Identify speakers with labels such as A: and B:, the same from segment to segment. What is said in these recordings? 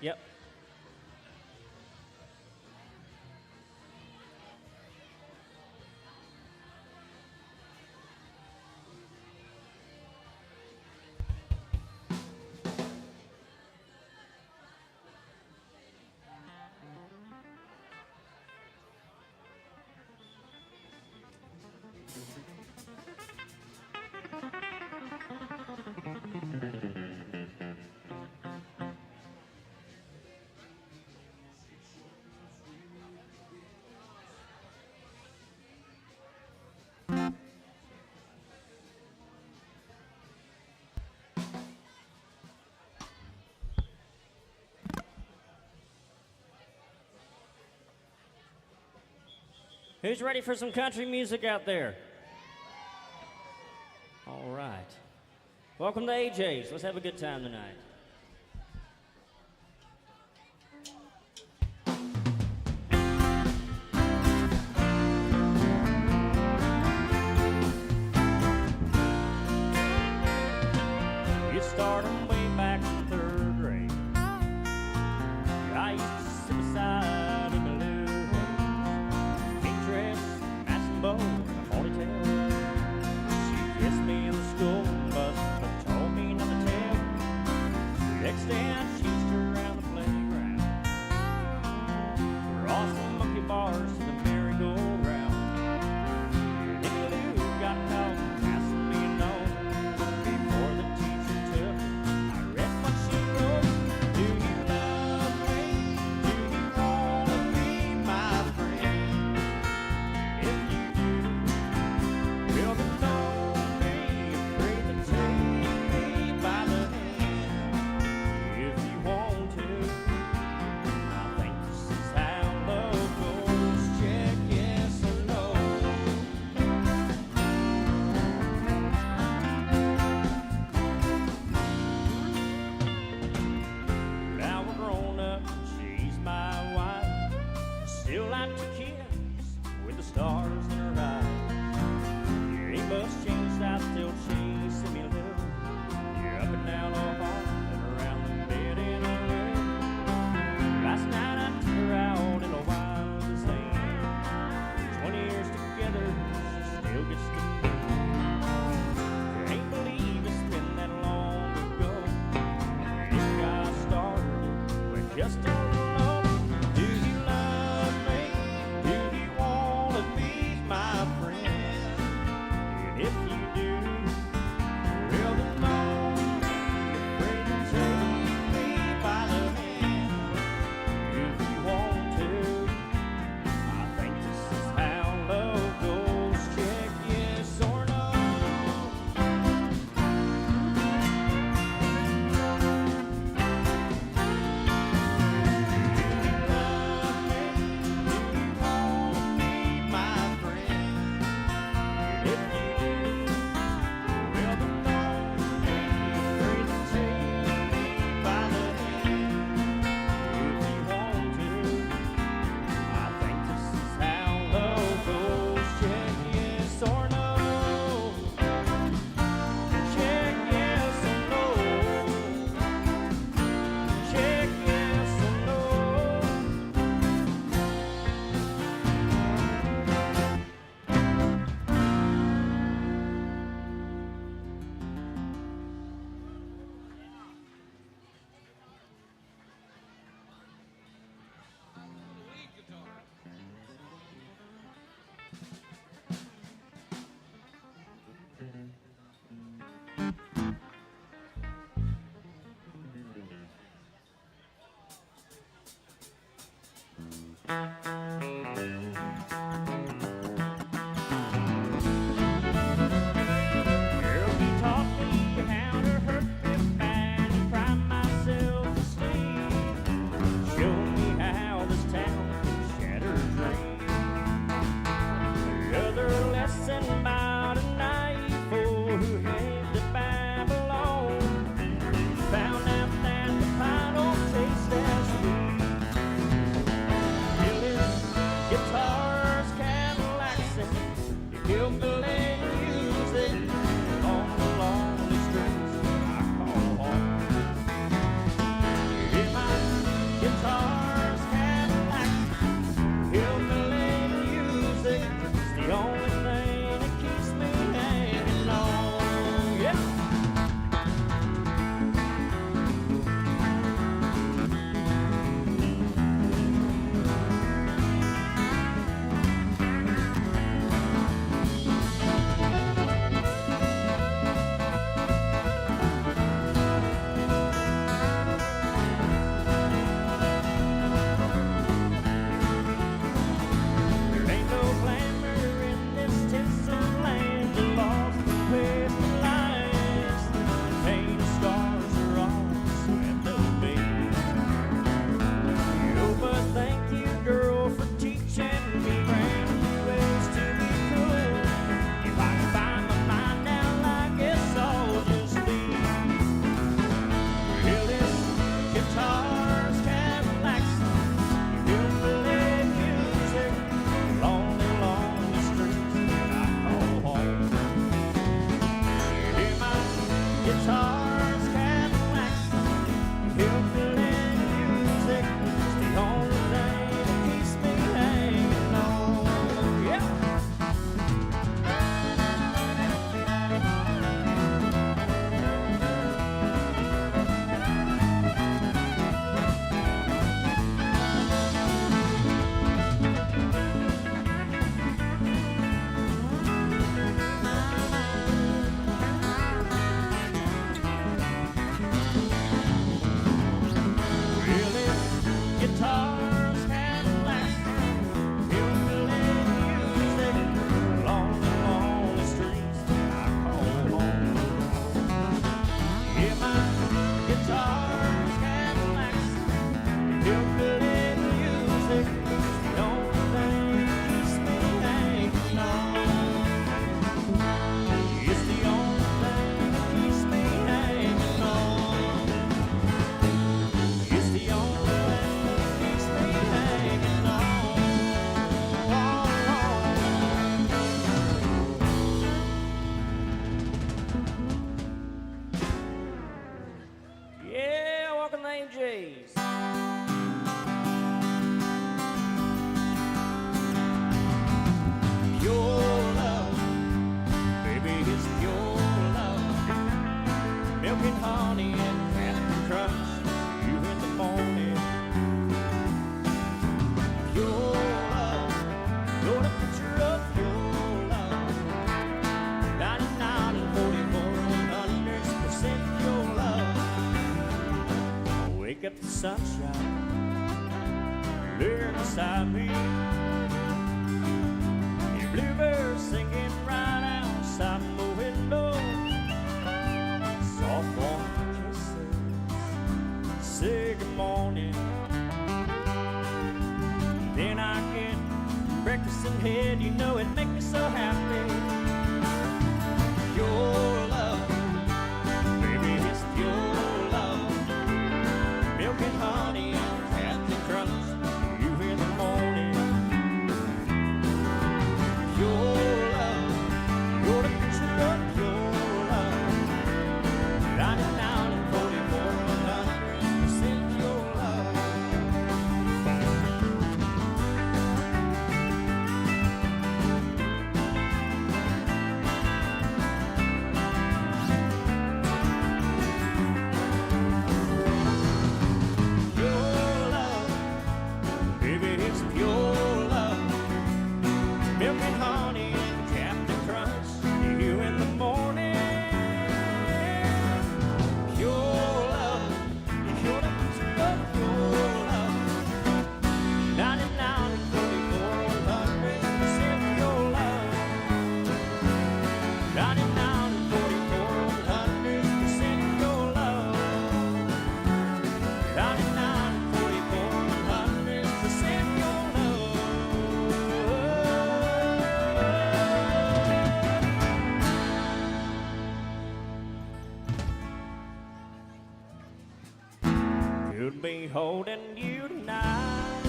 A: Yep. Who's ready for some country music out there? All right. Welcome to AJ's. Let's have a good time tonight. It started way back in third grade. I used to sit beside him and bow and a ponytail. She kissed me in the school bus, but told me not to tell. The next day I chased her around the playground, across the monkey bars to the merry-go-round. Nicky Lou got caught asking me a note before the teacher took it. I read what she wrote. Do you love me? Do you wanna be my friend? If you well, then don't be afraid to take me by the hand if you want to. I think this is how love goes. Check yes or no. Now we're grown up and she's my wife. Still like to kiss with the stars in her eyes. Ain't much changed, I still chase me a little. You're up and down the hall and around the bed in a room. Last night I took her out in a wild sand. 20 years together, she still gets to me. Can't believe it's been that long ago. It got started with just a love. Do you love me? Do you wanna be my friend? If you do, well then don't be afraid to take me by the hand if you want to. I think this is how love goes. Check yes or no. Do you love me? Do you wanna be my friend? If you do, well then don't be afraid to take me by the hand if you want to. I think this is how love goes. Check yes or no. Check yes or no. Check yes or no. Girl, you taught me how to hurt me bad and prime my self-esteem. Show me how this town can shatter dreams. Another lesson about a night fool who headed to Babylon. Found out that the pie don't taste as sweet. Till his Pure love, baby, it's pure love. Milk and honey and Captain Crunch, you in the morning. Pure love, Lord, a picture of pure love. 99 and 44, 100% pure love. Wake up the sunshine, there beside me. Bluebirds singing right outside the window. Soft warm kisses say good morning. Then I get breakfast in head, you know it makes me so happy. Pure love, baby, it's pure love. Milk and honey and Captain Crunch, you in the morning. Pure love, you're the picture of pure love. 99 and 44, 100% pure love. Pure love, baby, it's pure love. Milk and honey and Captain Crunch, you in the morning. Pure love, you're the picture of pure love. 99 and 44, 100% pure love. 99 and 44, 100% pure love. 99 and 44, 100% pure love. Could be holding you tonight.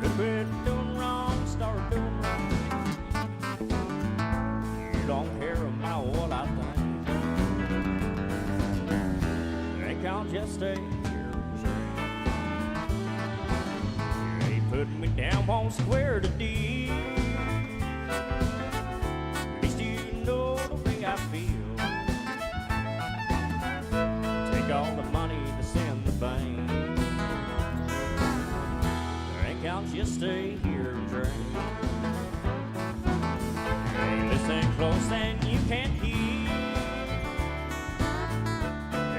A: Could be doing wrong, start doing wrong. You don't care about what I think. Think I'll just stay here. You ain't putting me down, won't square the deal. At least you know the way I feel. All the money that's in the bank. Think I'll just stay here and drink. Hey, listen close and you can't hear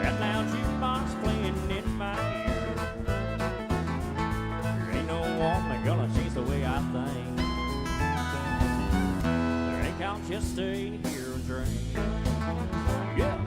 A: that loud jukebox playing in my ear. There ain't no woman gonna change the way I think. Think I'll just stay here and drink. Yeah.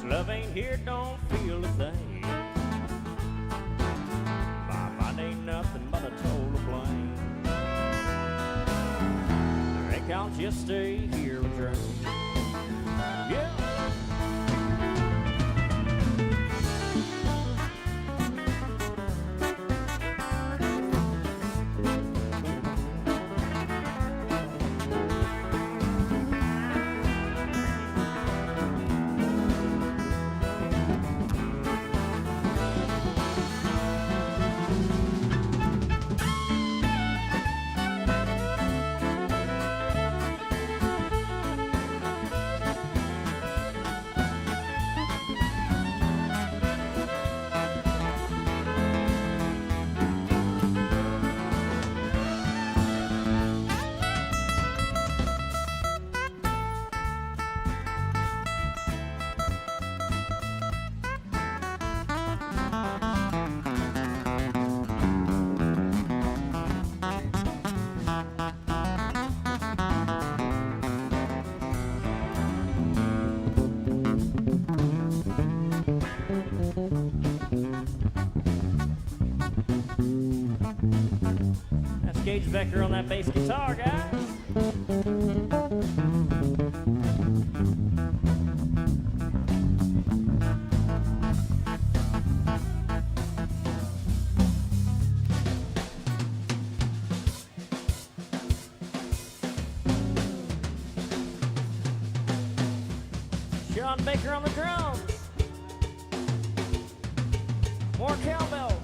A: Love ain't here, don't feel a thing. My mind ain't nothing but a total blank. I think I'll just stay here and drink. Yeah. Becker on that bass guitar, guys. Sean Baker on the drums. More cowbell.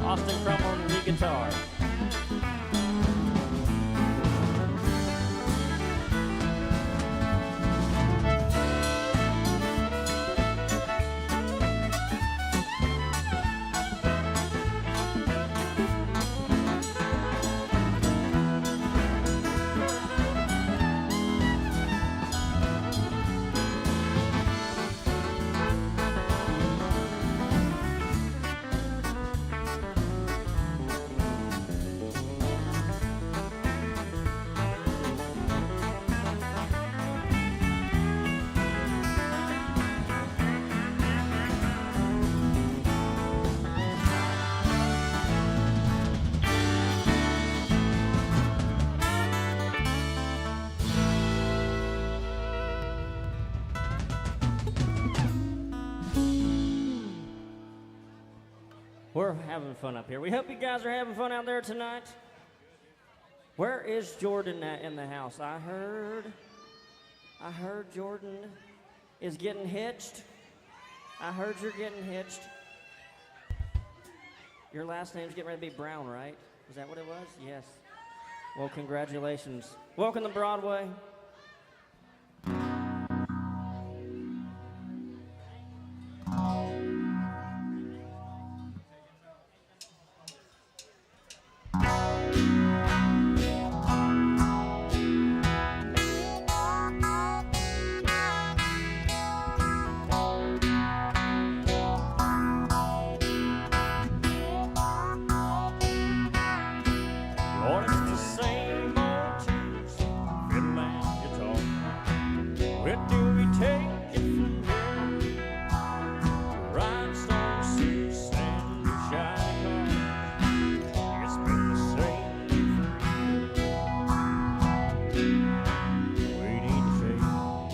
A: Austin Crum on the guitar. We're having fun up here. We hope you guys are having fun out there tonight. Where is Jordan at in the house? I heard Jordan is getting hitched. I heard you're getting hitched. Your last name's getting ready to be Brown, right? Is that what it was? Yes. Well, congratulations. Welcome to Broadway. Lord, it's the same old tunes, fiddle and guitar. Where do we take it from here? Rhinestone suits and shiny cars. It's been the same for years. Waiting to change.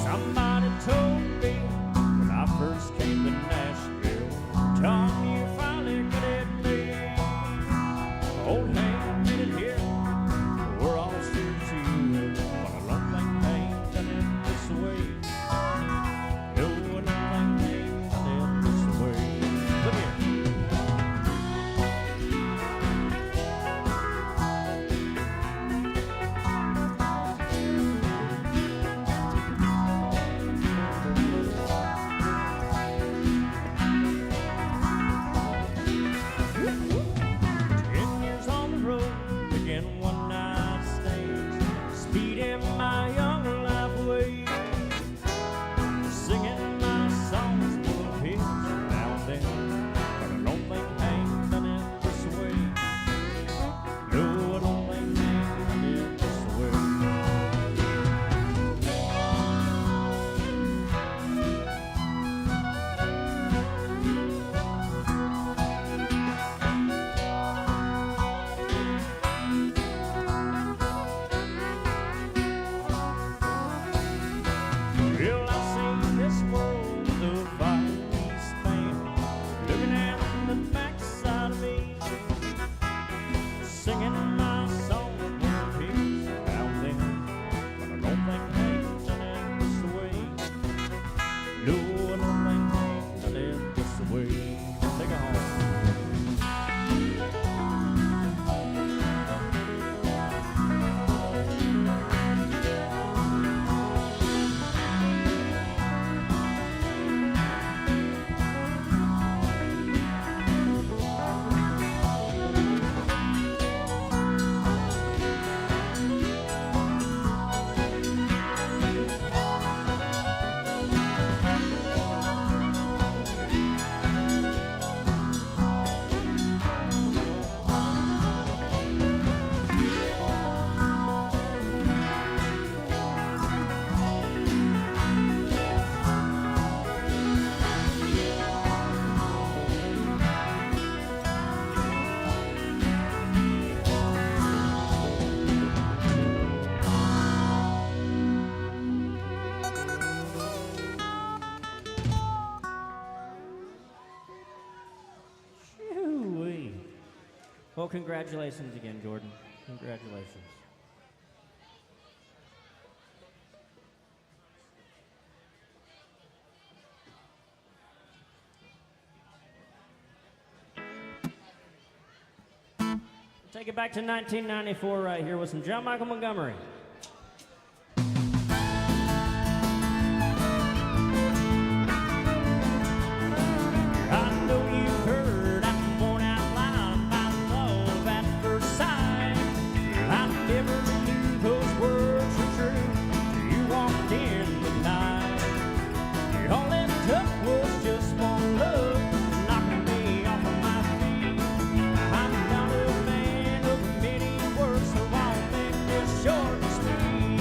A: Somebody told me when I first came to Nashville, Tom, you finally could admit old Hank made it here. Well, congratulations again, Jordan. Congratulations. Take it back to 1994 right here with some John Michael Montgomery. I know you've heard I'm born out loud about love at first sight. I never knew those words were true. You walked in the night. All it took was just one look, knocking me off of my feet. I'm not a man of many words, so I'll make this short and sweet.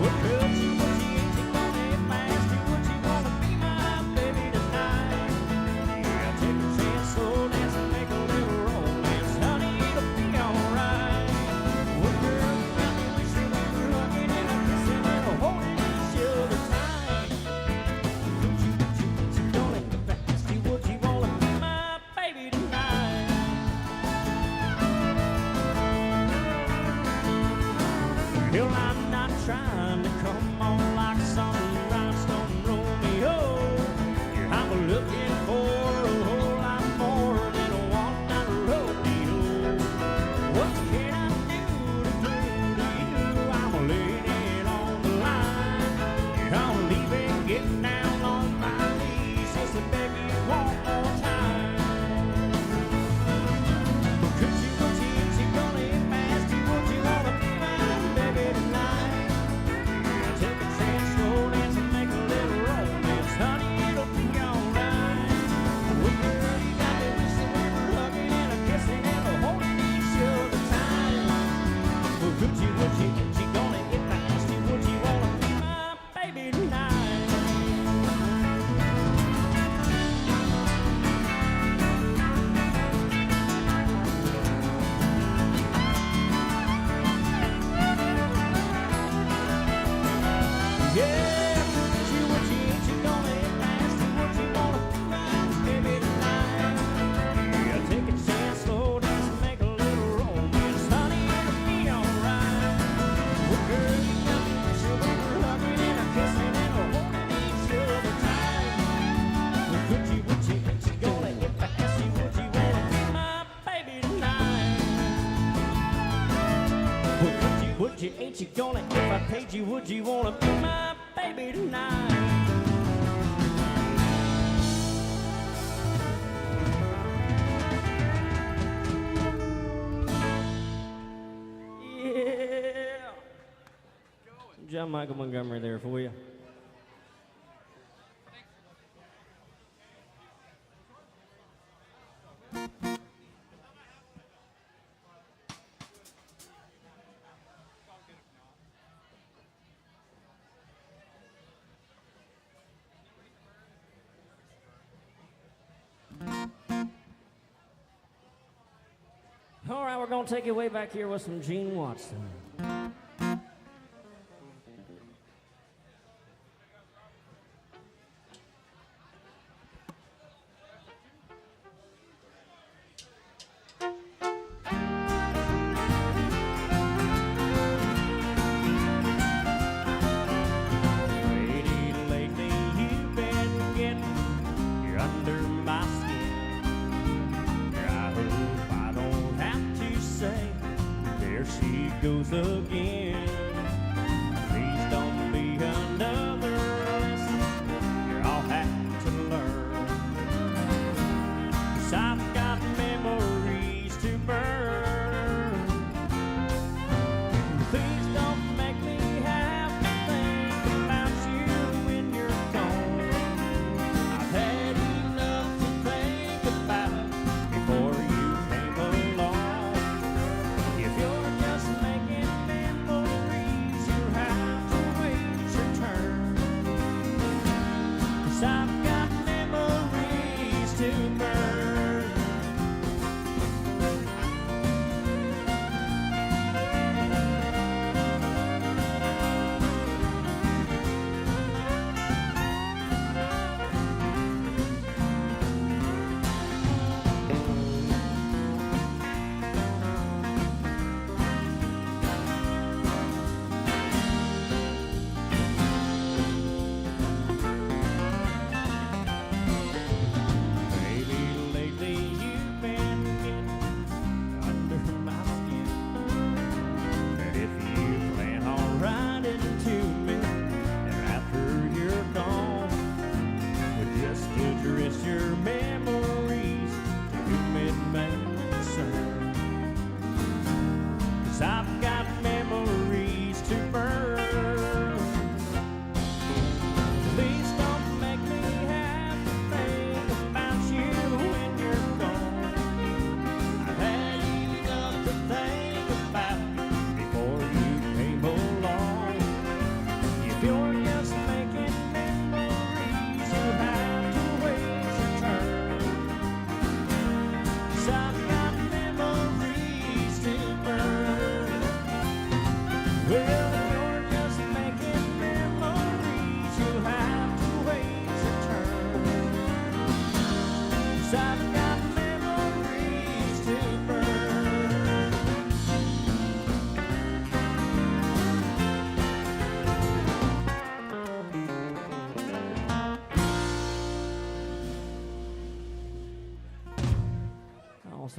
A: What could you, what you ain't you gonna if I asked you, would you wanna be my baby tonight? Yeah, take a chance, slow dance and make a little romance. Honey, it'll be alright. Well, girl, you got me wishing we were hugging and a kissing and a holding each other tight. Would you gonna if I asked you, would you wanna be my baby tonight? Well, I'm not trying to come on like some rhinestone Romeo. I'm looking for a whole lot more than a one-night rodeo. What can I do to prove to you I'm laying it on the line? I'm leaving, getting down on my knees just to beg you one more time. Could you, would you, ain't you gonna if I asked you, would you wanna be my baby tonight? Yeah, take a chance, slow dance and make a little romance. Honey, it'll be alright. Well, girl, you got me wishing we were hugging and a kissing and a holding each other tight. Well, could you, would you, ain't you gonna if I asked you, would you wanna be my baby tonight? Yeah, would you, ain't you gonna if I asked you, would you wanna be my baby tonight? Yeah, take a chance, slow dance and make a little romance. Honey, it'll be alright. Well, girl, you got me wishing we were hugging and a kissing and a holding each other tight. Well, could you, ain't you gonna if I asked you, would you wanna be my baby tonight? Well, would you, ain't you gonna if I paid you, would you wanna be my baby tonight? Yeah. John Michael Montgomery there for you. All right, we're going to take it way back here with some Gene Watson. Lady, lately you've been getting under my skin. I hope I don't have to say, there she goes again. Please don't be another lesson I'll have to learn. 'Cause I've got memories to burn. Please don't make me have to think about you when you're gone. I've had enough to think about before you came along. If you're just making memories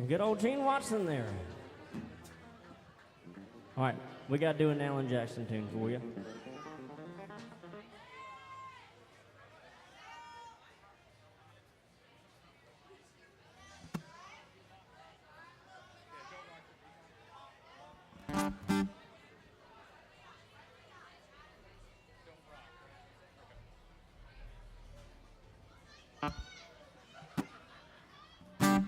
A: Some good old Gene Watson there. All right, we got to do an Alan Jackson tune for you.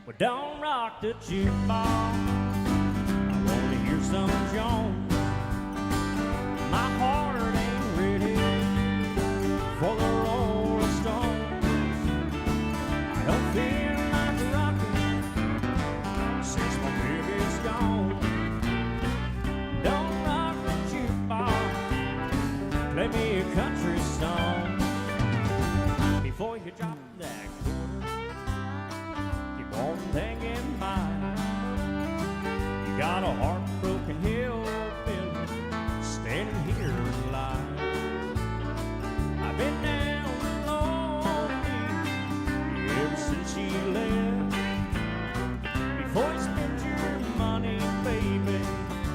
A: Well, don't rock the jukebox. I want to hear some Jones. My heart ain't ready for the Rolling Stones. I don't feel like rocking since my baby's gone. Don't rock the jukebox. Play me a country song before you drop that quarter. One thing in mind, you got a heartbroken hillbilly standing here in line. I've been down the lonely ever since you left. Before you spend your money, baby,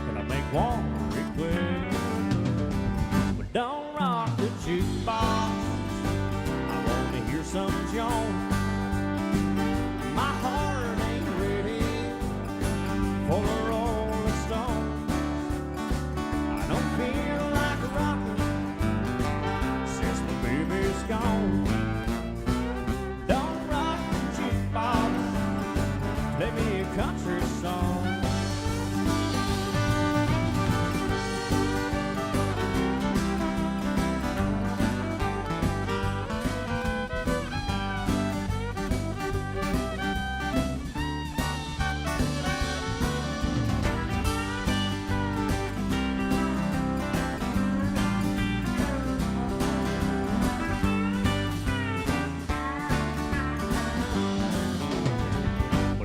A: can I make one request? But don't rock the jukebox. I want to hear some Jones. My heart ain't ready for the Rolling Stones. I don't feel like rocking since my baby's gone. Don't rock the jukebox. Play me a country song.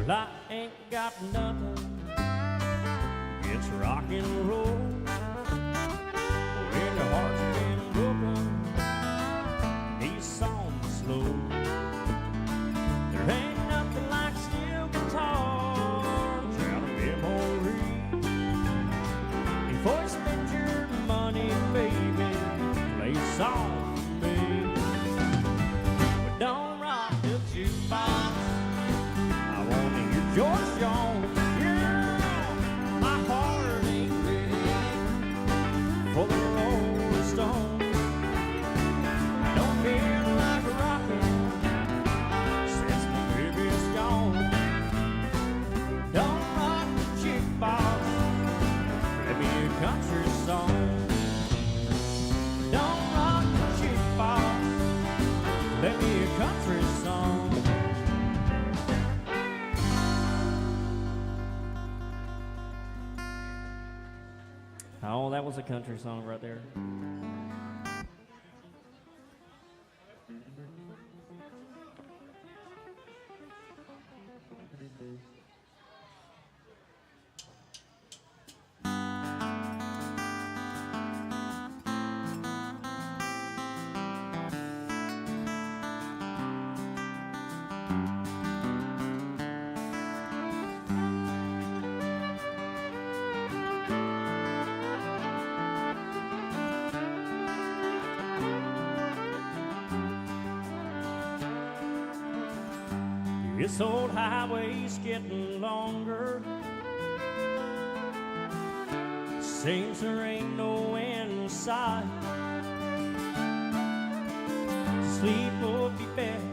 A: I ain't got nothing, it's rock and roll. When your heart's been broken, these songs slow. There ain't nothing like steel guitar, drown a memory. Before you spend your money, baby, play a song for me. But don't rock the jukebox. George Jones, yeah, my heart ain't ready for the Rolling Stones. I don't feel like rocking since my baby's gone. Don't rock the jukebox, play me a country song. Don't rock the jukebox, play me a country song. Oh, that was a country song right there. This old highway's getting longer. Seems there ain't no end in sight. Sleep would be best,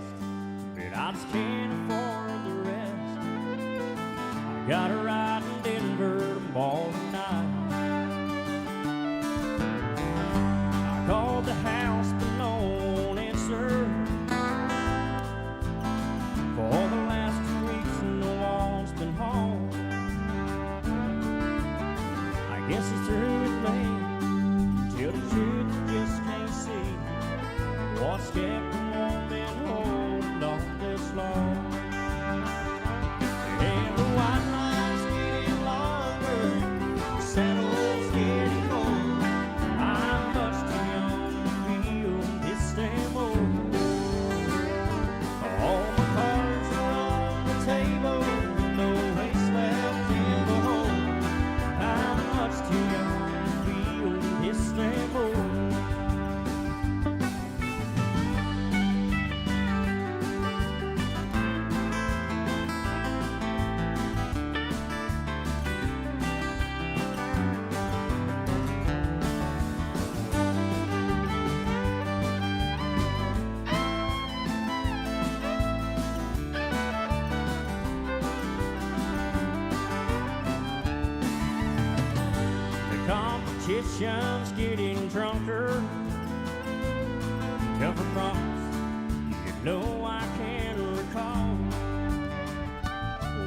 A: but I just can't afford the rest. I got a ride in Denver tomorrow night. I called the house, but no one answered. For the last 2 weeks, no one's been home. I guess it's through with me. Tell the truth, you just can't see what's kept the woman holding on this long. And the white line's getting longer, the saddle's getting old. I'm much too young to feel this damn old. All my cards are on the table, no way Politicians getting drunker, tougher promise, you know I can recall.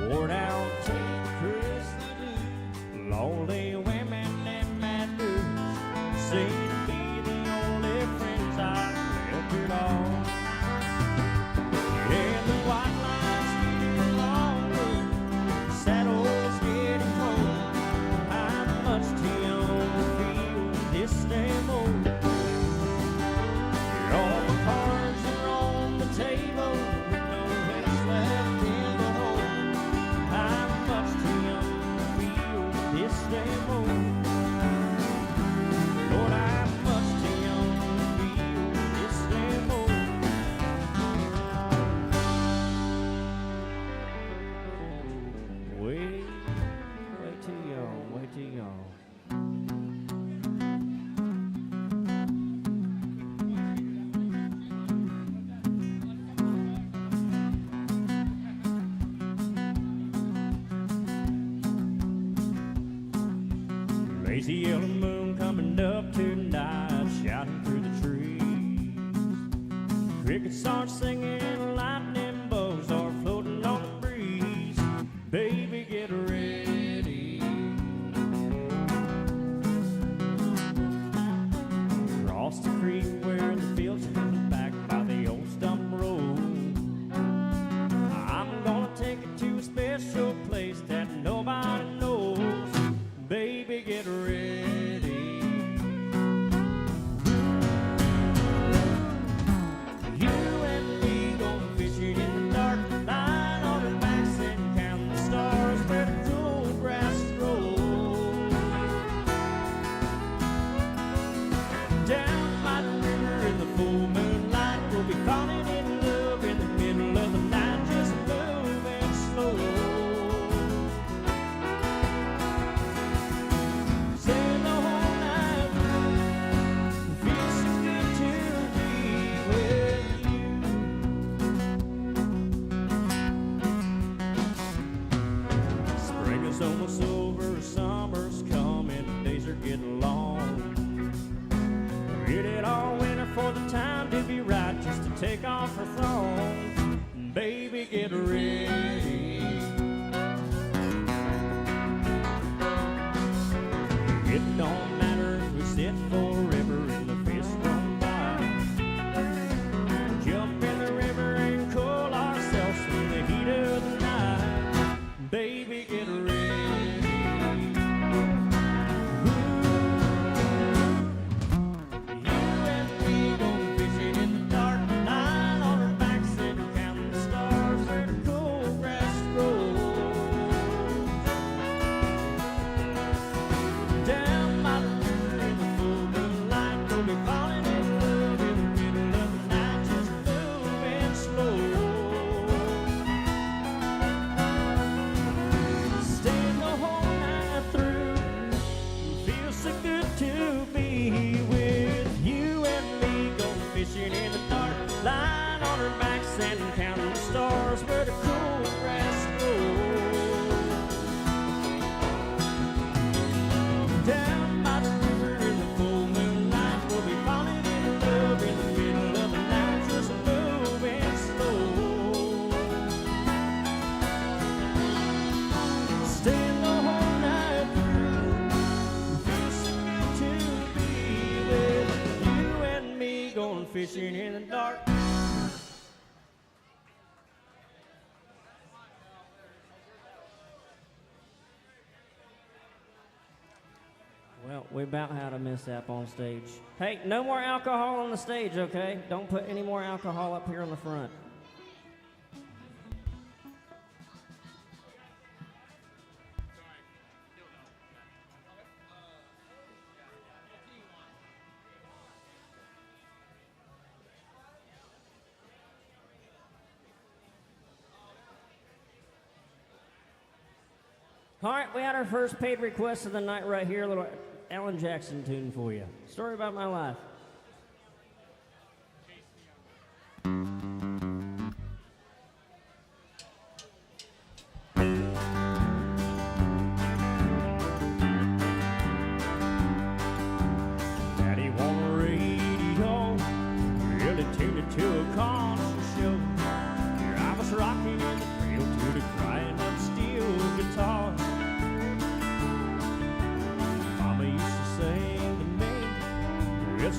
A: Wore out Ted Cruz, lonely women and mad dudes seem to be the only friends I've left at all. And the white lines getting longer, saddles getting cold. I'm much too young to feel this damn old. All the cards are on the table with no place left in the hole. I'm much too young to feel this damn old. Lord, I'm much too young to feel this damn old. Way too young, way too young. Lazy yellow moon coming up tonight, shouting through the trees. Crickets start singing, lightning bugs are floating on the breeze. Baby, get ready. Across the creek where the fields come back by the old stump road, I'm gonna take it to a special place that nobody knows. Baby, get ready. You and me going fishing in the dark, lying on our backs and counting the stars where the cool grass grows. Down by the river in the full moonlight, we'll be falling in love in the middle of the night, just moving slow. Staying the whole night through, feels so good to be with you. Spring is almost over, summer's coming, days are getting long. Waited all winter for the time to be right, just to take off her thong. Baby, get ready. It don't matter if we sit forever in the fish run by. Jump in the river and cool ourselves in the heat of the night. Baby, get ready. You and me going fishing in the dark, lying on our backs and counting the stars where the cool grass grows. Down by the river in the full moonlight, we'll be falling in love in the middle of the night, just moving slow. Staying the whole night through, feels so good to be with you and me going fishing in the dark, lying on our backs and counting the stars where the cool grass grows. Down by the river in the full moonlight, we'll be falling in love in the middle of the night, just moving slow. Staying the whole night through, feels so good to be with you and me going fishing in the dark. Well, we about had a mishap on stage. Hey, no more alcohol on the stage, okay? Don't put any more alcohol up here in the front. All right, we had our first paid request of the night right here, a little Alan Jackson tune for you. Story about my life.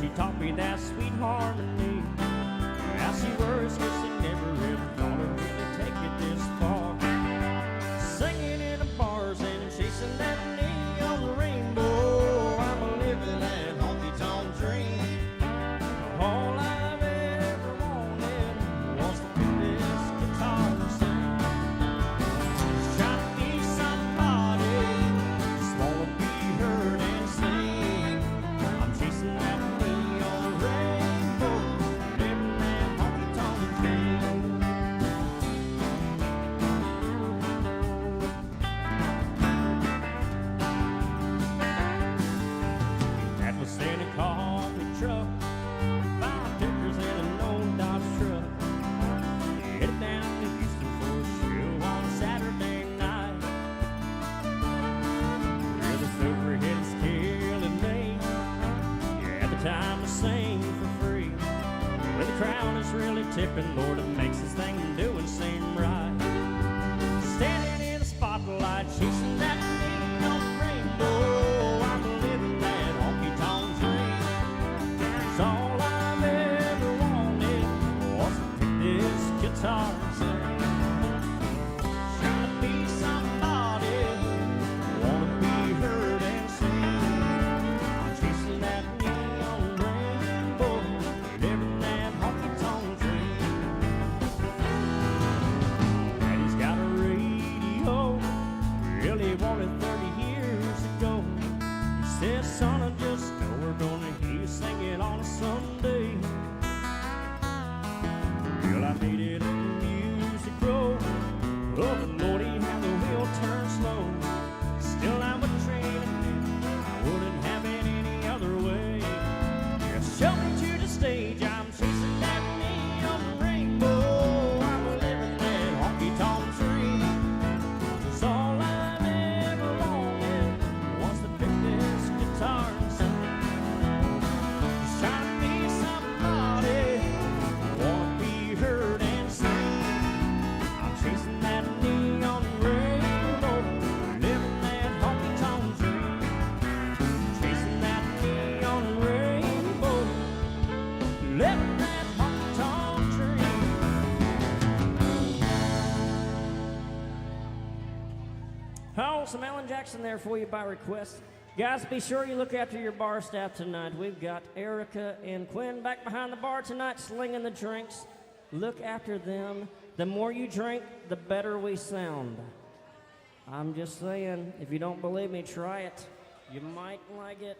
A: she taught me that sweet harmony. Now she worries 'cause she never ever thought I'd really take it this far. Singing in the bars and chasing that neon rainbow. I'm a living that honky-tonk dream. All I've ever wanted was to pick this guitar and sing. Just trying to be somebody, just wanna be heard and sing. I'm chasing that neon rainbow, living that honky-tonk dream. That was in a coffee truck, 5 pickers and an old Dodge truck. Headed down to Houston for a show on Saturday night. Yeah, this overhead's killing me. Yeah, the time to sing for free. When the crowd is really tipping, Lord, it makes this thing I'm doing seem right. Standing in the spotlight, chasing that neon rainbow. I'm living that honky-tonk dream. It's all I've ever wanted was to pick this guitar and sing. Trying to be somebody, wanna be heard and seen. I'm chasing that neon rainbow, living that honky-tonk dream. Daddy's got a radio, really wanted 30 years ago. He says, son, I just know we're gonna hear you sing it on a Sunday. Well, I made it in the music road. Oh, but Lordy, how the wheel turns slow. Still, I would train it. I wouldn't have it any other way. Yeah, show me to the stage. I'm chasing that neon rainbow. I'm living that honky-tonk dream. 'Cause all I've ever wanted was to pick this guitar and sing. Just trying to be somebody, wanna be heard and seen. I'm chasing that neon rainbow, living that honky-tonk dream. Chasing that neon rainbow, living that honky-tonk dream. Oh, some Alan Jackson there for you by request. Guys, be sure you look after your bar staff tonight. We've got Erica and Quinn back behind the bar tonight slinging the drinks. Look after them. The more you drink, the better we sound. I'm just saying, if you don't believe me, try it. You might like it.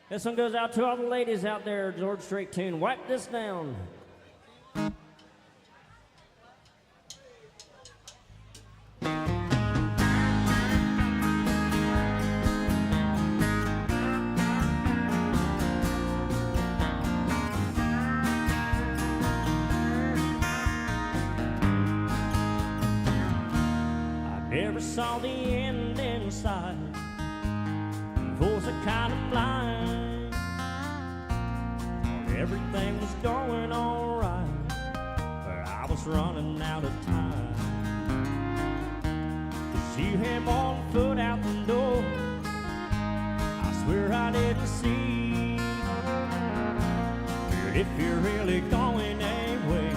A: This one goes out to all the ladies out there, George Strait tune. Wipe this down. I never saw the end in sight. Was a kind of blind. Everything was going all right, but I was running out of time. She had one foot out the door. I swear I didn't see. But if you're really going away,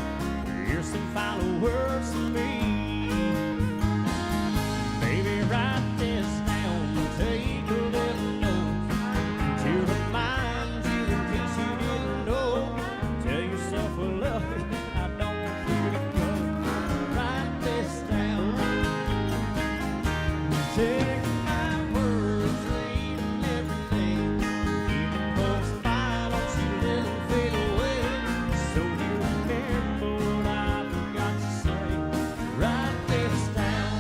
A: here's some final words from me. Baby, write this down and take a little note to remind you in case you didn't know. Tell yourself I love you, I don't want you to go. Write this down. Take my words, read them every day. Even folks by, don't you let them fade away. So you remember what I forgot to say. Write this down.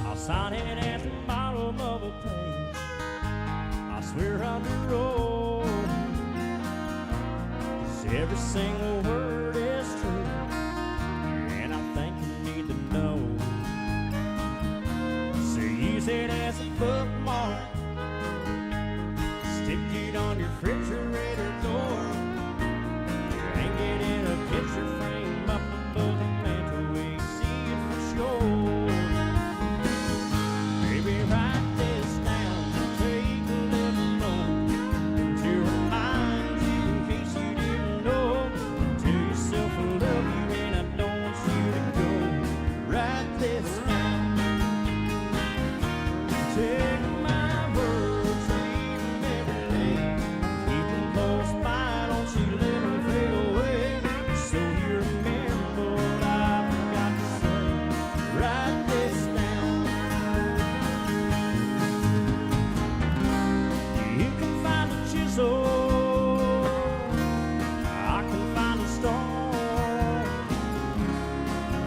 A: I'll sign it at the bottom of a page. I swear under oath, 'cause every single word is true, and I think you need to know.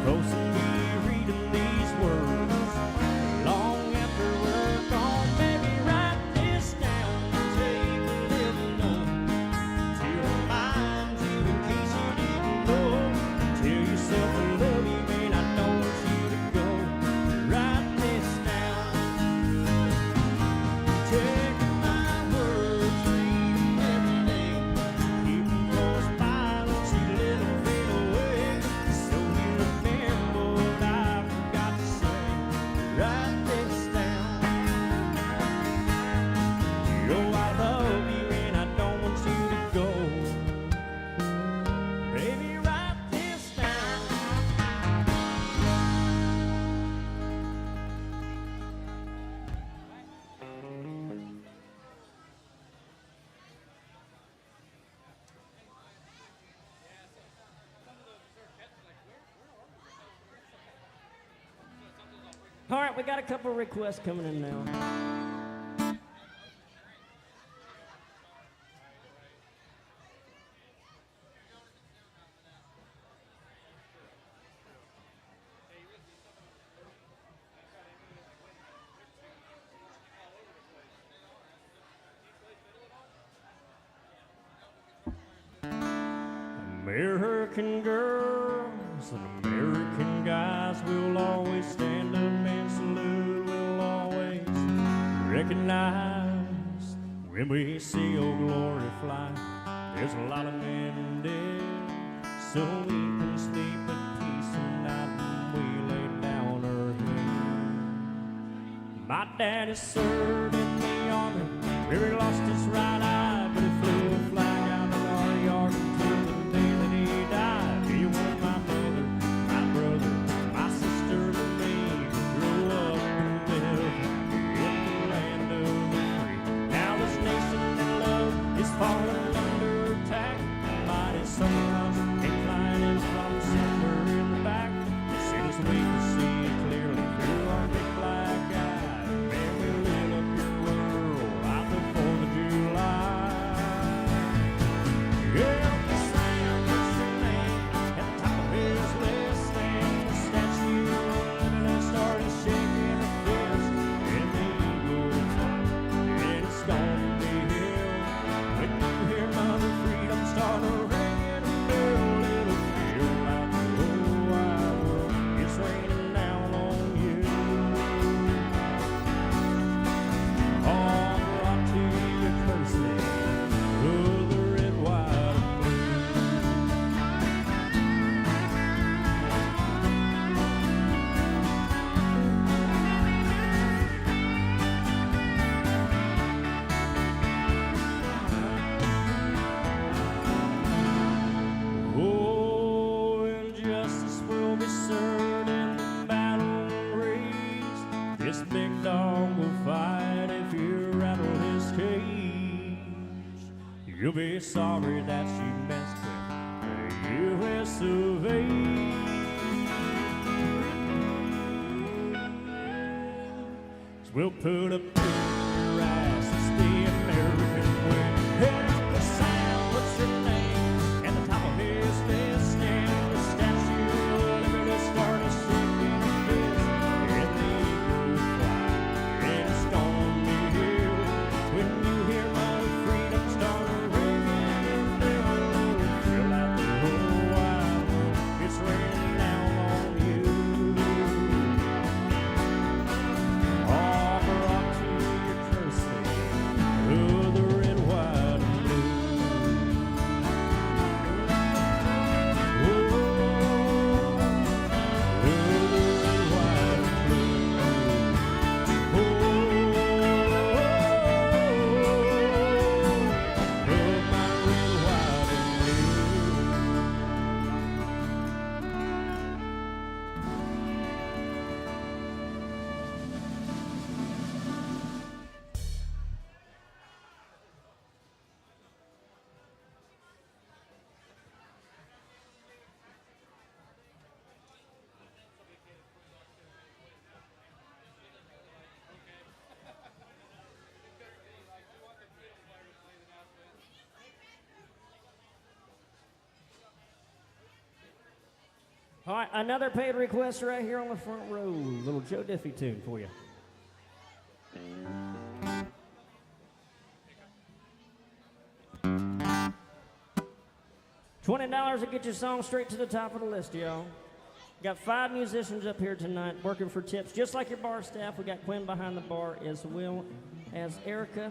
A: Folks will be reading these words long after we're gone. Maybe write this down and take a little note to remind you in case you didn't know. Tell yourself I love you and I don't want you to go. Write this down. Take my words, read them every day. Keep them close by, don't you let them fade away. So you remember what I forgot to say. Write this down. You know I love you and I don't want you to go. Baby, write this down. All right, we got a couple of requests coming in now. American girls and American guys will always stand up and salute. We'll always recognize when we see old glory fly. There's a lot of men dead, so we can sleep at peace tonight when we lay down our head. My daddy served in the army, where he lost his right eye, but he flew a flag out of our yard until the day that he died. He was my mother, my brother, my sister, and me. Grew up and lived in the land of the free. Now this nation that love is falling under attack. The mighty sunrise inclining from somewhere in the back. As soon as we can see it clearly through our big black eyes, man, we lit up your world out the 4th of July. Yeah, the sound was your name at the top of his list, and the Statue of Liberty started shaking her fist, and the eagle flight, and it's gonna be here when you hear Mother Freedom start ringing a bell. It'll feel like the whole wide world is raining down on you. All brought to you courtesy of the red, white, and blue. Oh, and justice will be served in the battle raised. This big dog will fight if you rattle his cage. You'll be sorry that you messed with the U.S. of A. We'll put a pin in your ass, it's the American way. Help the sound, what's your name? At the top of his list, and the Statue of Liberty started shaking her fist, and the eagle fly, and it's gonna be here when you hear Mother Freedom start ringing her bell. It'll feel like the whole wide world is raining down on you. All brought to you All right, another paid request right here on the front row. Little Joe Diffie tune for you. $20 to get your song straight to the top of the list, y'all. Got 5 musicians up here tonight working for tips, just like your bar staff. We got Quinn behind the bar as well as Erica.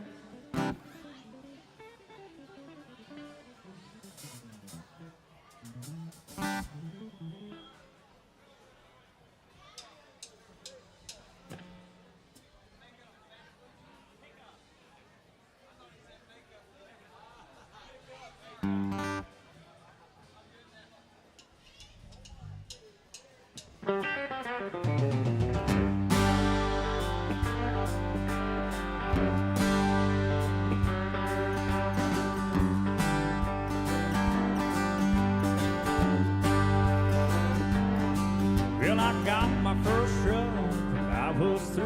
A: Well, I got my first truck when I was 3,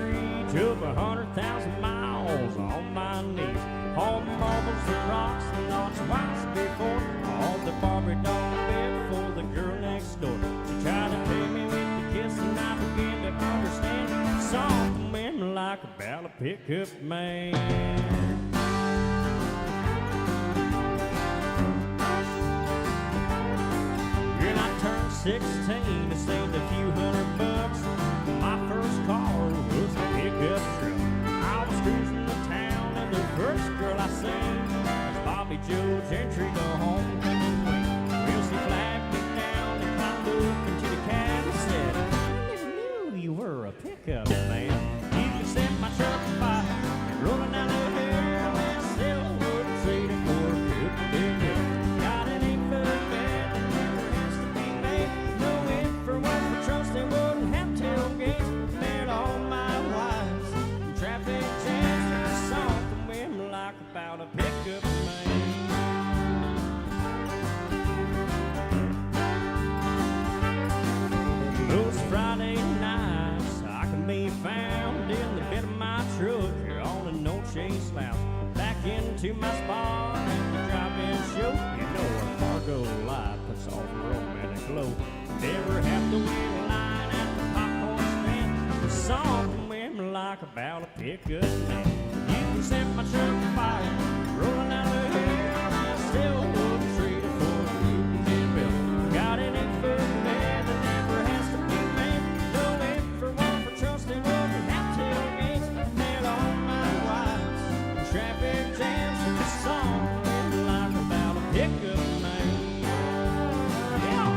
A: took 100,000 miles on my knees. All the marbles and rocks and all twice before. All the Barbie doll bed for the girl next door. She tried to pay me with a kiss and I began to understand something went like about a pickup man. When I turned 16, I saved a few $100. My first car was a pickup truck. I was cruising the town and the first girl I seen was Bobby Joe Gentry, go home and wait. Well, she flagged me down and climbed up into the cab and said, I never knew you were a pickup man. You can set my truck afire and rolling down the hill and still wouldn't trade it for a good pickup. Got an 8-foot bed that never has to be made. No in for work for trust, they wouldn't have tailgates. Met all my wives in traffic jams. Something went like about a pickup man. Those Friday nights I can be found in the bed of my truck here on a no-chase lounge. Back into my spot at the drive-in show. You know a Fargo light puts off a romantic glow. Never have to wait in line at the popcorn stand. Something went like about a pickup man. You can set my truck afire, rolling down the hill, and still wouldn't trade it for a good bill. Got an 8-foot bed that never has to be made. No wait for one for trust, they wouldn't have tailgates. Met all my wives in traffic jams. The song went like about a pickup man. Yeah.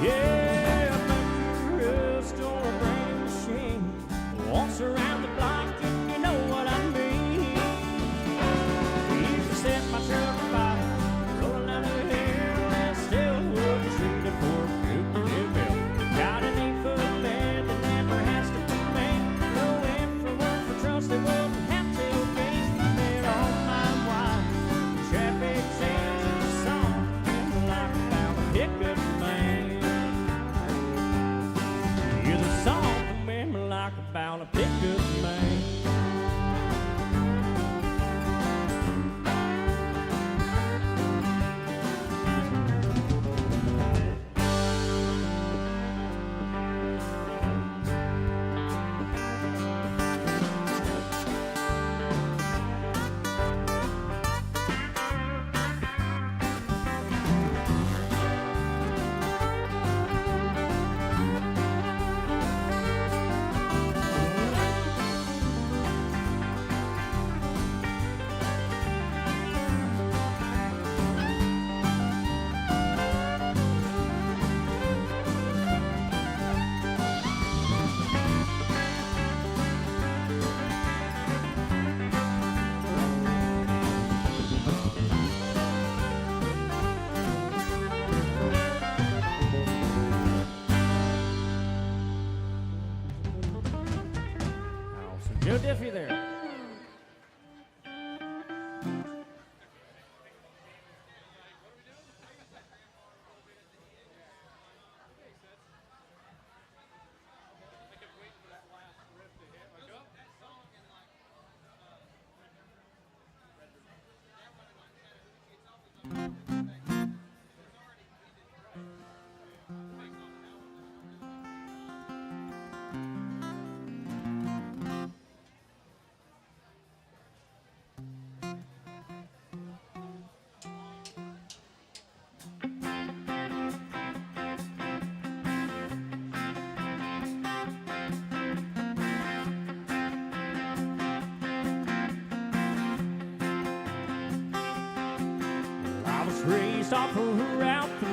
A: Yeah, I think you're a store brand machine. Walks around the block and you know what I mean. You can set my truck afire, rolling down the hill, and still wouldn't treat it for a good bill. Got an 8-foot bed that never has to be made. No in for work for trust, they wouldn't have tailgates. Met all my wives in traffic jams. The song went like about a pickup man. Yeah, the song made me like about a pickup man. Awesome. Joe Diffie there. Raised off of Route 3,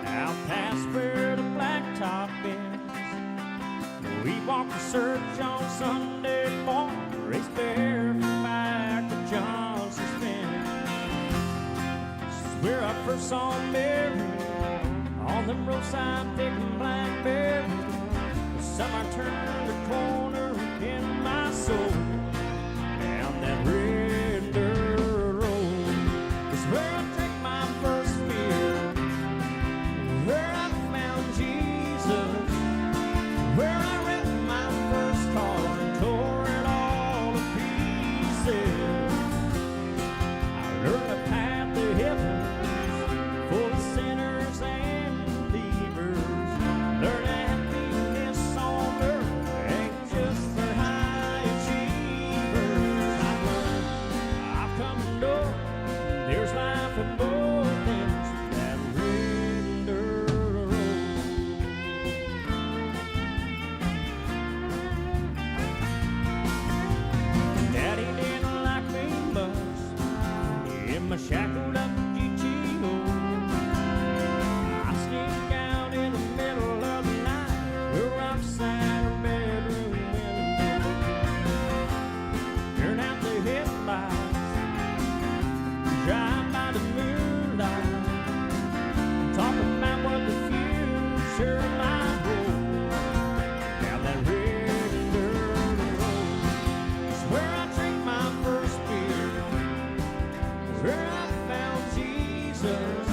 A: out past where the blacktop ends. We walked the search on Sunday morning, raced barefoot back to Johnson's Bend. This is where I first saw Mary, on them roadside picking blackberries. The summer turned the corner in my soul, down that red dirt road. It's where I drank my first beer, where I found Jesus, where I wrecked my first car and tore it all to pieces. I learned the path to heaven full of sinners and believers. Learned happiness on earth ain't just for high achievers. I've learned, I've come to know there's life in both ends of that red dirt road. Daddy didn't like me much in my shackled up GTO. I sneak out in the middle of the night, we're outside her bedroom window. Turn out the headlights, drive by the moonlight, talk about what the future might hold. Down that red dirt road is where I drank my first beer, is where I found Jesus,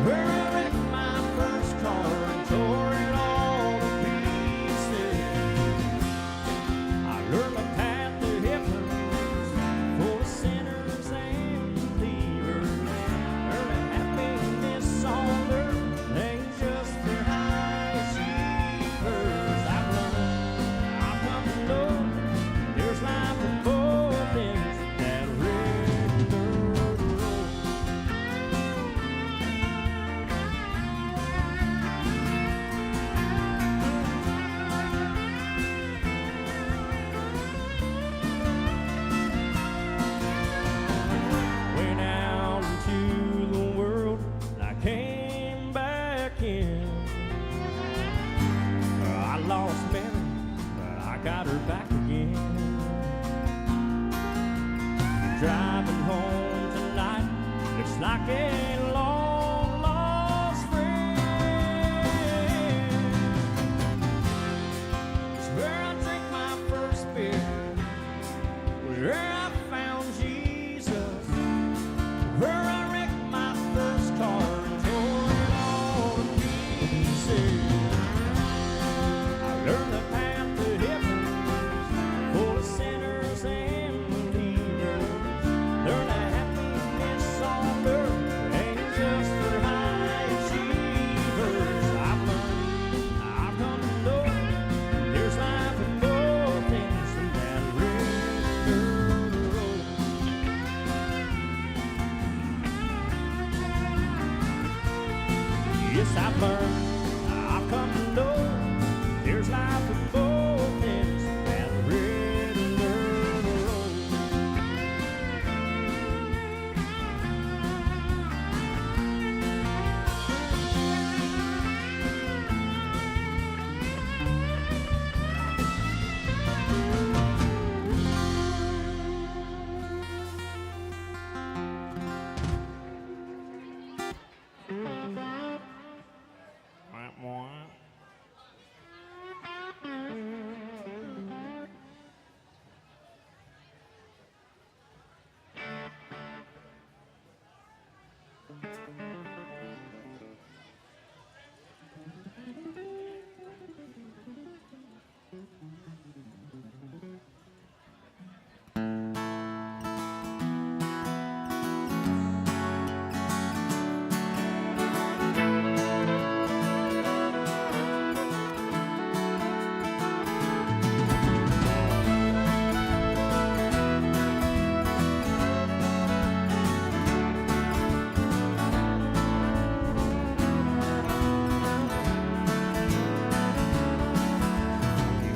A: where I wrecked my first car and tore it all to pieces. I learned the path to heaven full of sinners and believers. Learned that happiness on earth ain't just for high achievers. I've learned, I've come to know there's life in both ends of that red dirt road. Went out into the world and I came back in. I lost Mary, but I got her back again. Driving home tonight looks like a long lost friend. It's where I drank my first beer, where I found Jesus, where I wrecked my first car and tore it all to pieces. I learned the path to heaven full of sinners and believers. Learned that happiness on earth ain't just for high achievers. I've learned, I've come to know there's life in both ends of that red dirt road. Yes, I've learned, I've come to know there's life in both ends of that red dirt road.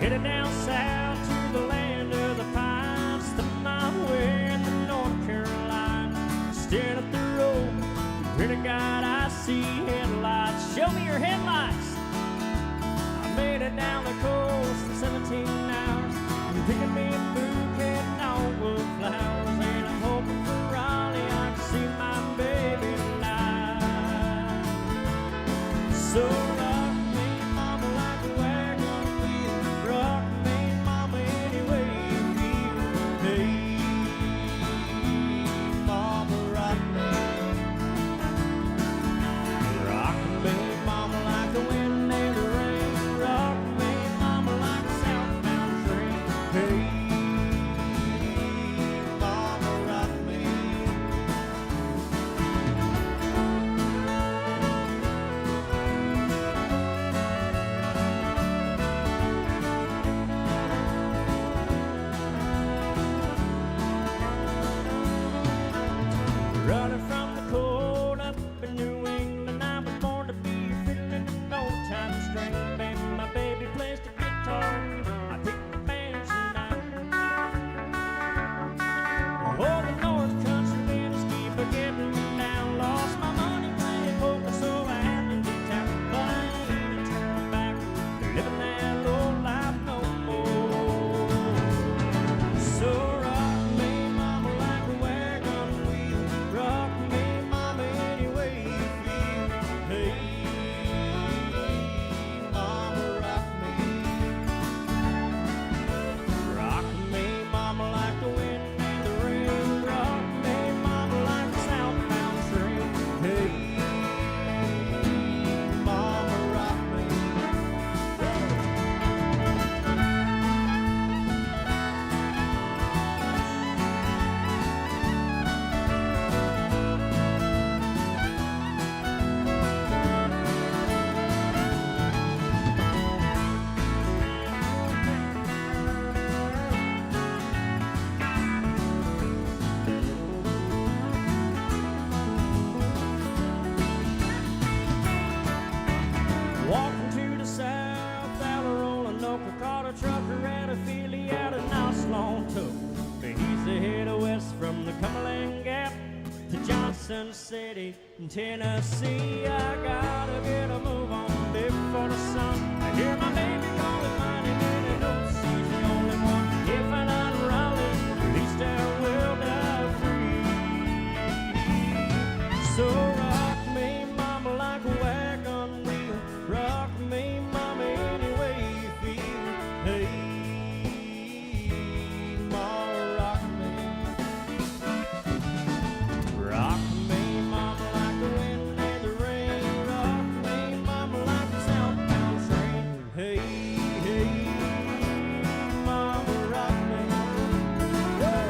A: Headed down south to the land of the pines, stuck my way in the North Carolina, staring at the road her headlights. I made it down the coast in 17 hours, picking me a bouquet of dogwood flowers, and I'm hoping for Raleigh I can see my baby tonight. So rock me, mama, like a wagon wheel. Rock me, mama, any way you feel. Hey, mama, rock me. Rock me, mama, like the wind and the rain. Rock me, mama, like a southbound train. Hey, mama, rock me. Running from the cold up in New England, I was born to be fiddling an old-time string. Baby, my baby plays the guitar, I pick the banjo down. Oh, the North Country winds keep a getting me down. Lost my money playing poker, so I had to get out. But I ain't a turning back, living that low life no more. So rock me, mama, like a wagon wheel. Rock me, mama, any way you feel. Hey, mama, rock me. Rock me, mama, like the wind and the rain. Rock me, mama, like a southbound train. Hey, mama, rock me. Walking to the south out of Roanoke, caught a trucker at a filly out of Nice Long Toe. He's headed west from the Cumberland Gap to Johnson City in Tennessee. I gotta get a move on before the sun. I hear my baby calling mine, and he knows she's the only one. If I not Raleigh, at least I will die free. So rock me, mama, like a wagon wheel. Rock me, mama, any way you feel. Hey, mama, rock me. Rock me, mama, like the wind and the rain. Rock me, mama, like the southbound train. Hey, hey, mama, rock me. Woo!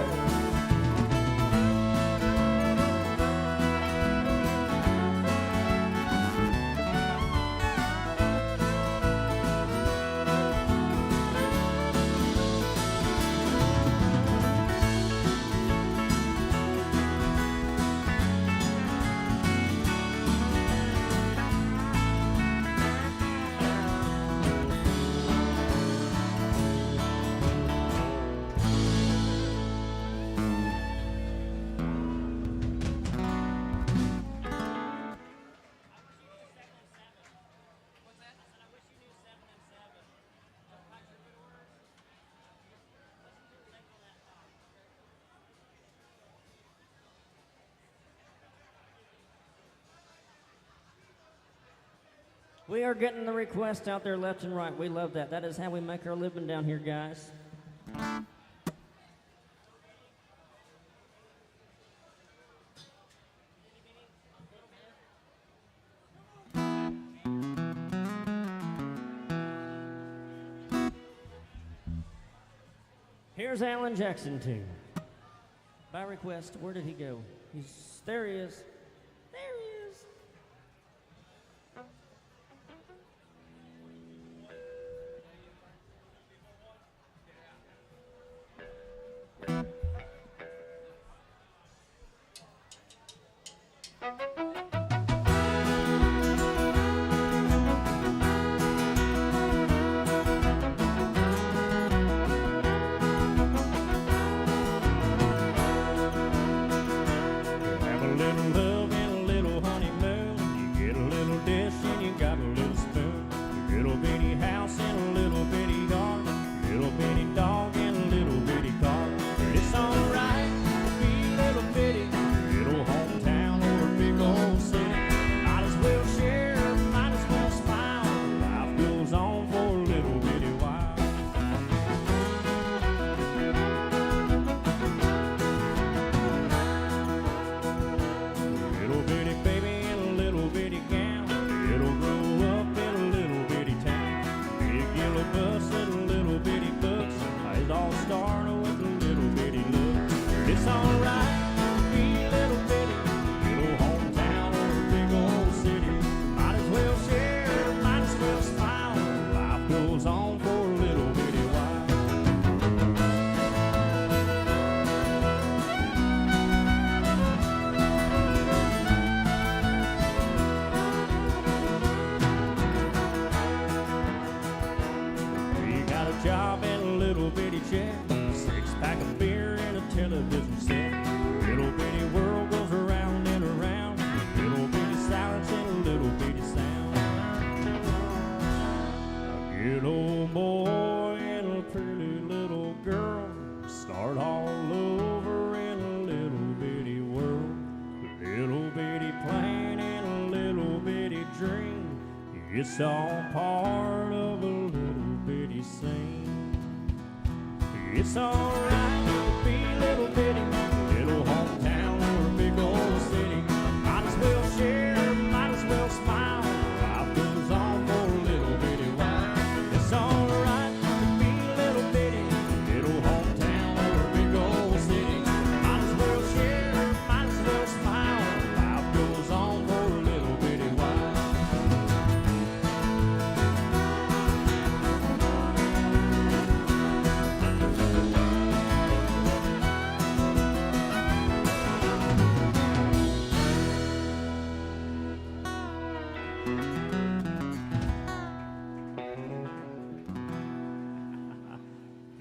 A: We are getting the requests out there left and right. We love that. That is how we make our living down here, guys. Here's Alan Jackson too. By request, where did he go? There he is. There he is. Have a little love alright to be little bitty, little hometown or a big old city. Might as well share, might as well smile. Life goes on for a little bitty while. We got a job and a little bitty check, 6-pack of beer and a television set. Little bitty world goes around and around, little bitty silence and a little bitty sound. A good old boy and a pretty little girl start all over in a little bitty world. A little bitty plane and a little bitty dream, it's all part of a little bitty scene. It's alright to be little bitty, little hometown or a big old city. Might as well share, might as well smile. Life goes on for a little bitty while. It's alright to be little bitty, little hometown or a big old city. Might as well share, might as well smile. Life goes on for a little bitty while.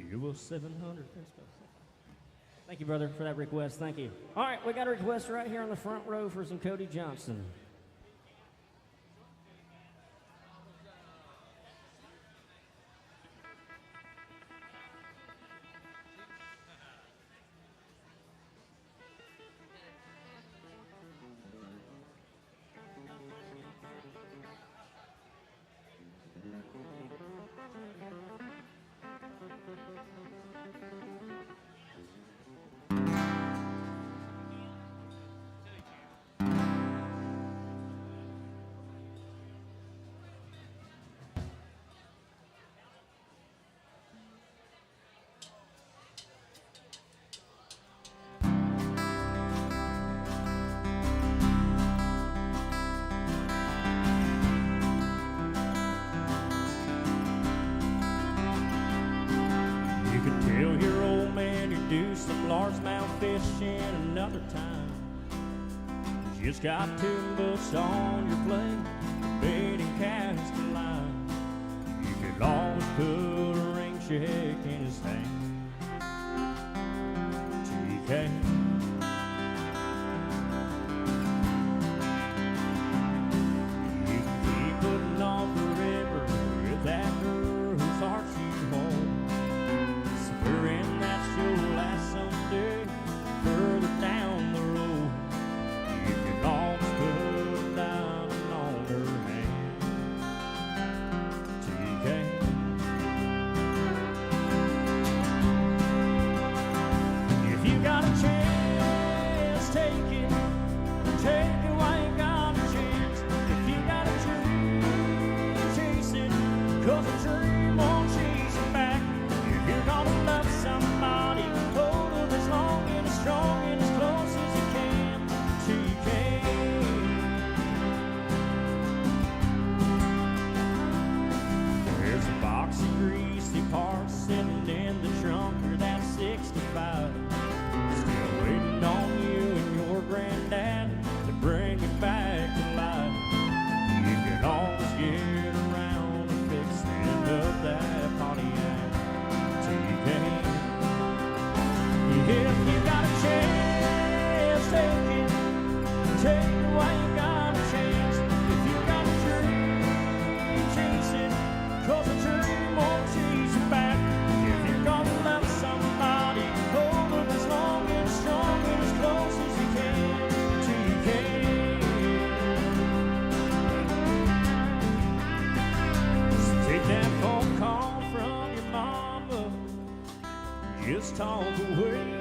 A: You were 700. Thank you, brother, for that request. Thank you. All right, we got a request right here on the front row for some Cody Johnson. Tell your old man you do some largemouth fishing another time. Just got too much on your plate, bait and cast a line. You could always put a rain check in his hand. TK. You can keep putting off forever with that girl whose heart you hold. And that's your last someday, further down the road. You can always put a diamond on her hand. TK. If you got a chance, take it. Take it while you got a chance. If you got a dream, chase it. 'Cause a dream won't chase you back. If you're gonna love somebody, hold them as long and as strong and as close as you can. TK. There's a box of greasy parts sitting in the trunk of that 65, still waiting on you and your granddad to bring it back to life. You can always get around to fixing up that Pontiac. TK. If you got a chance, take it. Take it while you got a chance. If you got a dream, chase it. 'Cause a dream won't chase you back. If you're gonna love somebody, hold them as long and as strong and as close as you can. TK. So take that phone call from your mama. Just talk away.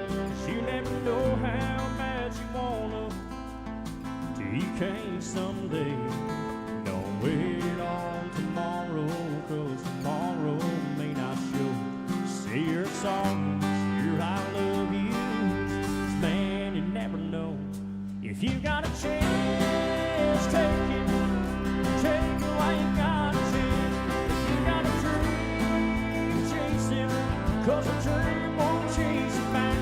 A: She never know how bad you wanna. TK someday. Don't wait on tomorrow, 'cause tomorrow may not show. Say your songs, your I love yous, 'cause a dream won't chase you back.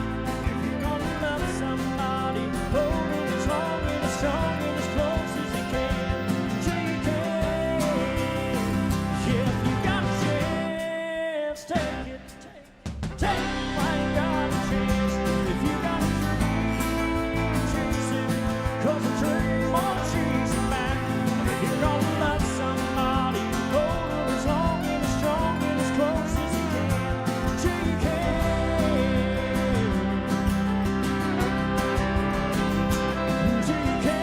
A: If you're gonna love somebody, hold them as long and as strong and as close as you can. Till you can. Yeah, if you got a chance, take it, take it while you got a chance. If you got a dream, chase it, 'cause a dream won't chase you back. If you're gonna love somebody, hold them as long and as strong and as close as you can. Till you can. Till you can.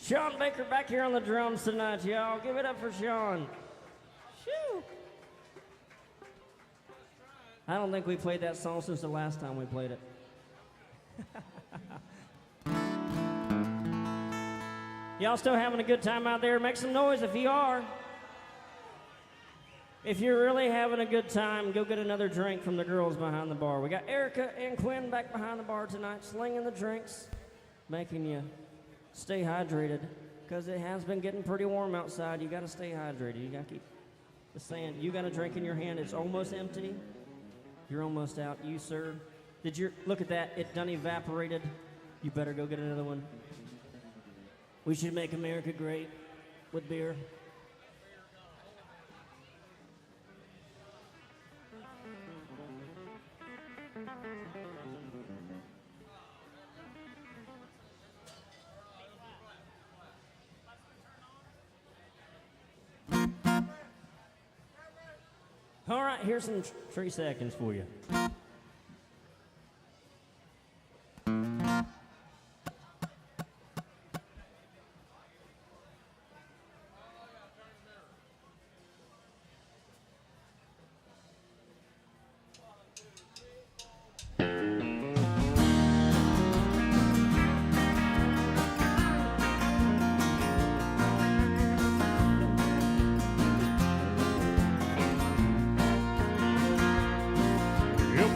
A: Sean Baker back here on the drums tonight, y'all. Give it up for Sean. Shoo. I don't think we played that song since the last time we played it. Y'all still having a good time out there? Make some noise if you are. If you're really having a good time, go get another drink from the girls behind the bar. We got Erica and Quinn back behind the bar tonight, slinging the drinks, making you stay hydrated, because it has been getting pretty warm outside. You got to stay hydrated. You got to keep the saying. You got a drink in your hand. It's almost empty. You're almost out. You, sir, did you look at that? It done evaporated. You better go get another one. We should make America great with beer. All right, here's some 3 seconds for you.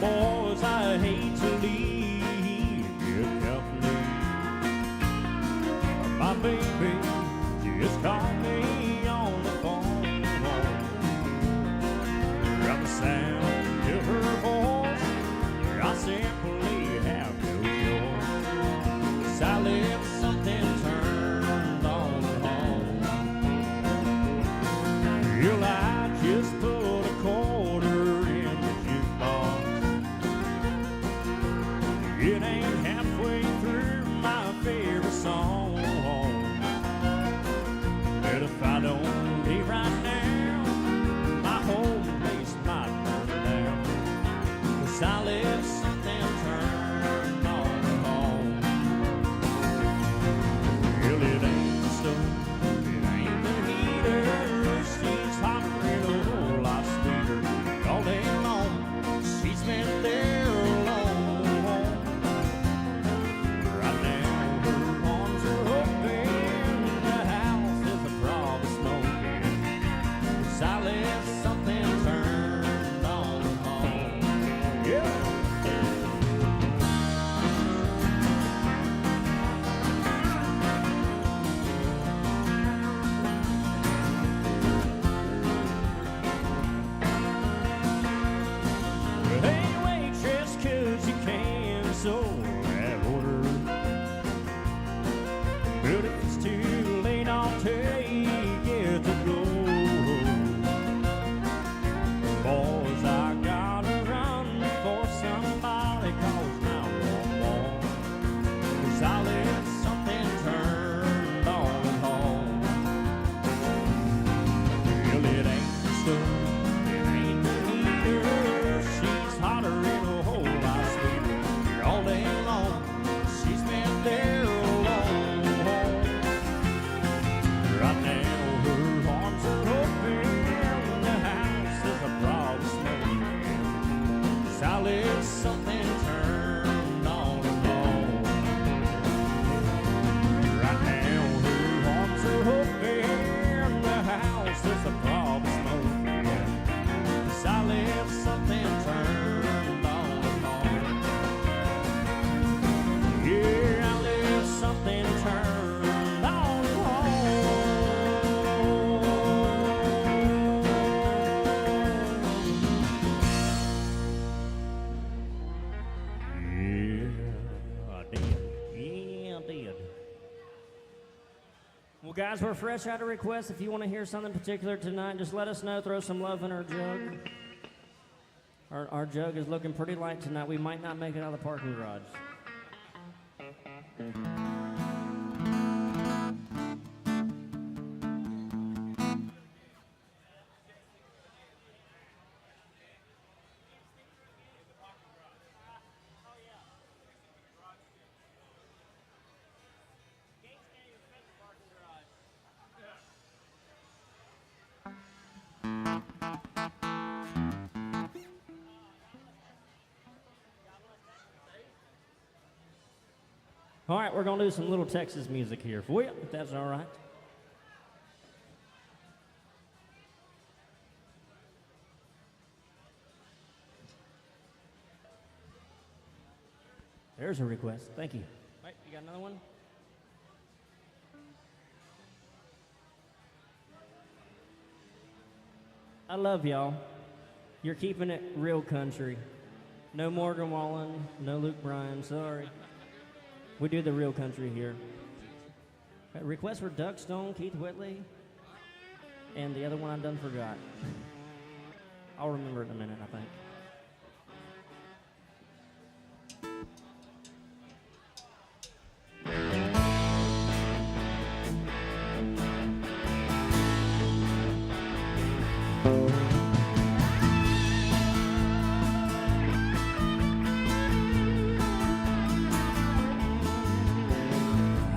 A: Boys, I hate to leave your company. My baby just called me on the phone. From the sound of her voice, I simply have no choice. 'Cause I left something turned on the home. Well, I just put a quarter in the jukebox. It ain't halfway through my favorite song. But if I don't leave right now, my whole place might burn down. 'Cause I left something turned on the home. Well, it ain't the stove, it ain't the heater. She's hotter and a whole lot sweeter. All day long, she's been there alone. So that order, but if it's too late, I'll take it to go. Boys, I gotta run for somebody, 'cause now I'm warm. 'Cause I let something turn on at home. Well, it ain't the stove, it ain't the heater. She's hotter and a whole lot sweeter. All day Well, guys, we're fresh out of requests. If you want to hear something particular tonight, just let us know. Throw some love in our jug. Our jug is looking pretty light tonight. We might not make it out of the parking garage. All right, we're going to do some little Texas music here for you, if that's all right. There's a request. Thank you. Wait, you got another one? I love y'all. You're keeping it real country. No Morgan Wallen, no Luke Bryan, sorry. We do the real country here. Request for Doug Stone, Keith Whitley, and the other one I done forgot. I'll remember it in a minute, I think.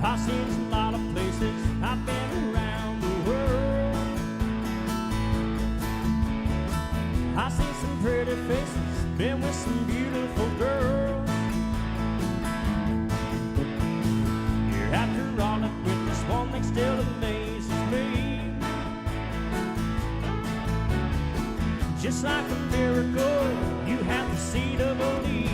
A: I've seen a lot of places, I've been around the world. I've seen some pretty faces, been with some beautiful girls. Here after all I've witnessed, one thing still amazes me. Just like a miracle, you have the seed of a leaf.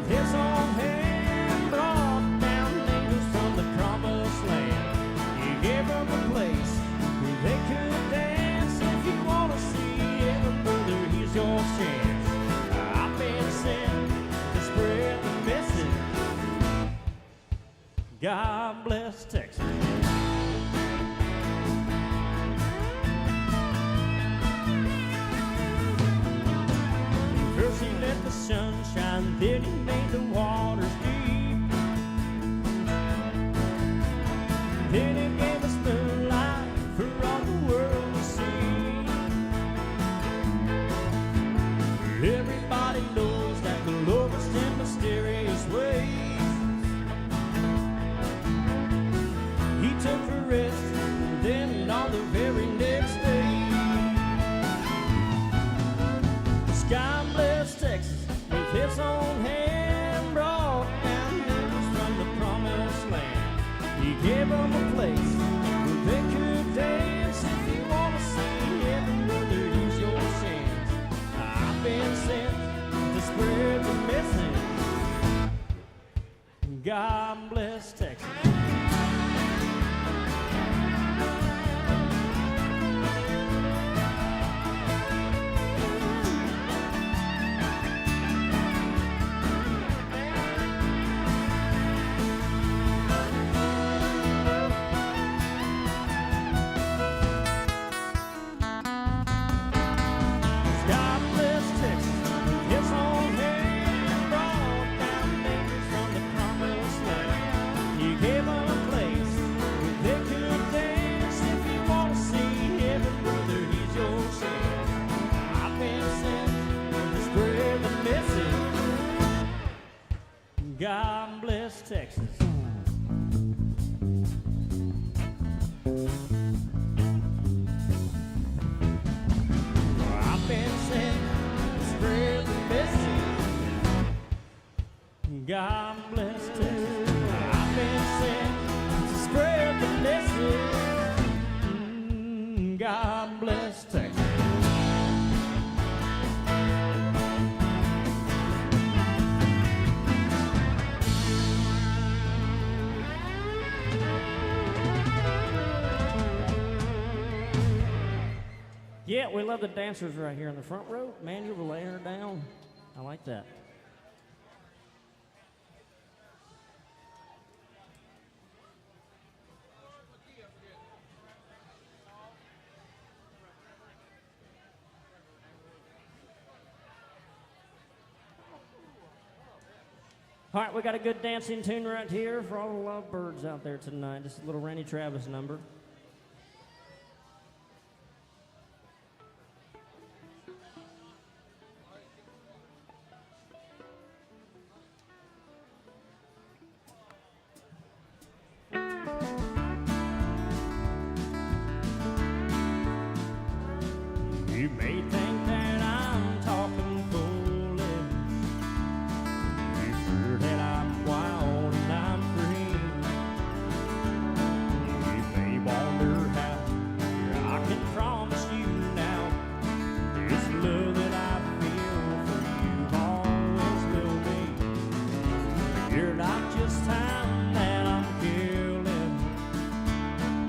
A: His own hand brought down angels from the promised land. He gave them a place where they could dance. If you want to see heaven, brother, here's your chance. I've been sent to spread the message. God bless Texas. First he let the sun shine, then he made the waters deep. Then he gave us moonlight for all the world to see. Everybody knows that the Lord works in mysterious ways. He took a rest, and then on the very next day, God bless Texas with his own hand, brought down angels from the promised land. He gave them a place where they could dance. If you want to see heaven, brother, use your chance. I've been sent to spread the message. God bless Texas. God bless Texas. I've been sent to spread the message. God bless Texas. I've been sent to spread the message. God bless Texas. Yeah, we love the dancers right here in the front row. Man, you're laying her down. I like that. All right, we got a good dancing tune right here for all the lovebirds out there tonight. Just a little Randy Travis number. You may think that I'm talking foolish. You've heard that I'm wild and I'm free. You may wonder how I can promise you now this love that I feel for you always will be. You're not just time that I'm killing.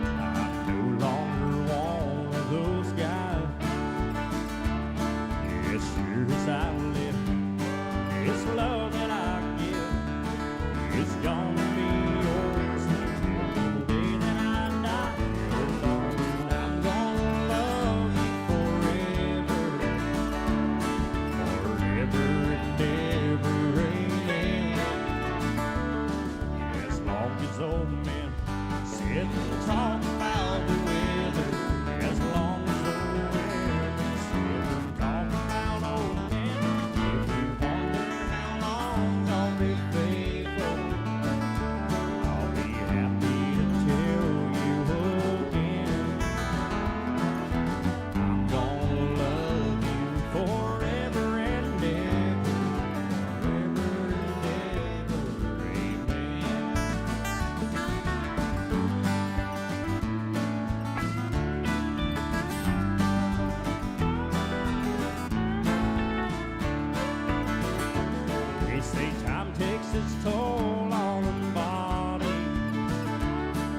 A: I no longer want those guys. As sure as I live, this love that I give is gonna be yours until the day that I die. Oh, darling, I'm gonna love you forever, forever and ever, amen. As long as old men sit and talk about the weather, as long as old women sit and talk about old men, if you wonder how long I'll be faithful, I'll be happy to tell you again. I'm gonna love you forever and ever, forever and ever, amen. They say time takes its toll on the body.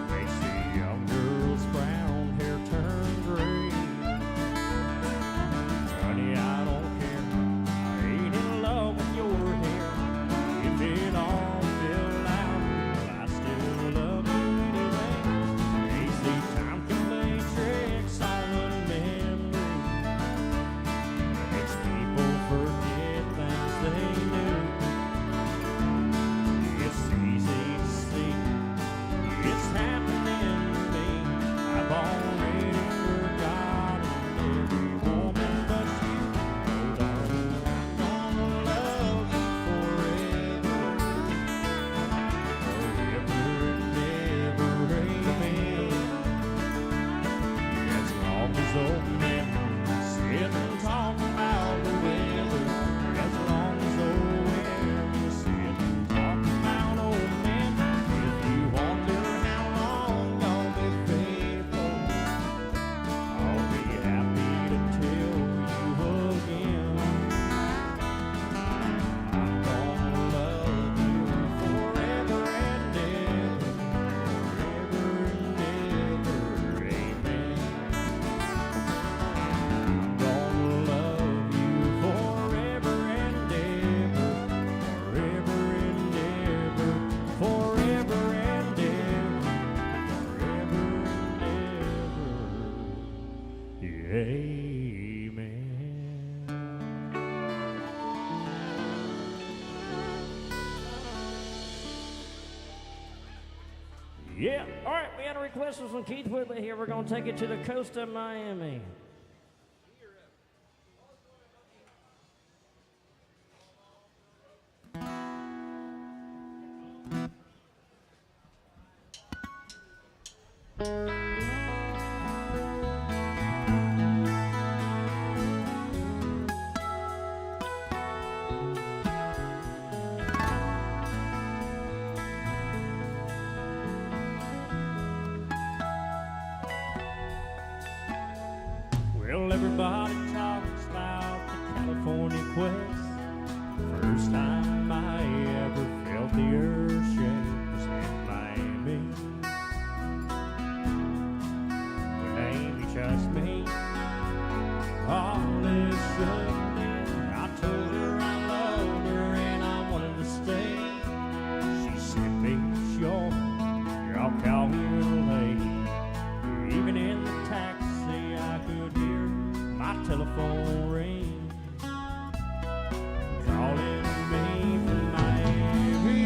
A: They say young girls' brown hair turn gray. Honey, I don't care. I ain't in love with your hair. If it all fell out, I still love you anyway. They say time can play tricks on the memory. Makes people forget things they knew. It's easy to see, it's happening to me. I've already forgotten every woman but you. Oh, darling, I'm gonna love you forever, forever and ever, amen. As long as old men sit and talk about the weather, as long as old women sit and talk about old men, if you wonder how long I'll be faithful, I'll be happy to tell you again. I'm gonna love you forever and ever, forever and ever, amen. I'm gonna love you forever and ever, forever and ever, forever and ever, forever and ever, amen. Yeah, all right, we had a request from Keith Whitley here. We're going to take it to the coast of Miami. Well, everybody talks about the California quest. First time I ever felt the earth shake was in Miami. When Amy touched me, all this shook me. I told her I loved her and I wanted to stay. She said, "Baby, sure, I'll call you late." Even in the taxi, I could hear my telephone ring, calling me from Miami.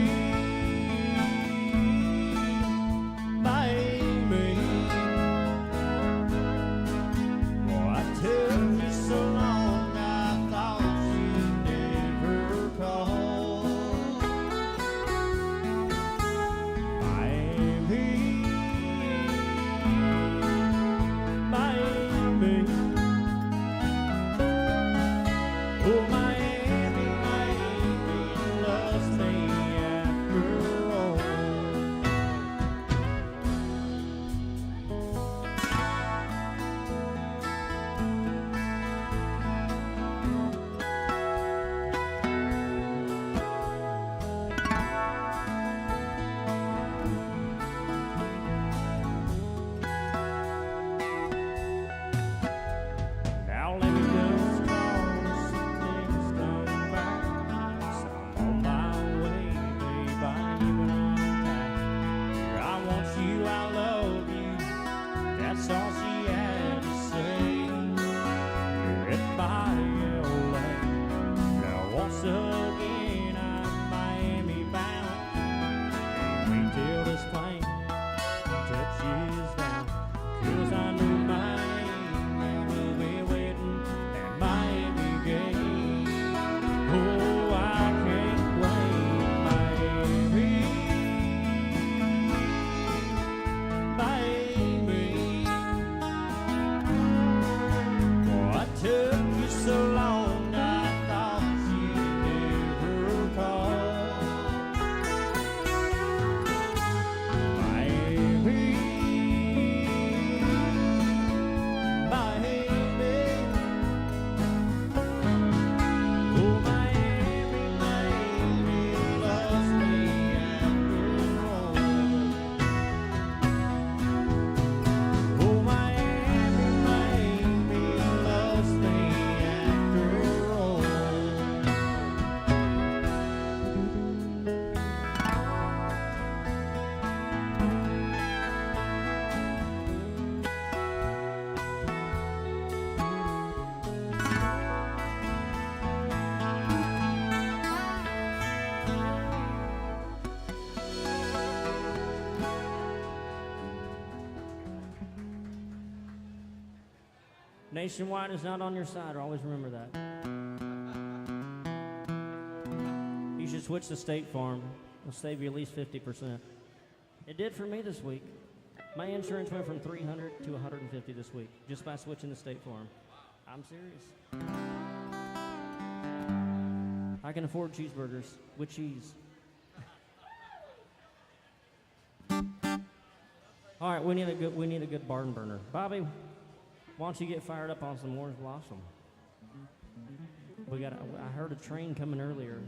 A: Nationwide is not on your side. Always remember that. You should switch to State Farm. It'll save you at least 50%. It did for me this week. My insurance went from $300 to $150 this week just by switching to State Farm. I'm serious. I can afford cheeseburgers with cheese. All right, we need a good barn burner. Bobby, why don't you get fired up on some Orange Blossom? I heard a train coming earlier.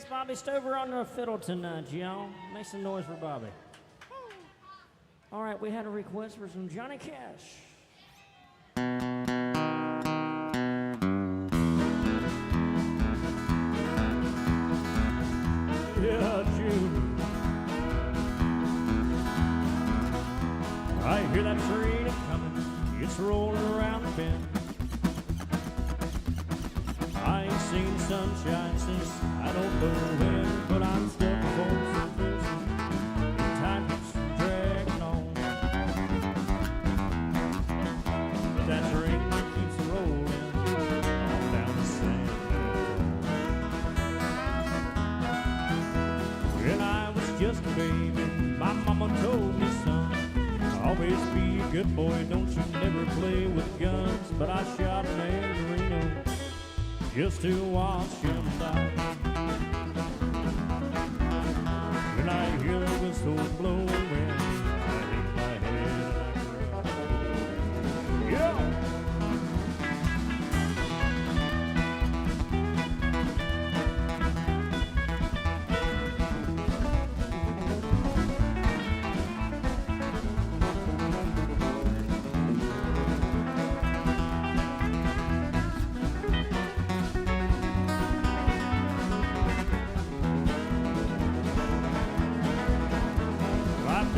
A: Bobby Stover on the fiddle tonight, y'all. Make some noise for Bobby. All right, we had a request for some Johnny Cash. Yeah, June. I hear that train a-comin', it's rolling around the bend. I ain't seen sunshine since I don't know when, but I'm stuck for some prison. Time keeps dragging on, but that train keeps rolling on down the sand. When I was just a baby, my mama told me, son, always be a good boy, don't you never play with guns. But I shot a man in Reno just to watch him die. When I hear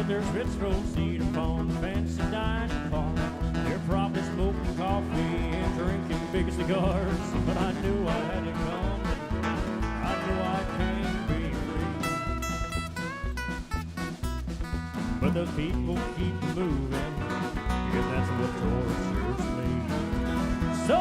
A: there's rich folks eat upon fancy dining car. They're probably smoking coffee and drinking big cigars. But I knew I had to come. I knew I can't be free. But the people keep moving, and that's what tortures me. So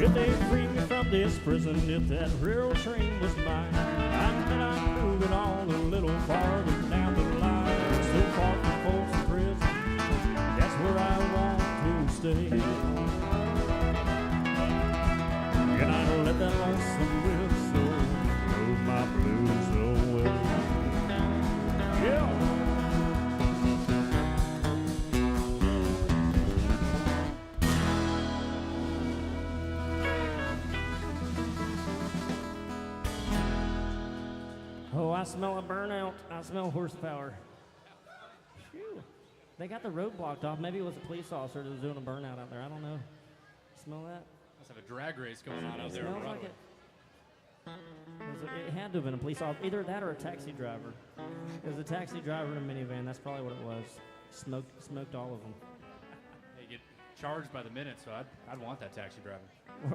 A: if they free me from this prison, if that railroad train was mine, I bet I'd move it on a little farther down the line. So far from folks in prison, that's where I want to stay. And I'd let that lonesome whistle blow my blues away. Yeah. Oh, I smell a burnout. I smell horsepower. Phew. They got the road blocked off. Maybe it was a police officer that was doing a burnout out there. I don't know. Smell that?
B: Must have a drag race going on out there.
A: Smells like it. It had to have been a police officer. Either that or a taxi driver. It was a taxi driver in a minivan. That's probably what it was. Smoked all of them.
B: They get charged by the minute, so I'd want that taxi driver.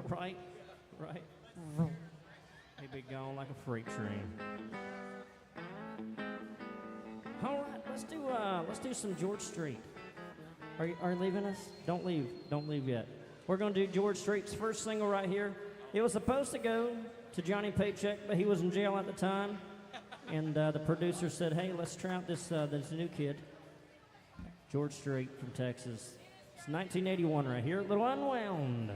A: Right? He'd be gone like a freight train. All right, let's do some George Strait. Are you leaving us? Don't leave yet. We're gonna do George Strait's first single right here. It was supposed to go to Johnny Paycheck, but he was in jail at the time, and the producer said, "Hey, let's try out this new kid, George Strait from Texas." It's 1981 right here, a little Unwound.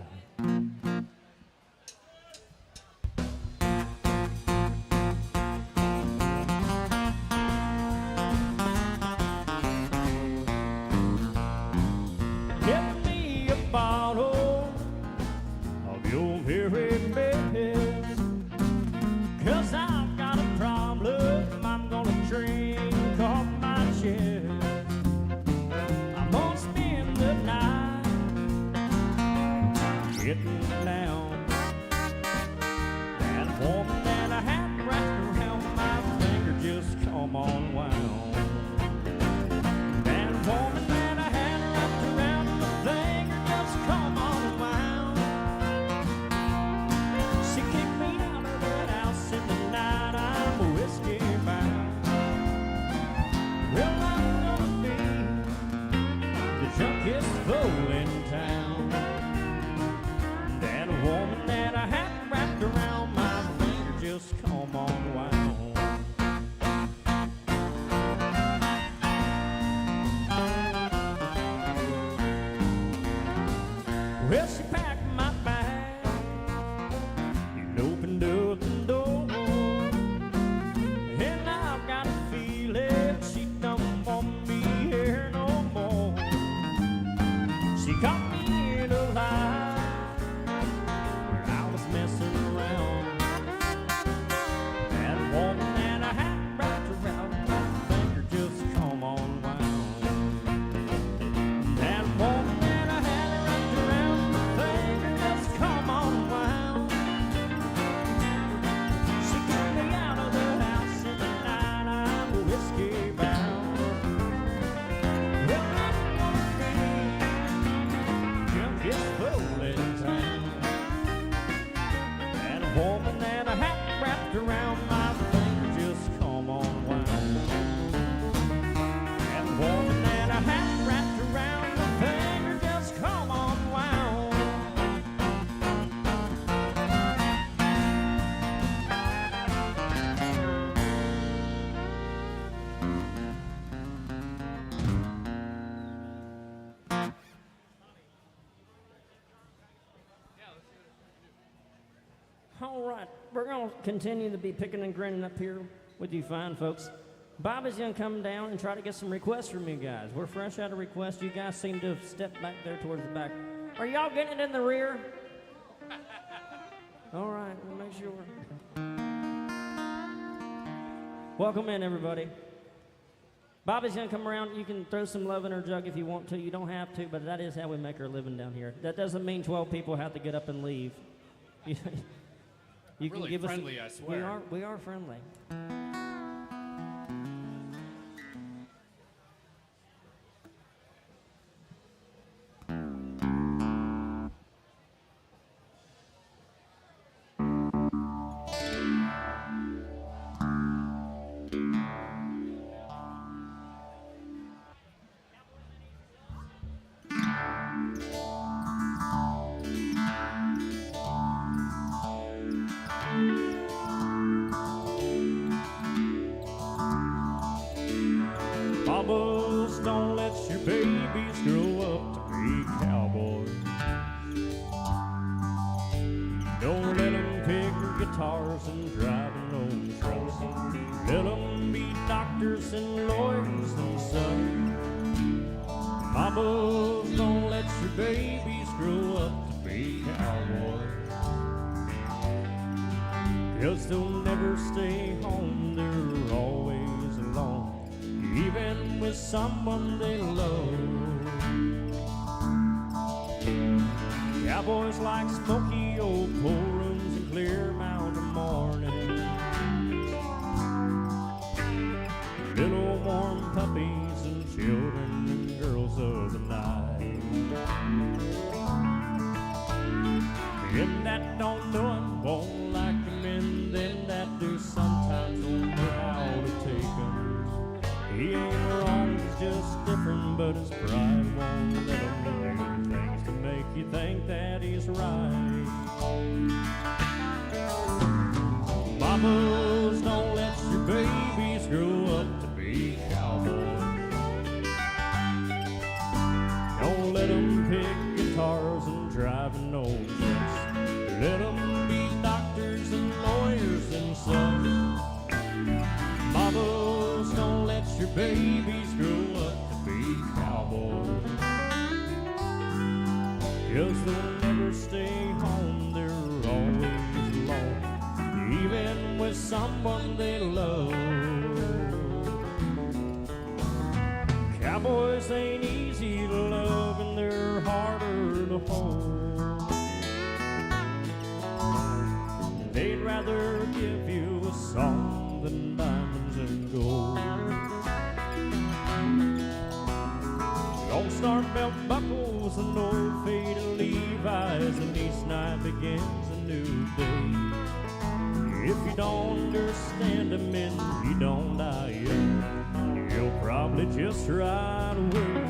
A: Well, she packed my bag and opened up the door, and I've got a feeling she don't want me here no more. She caught me in a lie where I was messing around. That woman that I had wrapped around my finger just come on wound. That woman that I had wrapped around my finger just come on wound. She took me out of the house in the night, I'm whiskey bound. Well, I'm gonna be junkiest fool in town. That woman that I had wrapped around my finger just come on wound. That woman that I had wrapped around my finger just come on wound. All right, we're going to continue to be picking and grinning up here with you fine folks. Bob is going to come down and try to get some requests from you guys. We're fresh out of requests. You guys seem to have stepped back there towards the back. Are y'all getting it in the rear? All right, we'll make sure. Welcome in, everybody. Bobby's going to come around. You can throw some love in her jug if you want to. You don't have to, but that is how we make our living down here. That doesn't mean 12 people have to get up and leave. You can
B: Really
A: give
B: friendly,
A: us.
B: I swear.
A: We are friendly. Mamas, don't let your babies grow up to be cowboys. Don't let them pick guitars and drive an old trucks. Let them be doctors and lawyers themselves. Mamas, don't let your babies grow up to be cowboys. 'Cause they'll never stay home, they're always alone, even with someone they love. Cowboys like smoky old pool rooms and clear mountain mornings, little warm puppies and children and girls of the night. Them that don't know him won't like him, and them that do sometimes don't know how to take him. He ain't wrong, he's just different, but his pride won't let him do things to make you think that he's right. Mamas, don't let your babies grow up to be cowboys. Don't let them pick guitars and drive an old trucks. Let them be doctors and lawyers and sons. Mamas, don't let your babies grow up to be cowboys. 'Cause they'll never stay home, they're always alone, even with someone they love. Cowboys ain't easy to love and they're harder to hold. They'd rather give you a song than diamonds and gold. Don't start belt buckles and old faded Levi's, and each night begins a new day. If you don't understand him and you don't die young, you'll probably just ride away.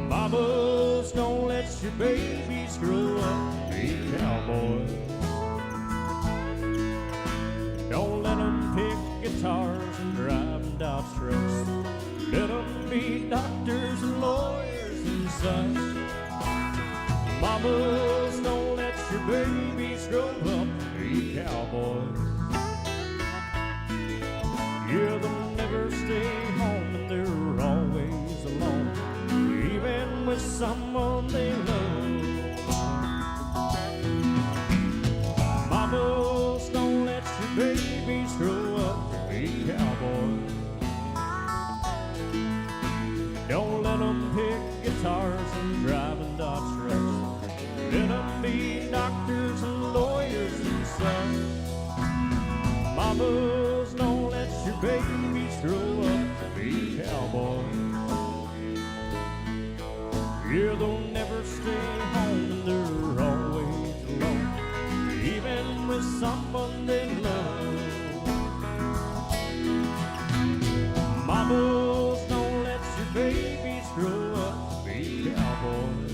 A: Mamas, don't let your babies grow up to be cowboys. Don't let them pick guitars and drive Dodge trucks. Let them be doctors and lawyers and such. Mamas, don't let your babies grow up to be cowboys. Yeah, they'll never stay home and they're always alone, even with someone they love. Mamas, don't let your babies grow up to be cowboys. Don't let them pick guitars and drive and Dodge trucks. Let them be doctors and lawyers and sons. Mamas, don't let your babies grow up to be cowboys. Yeah, they'll never stay home and they're always alone, even with someone they love. Mamas, don't let your babies grow up to be cowboys.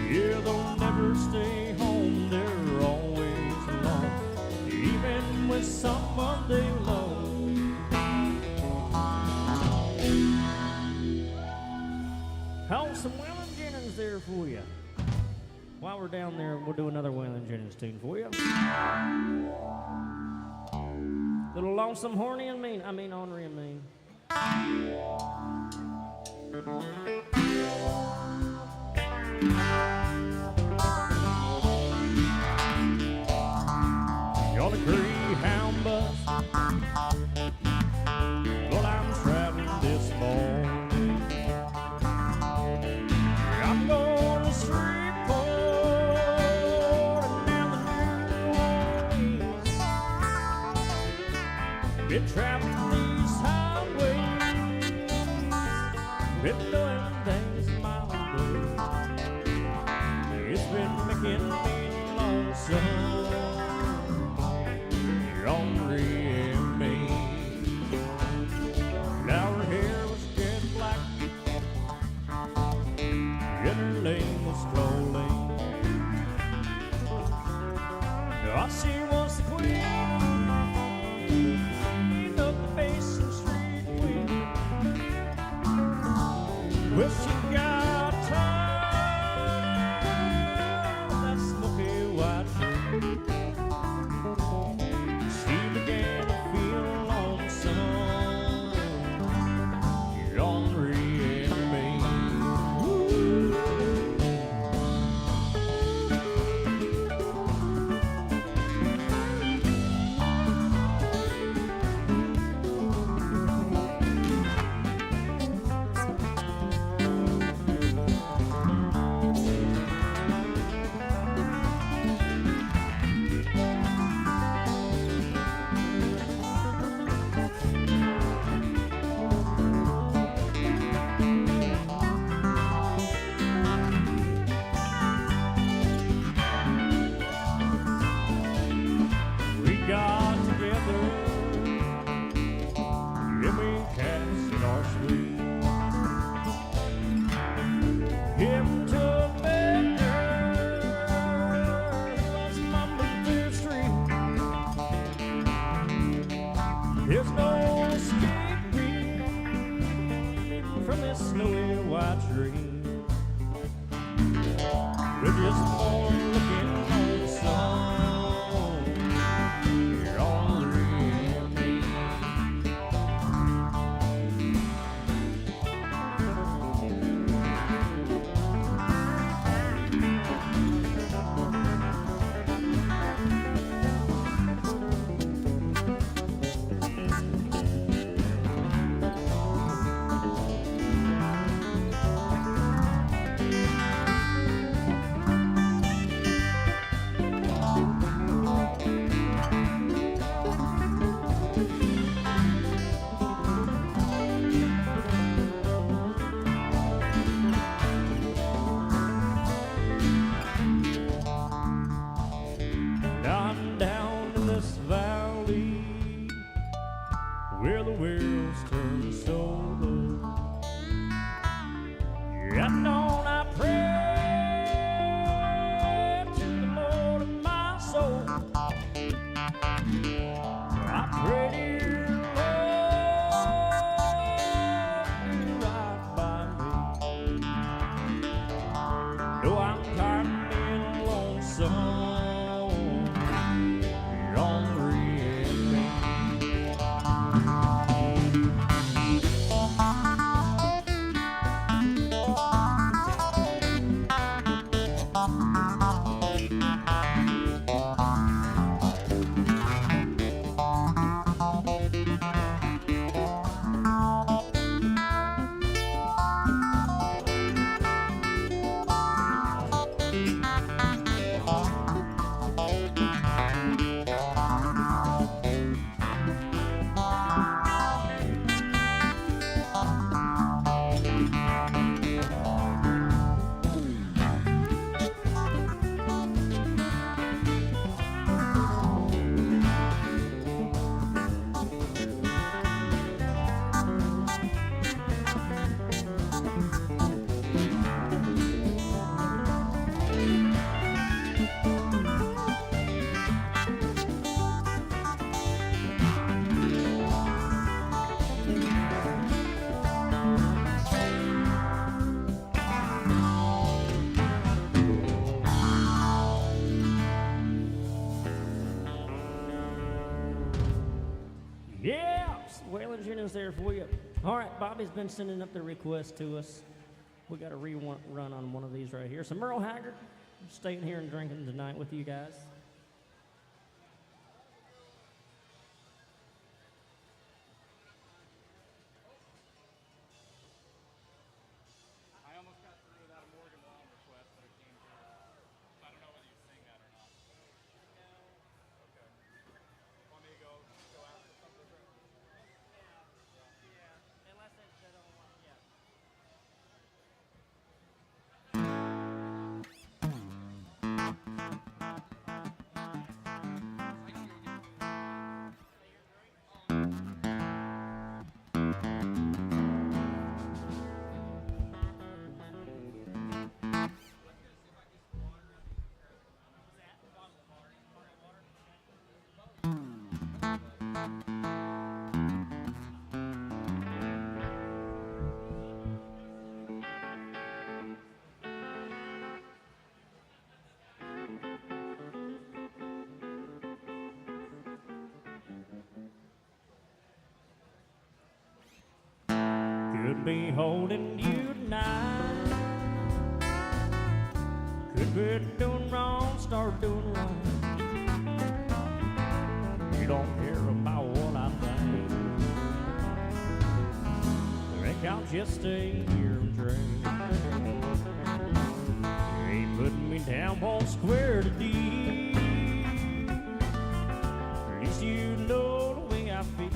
A: Yeah, they'll never stay home, they're always alone, even with someone they love. How's some Waylon Jennings there for you? while we're down there, we'll do another Waylon Jennings tune for you. Little lonesome, horny, and mean. I mean, ornery and mean. You're the Greyhound bus. Well, I'm traveling this morning. I'm going to Shreveport and down the New Orleans. Been traveling these highways, been doing things my way. It's been making me lonesome. Ornery and mean. Now her hair was jet black, and her name was Colleen. Now she was the queen of the Basin Street Queen. Well, she got tired of that smoky white dream. She began to feel lonesome, ornery and mean. We got together, and we cast our sweet. Him took beggars across Mumble Street. There's no escaping from this snowy white dream. We're just born looking lonesome. Jenna's there for you. All right, Bobby's been sending up the request to us. We got a rerun on one of these right here. So Merle Haggard, staying here and drinking tonight with you guys.
B: I almost got through without a Morgan Wallen request, but it came through. So I don't know whether you sing that or not. Okay. Want me to go after something different?
A: Yeah, unless they don't want, yeah. Could be holding you tonight. Could be doing wrong, start doing right. You don't care about what I think. Think I'll just stay here and drink. You ain't putting me down one square to deep. At least you know the way I feel.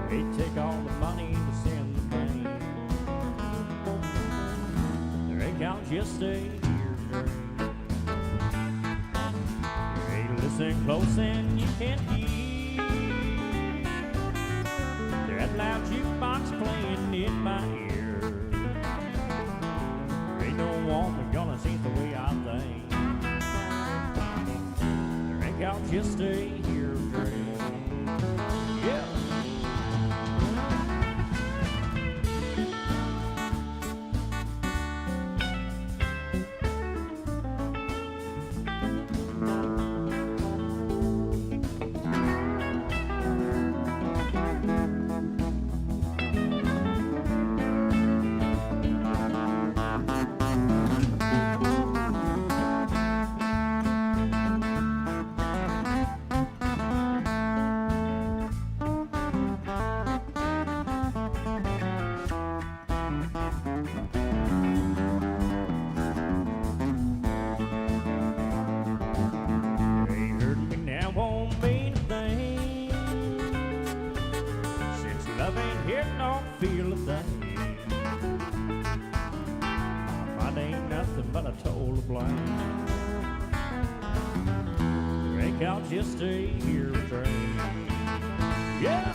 A: They take all the money to send the pain. Think I'll just stay here and drink. Hey, listen close and you can't hear that loud jukebox playing in my ear. Ain't no woman gonna see the way I think. Think I'll just stay here and drink. Yeah. Love ain't here, don't feel a thing. Mine ain't nothing but a total blank. Think I'll just stay here and drink. Yeah!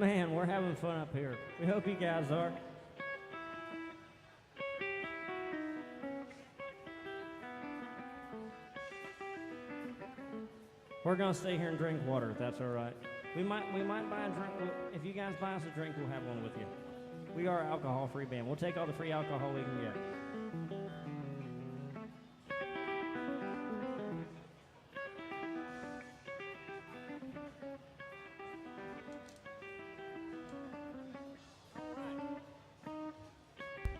A: Man, we're having fun up here. We hope you guys are. We're gonna stay here and drink water, if that's all right. We might buy a drink. If you guys buy us a drink, we'll have one with you. We are an alcohol-free band. We'll take all the free alcohol we can get.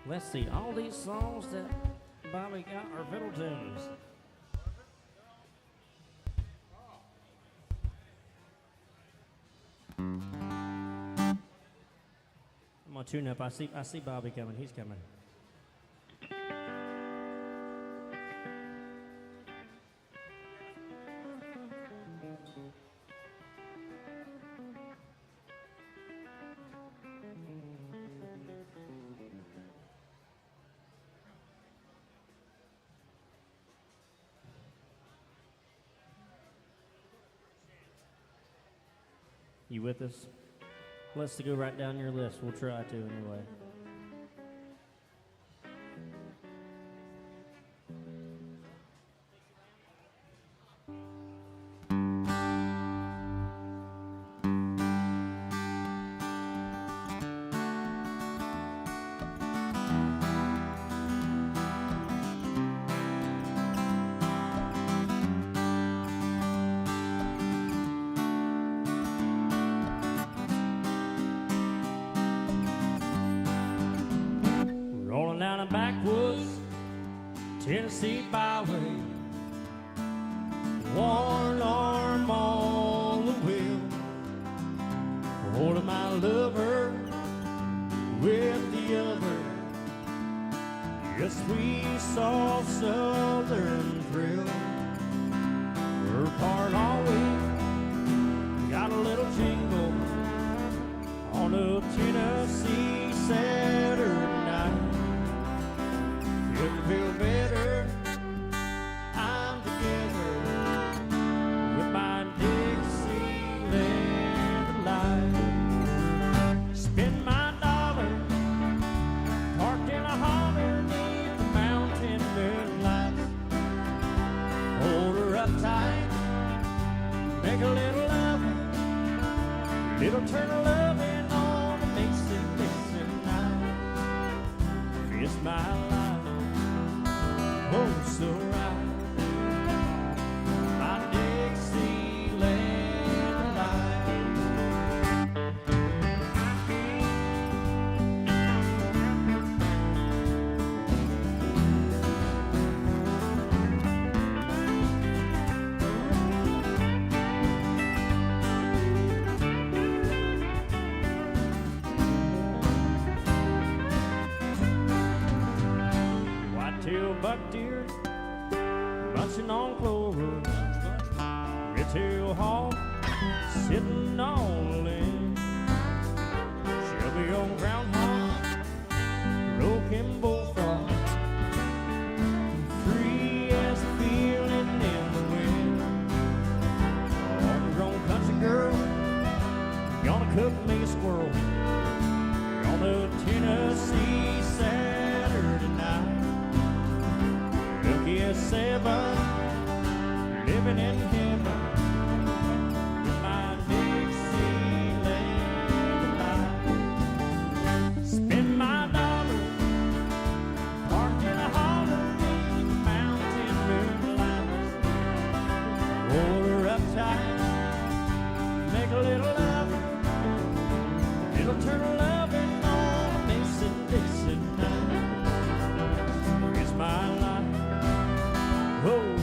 A: Let's see, all these songs that Bobby got are fiddle tunes. I'm gonna tune up. I see Bobby coming. He's coming. You with us? Let's go right down your list. We'll try to anyway. Down a backwoods Tennessee byway, one arm on the wheel, holding my lover with the other. Yes, we soft southern thrill. Work hard all week, got a little jingle on a Tennessee Saturday night. Couldn't feel better. I'm together with my Dixieland life. Spend my dollar parked in a holler neath the mountain moonlight. Hold her up tight, make a little loving, little turn of loving on a Dixie night. It's my life. Oh, so right, my Dixieland white-tailed buck deer munching on clover, red-tailed hawk sitting on a limb, Shelby-owned groundhog, broken bullfrog, free as a feeling in the wind. Homegrown country girl, gonna cook me a squirrel on the Tennessee Saturday night. Lucky as 7, living in heaven with my Dixieland life. Spend my dollar parked in a holler in the mountain moonlight. Hold her up tight, make a little loving, little turn of loving on a Dixie night. It's my life. Oh.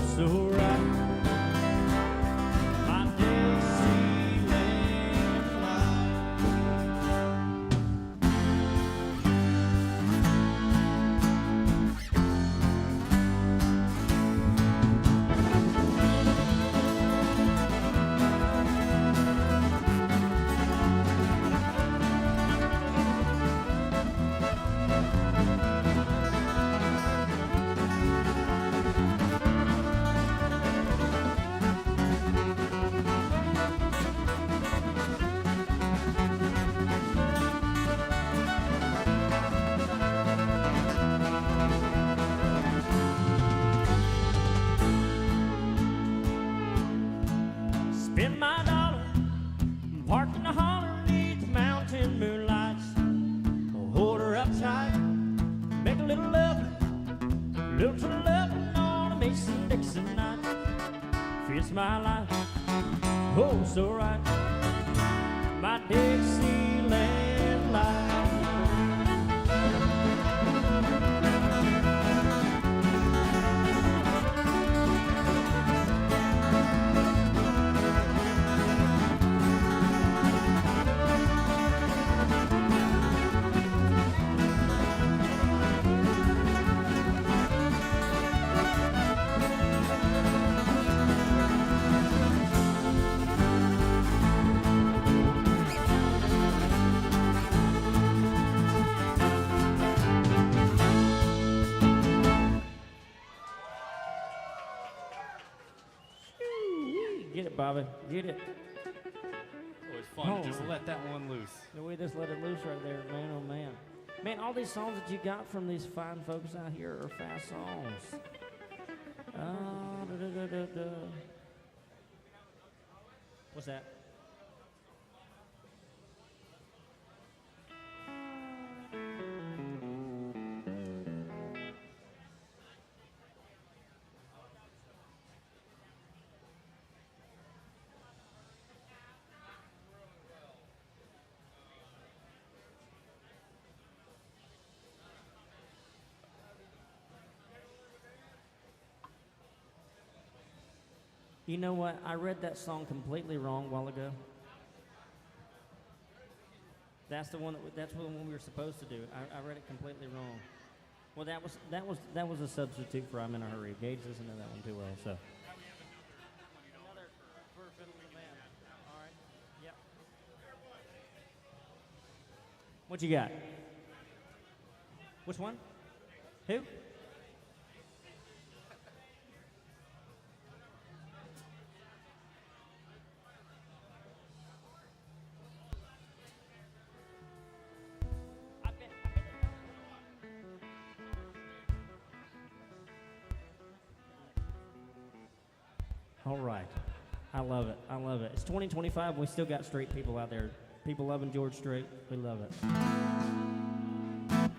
A: Built a loving on a Mason-Dixon night. Fits my life, oh so right. My Dixieland life. Get it, Bobby. Get it.
B: Always fun
A: Oh.
B: to just let that one loose.
A: The way just let it loose right there, man, oh man. Man, all these songs that you got from these fine folks out here are fast songs. What's that? You know what? I read that song completely wrong a while ago. That's the one that's the one we were supposed to do. I read it completely wrong. Well, that was a substitute for "I'm in a Hurry." Gage doesn't know that one too well, so. Another for fiddle in the band. All right. Yep. What you got? Which one? Who? All right. I love it. I love it. It's 2025. We still got straight people out there. People loving George Strait. We love it. I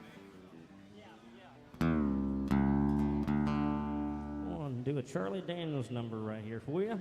A: want to do a Charlie Daniels number right here for you.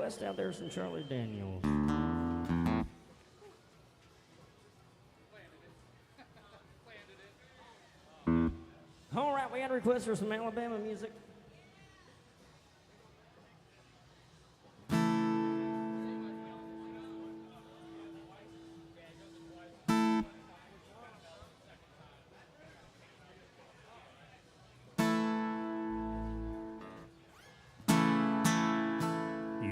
A: request out there from Charlie Daniels. All right, we had a request for some Alabama music.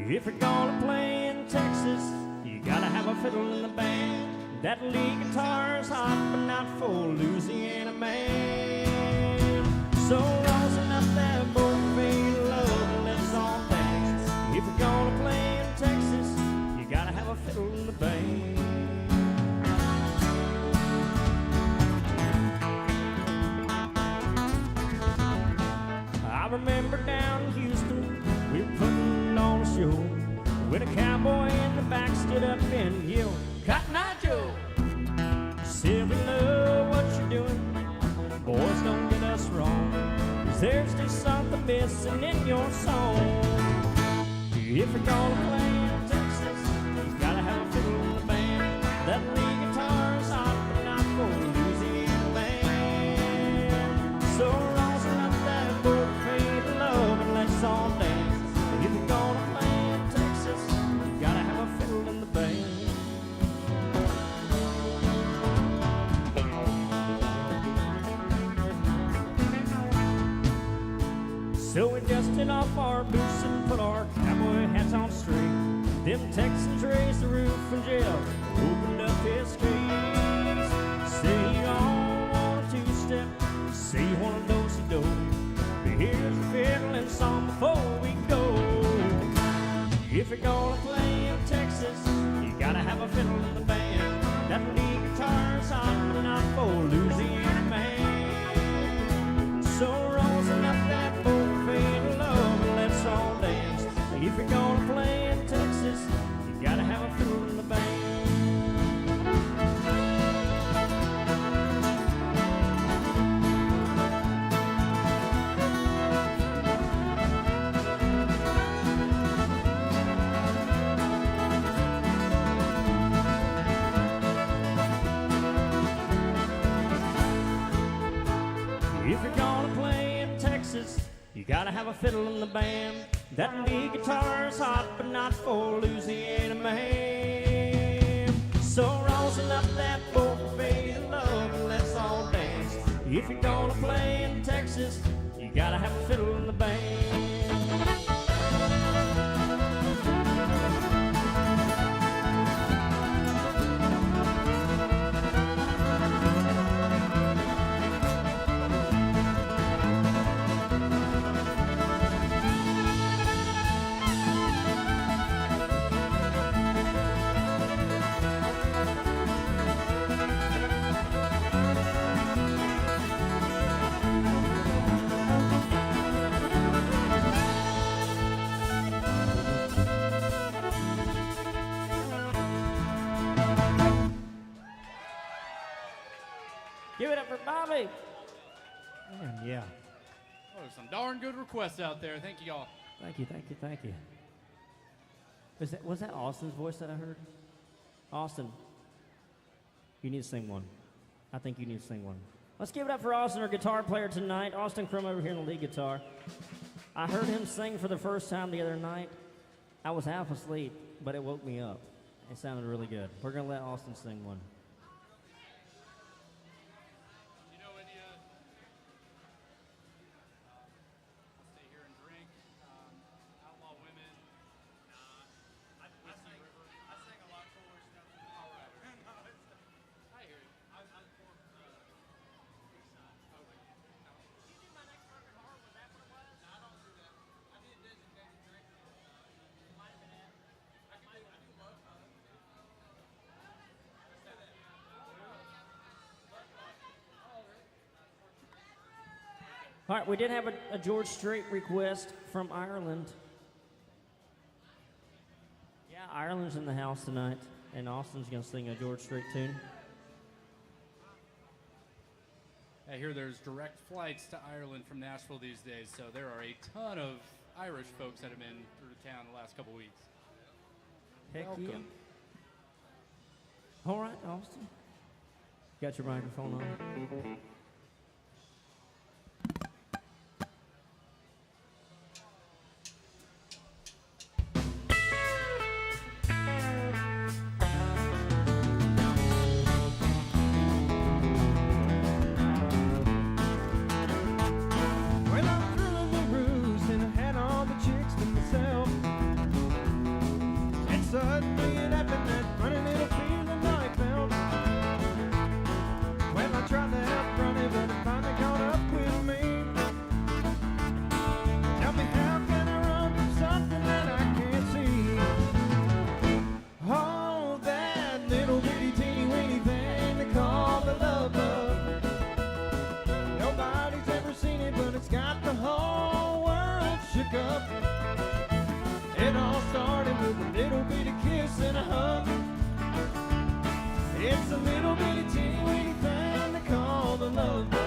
A: If you're gonna play in Texas, you gotta have a fiddle in the band. That lead guitar's hot, but not for Louisiana man. So rosin up that boat-fade love and let's all dance. If you're gonna play in Texas, you gotta have a fiddle in the band. I remember down in Houston, we were putting on a show when a cowboy in the back stood up and yelled, "Cotton Eye Joe!" Said, "We know what you're doing, boys, don't get us wrong, 'cause there's just something missing in your song. If you're gonna play in Texas, you gotta have a fiddle in the band. That lead guitar's hot, but not for Louisiana man. So rosin up that boat-fade love and let's all dance. If you're gonna play in Texas, you gotta have a fiddle in the band." So we dusted off our boots and put our cowboy hats on straight. Them Texans raised the roof and Jeff opened up his case. Say you all want a two-step, say you want a do-si-do. But here's the fiddle and song before we go. If you're gonna play in Texas, you gotta have a fiddle in the band. That lead guitar's hot, but not for Louisiana man. So rosin up that boat-fade love and let's all dance. If you're gonna play in Texas, you gotta have a fiddle in the band. If you're gonna play in Texas, you gotta have a fiddle in the band. That lead guitar's hot, but not for Louisiana man. So rosin up that boat-fade love and let's all dance. If you're gonna play in Texas, you gotta have a fiddle in the band. Give it up for Bobby. Man, yeah.
B: Oh, there's some darn good requests out there. Thank you all.
A: Thank you, thank you, thank you. Was that Austin's voice that I heard? Austin, you need to sing one. I think you need to sing one. Let's give it up for Austin, our guitar player tonight. Austin Crum over here on the lead guitar. I heard him sing for the first time the other night. I was half asleep, but it woke me up. It sounded really good. We're going to let Austin sing one.
B: You know, India, I'll stay here and drink. Outlaw Women. I sang a lot cooler stuff. All right. I hear you. I'm for you do my next record hard? Was that what it was? No, I don't do that. I did designated drink. Might have been it. I do love love.
A: All right, we did have a George Strait request from Ireland. Yeah, Ireland's in the house tonight, and Austin's going to sing a George Strait tune.
B: I hear there's direct flights to Ireland from Nashville these days, so there are a ton of Irish folks that have been through town the last couple weeks.
A: Heck
B: Welcome.
A: yeah. All right, Austin. Got your microphone on.
C: Well, I'm through the ruse and I had all the chicks to myself. And suddenly it happened, that funny little feeling I felt. Well, I tried to outrun it, but it finally caught up with me. Tell me, how can I run from something that I can't see? Oh, that little bitty teeny weeny thing they call the love bug. Nobody's ever seen it, but it's got the whole world shook up. It all started with a little bitty kiss and a hug. It's a little bitty teeny weeny thing they call the love bug.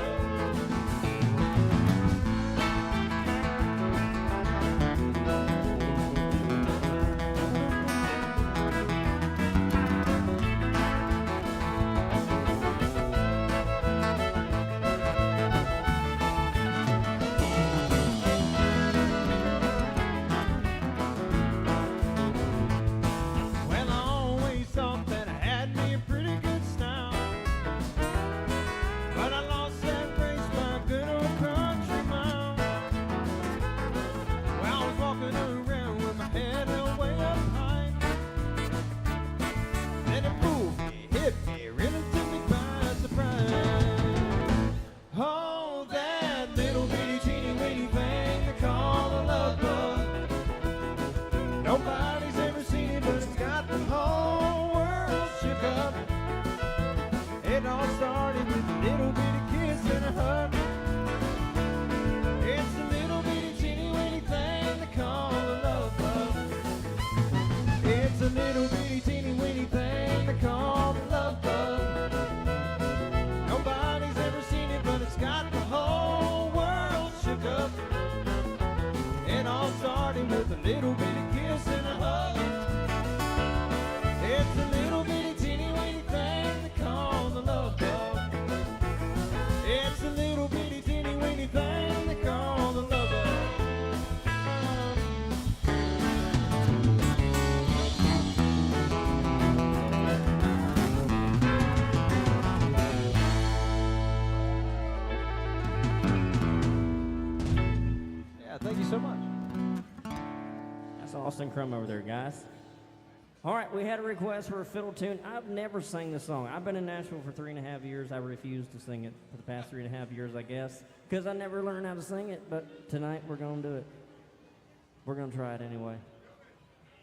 C: Well, I always thought that I had me a pretty good style, but I lost that race by a good old country mile. Well, I was walking around with my head held way up high. Then it moved me, hit me, really took me by surprise. Oh, that little bitty teeny weeny thing they call a love bug. Nobody's ever seen it, but it's got the whole world shook up. It all started with a little bitty kiss and a hug. It's a little bitty teeny weeny thing they call a love bug. It's a little bitty teeny weeny thing they call a love bug. Nobody's ever seen it, but it's got the whole world shook up. It all started with a little bitty kiss and a hug. It's a little bitty teeny weeny thing they call the love bug. It's a little bitty teeny weeny thing they call the love bug. Yeah, thank you so much.
A: That's Austin Crum over there, guys. All right, we had a request for a fiddle tune. I've never sang this song. I've been in Nashville for 3.5 years. I refused to sing it for the past 3.5 years, I guess, because I never learned how to sing it. But tonight we're going to do it. We're going to try it anyway.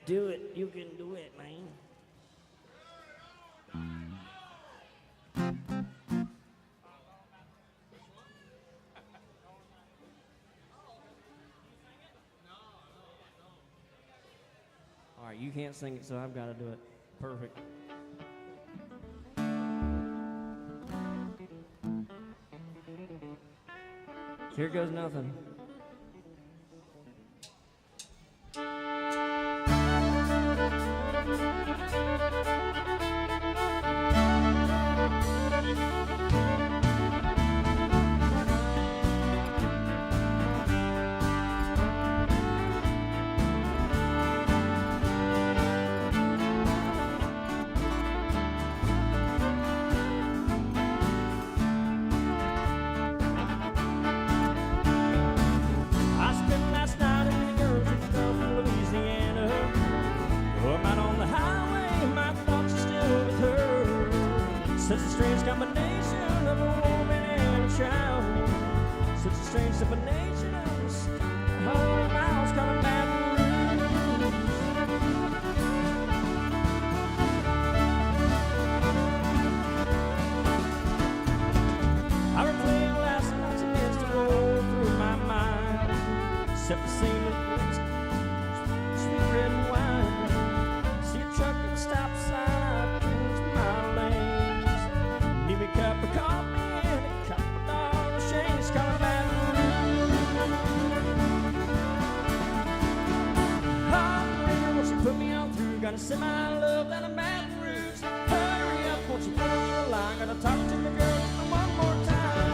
A: Do it. You can do it, man. All right, you can't sing it, so I've got to do it. Perfect. Here goes nothing. I spent last night in the girls in Gulf of Louisiana. I'm out on the highway, my thoughts are still with her. Such a strange combination of a woman and a child. Such a strange combination of a whole miles coming back. I replay last night's events to roll through my mind, except the scene with sweet red wine. See a truck at the stop sign, I cruise my lanes. Need me Gotta send my love down to Baton Rouge. Hurry up, won't you put on the line? Gotta talk to my girl one more time.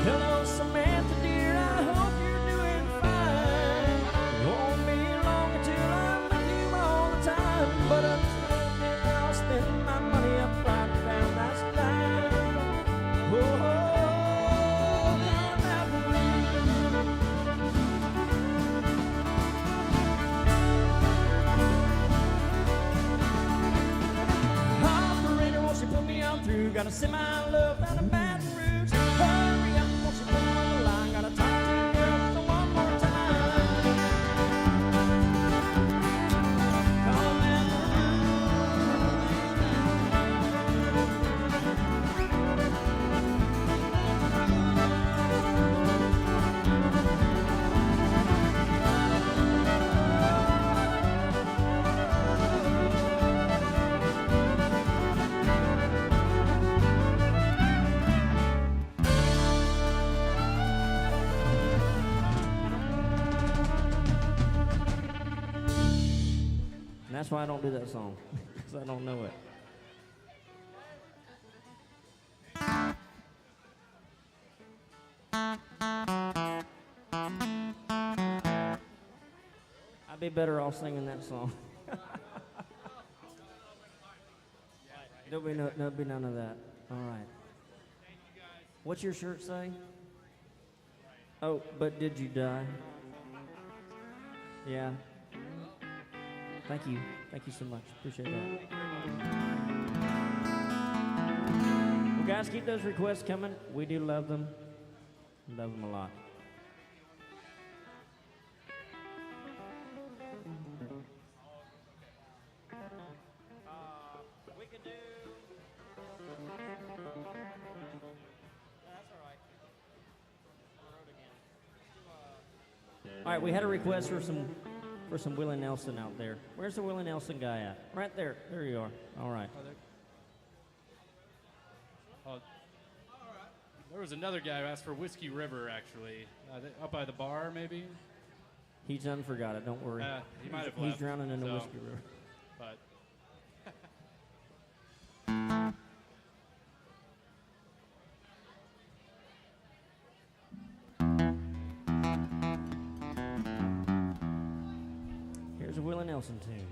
A: Hello, Samantha dear, I hope you're doing fine. It won't be long until I'm with you all the time. But until then, I'll spend my money up right down that line. Oh, down that road. Operator, won't you put me on through? Gotta send my love down to Baton Rouge. Hurry up, won't you put me on the line? Gotta talk to you girls one more time. Come and And that's why I don't do that song, because I don't know it. I'd be better off singing that song. There'll be none of that. All right. What's your shirt say? Oh, but did you die? Yeah. Thank you. Thank you so much. Appreciate that. Well, guys, keep those requests coming. We do love them. Love them a lot. We could do... That's all right. On the road again. All right, we had a request for some Willie Nelson out there. Where's the Willie Nelson guy at? Right there. There you are. All right.
B: There was another guy who asked for Whiskey River, actually. Up by the bar, maybe?
A: He's done forgot it. Don't worry.
B: He might have
A: He's
B: left.
A: drowning in the
B: so,
A: Whiskey River.
B: But
A: Here's a Willie Nelson tune.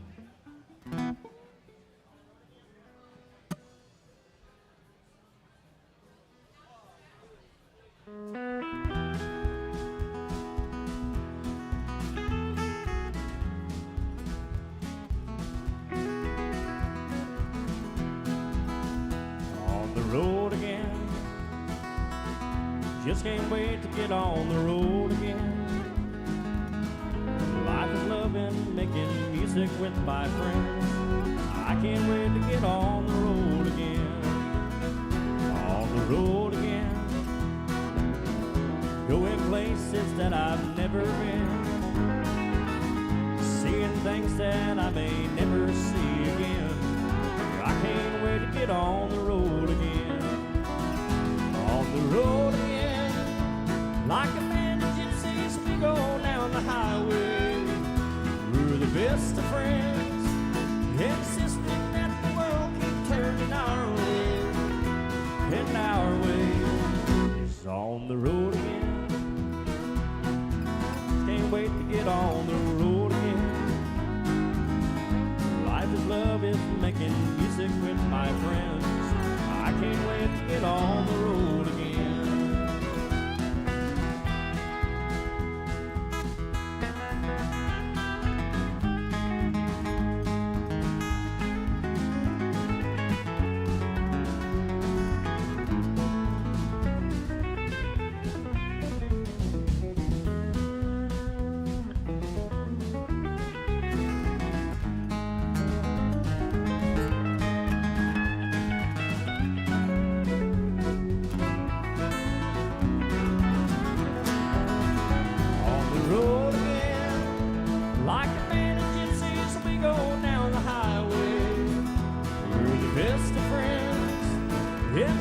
A: On the road again. Just can't wait to get on the road again. Life is loving, making music with my friends. I can't wait to get on the road again. On the road again. Going places that I've never been. Seeing things that I may never see again. I can't wait to get on the road again. On the road again. Like a band of gypsies we go down the highway. We're the best of friends, insisting that the world keep turning our way. And our way is on the road again. Can't wait to get on the road again. Life is love is making music with my friends. I can't wait to get on the road again.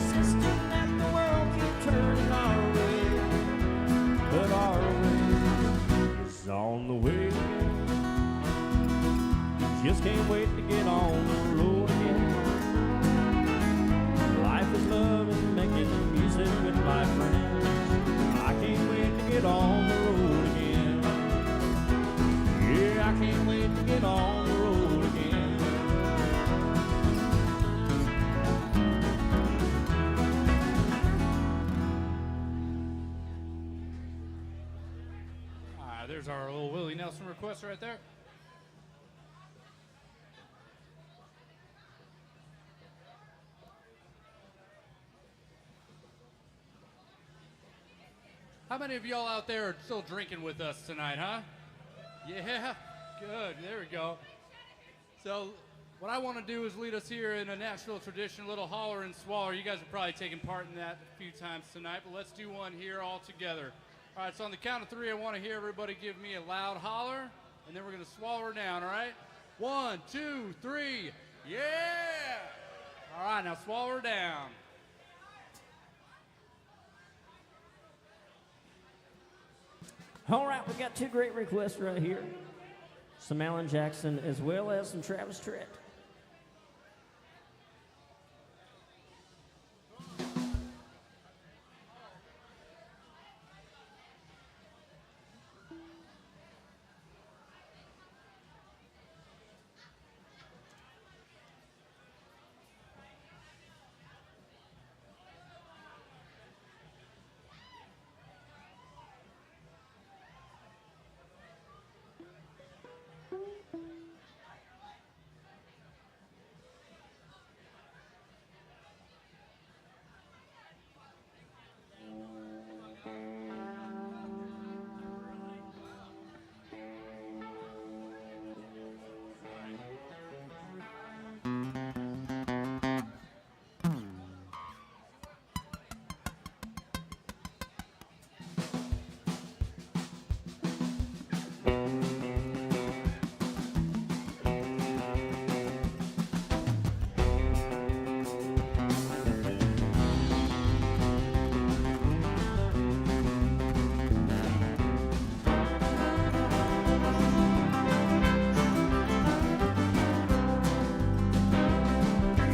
A: insisting that the world keep turning our way. But our way is on the way again. Just can't wait to get on the road again. Life is love and making music with my friends. I can't wait to get on the road again. Yeah, I can't wait to get on the road again.
B: There's our little Willie Nelson request right there. How many of y'all out there are still drinking with us tonight, huh? Yeah, good, there we go. So what I want to do is lead us here in a Nashville tradition, a little holler and swaller. You guys have probably taken part in that a few times tonight, but let's do one here all together. All right, so on the count of 3, I want to hear everybody give me a loud holler, and then we're going to swaller down, all right? 1, 2, 3, yeah! All right, now swaller down.
A: All right, we got 2 great requests right here. Some Alan Jackson as well as some Travis Tritt.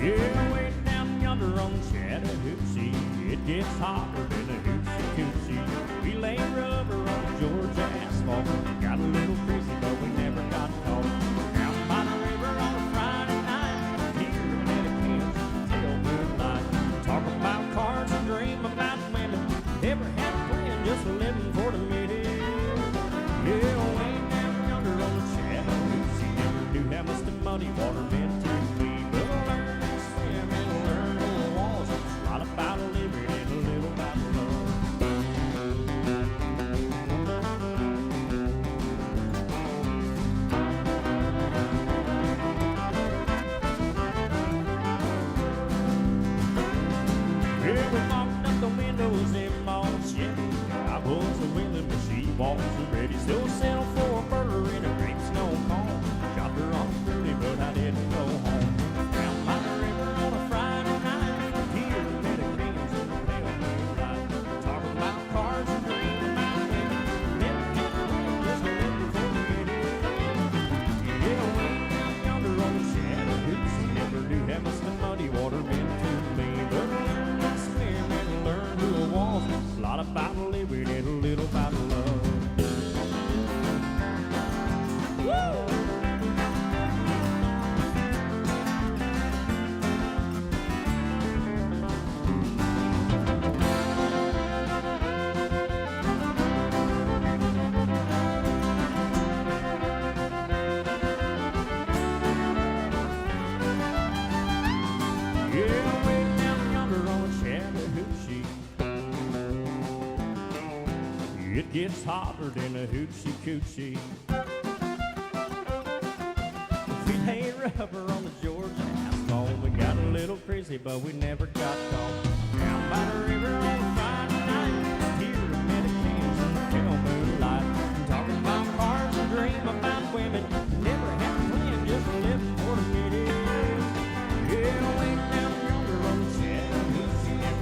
A: Yeah, way down yonder on Chattahoochee, it gets hotter than a hoochie coochie. We lay rubber on the Georgia asphalt, got a little crazy, but we never got caught. Down by the river on a Friday night, here in Kansas till moonlight. Talk about cars and dream about women, never had a plan, just living for the minute. Yeah, way down yonder on the Chattahoochee, never knew how much the muddy water meant to me. But I learned to swim and learn the walls. It's a lot about living and a little about love. Yeah, we locked up the windows in my Chevy. I was a willing, but she wasn't ready. Still settled for a burger in a great snow cone. Shot her off early, but I didn't go home. Down by the river on a Friday night, here in Kansas in the pale moonlight. Talking about cars and dream about women. Never had a plan, just living for the minute. Yeah, way down yonder on the Chattahoochee, never knew how much the muddy water meant to me. But I learned to swim and learned who I was. A lot about living and a little about love. Woo! Yeah, way down yonder on Chattahoochee, it gets hotter than a hoochie coochie. We lay rubber on the Georgia asphalt. We got a little crazy, but we never got caught. Down by the river on a Friday night, here in Kansas in the pale moonlight. Talking about cars and dream about women. Never had a plan, just living for the minute. Yeah, way down yonder on the Chattahoochee,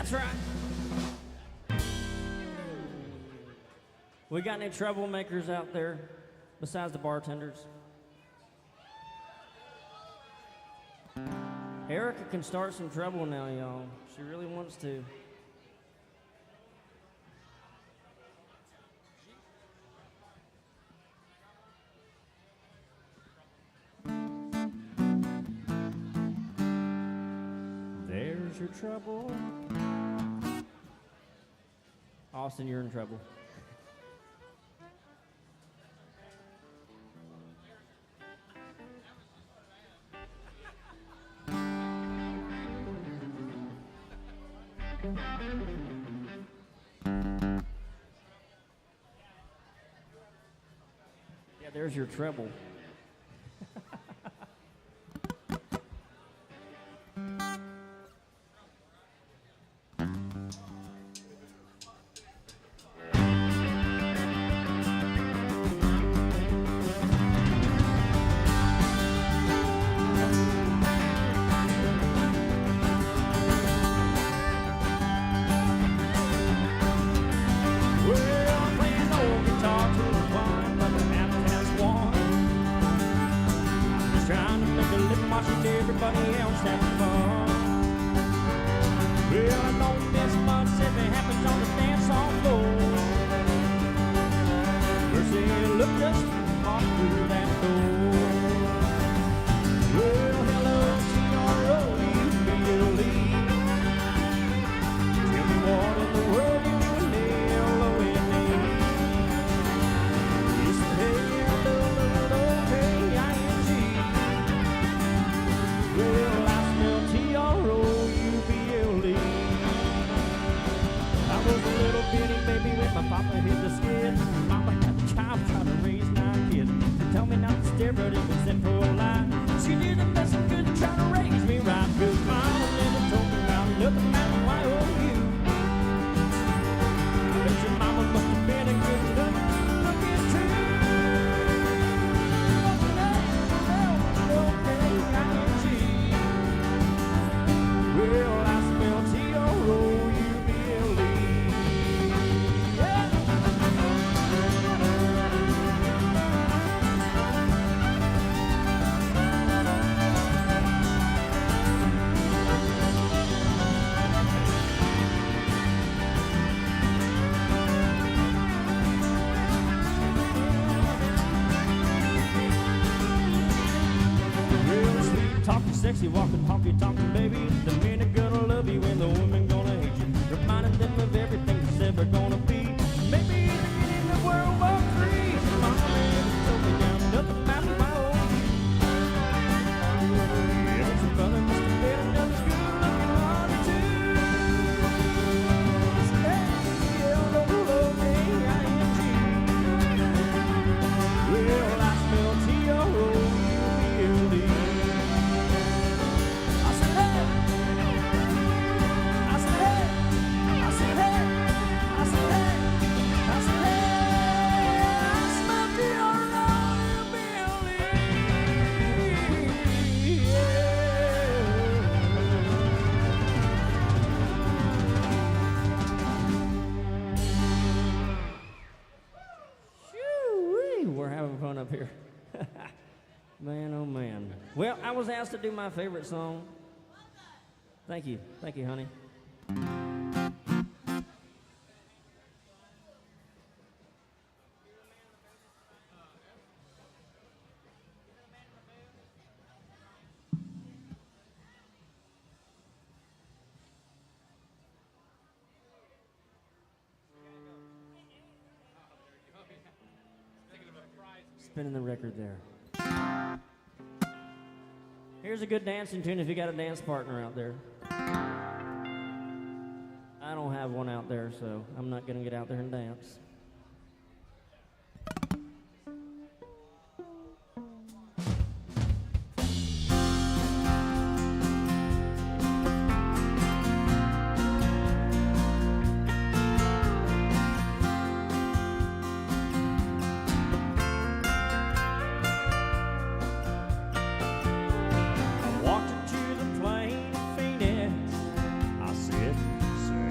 A: That's right. We got any troublemakers out there besides the bartenders? Erica can start some trouble now, y'all. She really wants to. There's your trouble. Austin, you're in trouble. Yeah, there's your treble. Everybody else having fun. Well, I know this much if it happens on the dance hall floor. Mercy, look just walk through that door. Well, hello, TRO, you believe. Tell me what in the world you doing there, L-O-N-E. It's the L-O-L-O-K-I-N-G. Well, I smell T-R-O-U-B-L-E. I was a little bitty baby when my papa hit the skid. Mama had a child trying to raise 9 kids. They tell me not to stare, but it was in for a lie. She did the best she could to try to raise me right. Cause mama never told me about nothing about Y-O-U. I bet your mama must have been a good looking too. Well, I smell T-R-O-U-B-L-E. Yeah. Real sweet, talking sexy, walking, honky, talking, baby. The men are gonna love you and the women gonna hate you. Reminding them of everything that's ever gonna be. Maybe the beginning of World War III. Mama never told me down nothing about my own. Yeah, but your brother must have been another good-looking honey too. It's L-O-L-O-K-I-N-G. Well, I smell T-R-O-U-B-L-E. I said, hey. I said, hey. I said, hey. I said, hey. I said, hey. I smell T-R-O-U-B-L-E. Shoo-wee, we're having fun up here. Man, oh man. Well, I was asked to do my favorite song. Thank you, honey. Spinning the record there. Here's a good dancing tune if you got a dance partner out there. I don't have one out there, so I'm not going to get out there and dance. I walked into the plane of Phoenix. I said, sir,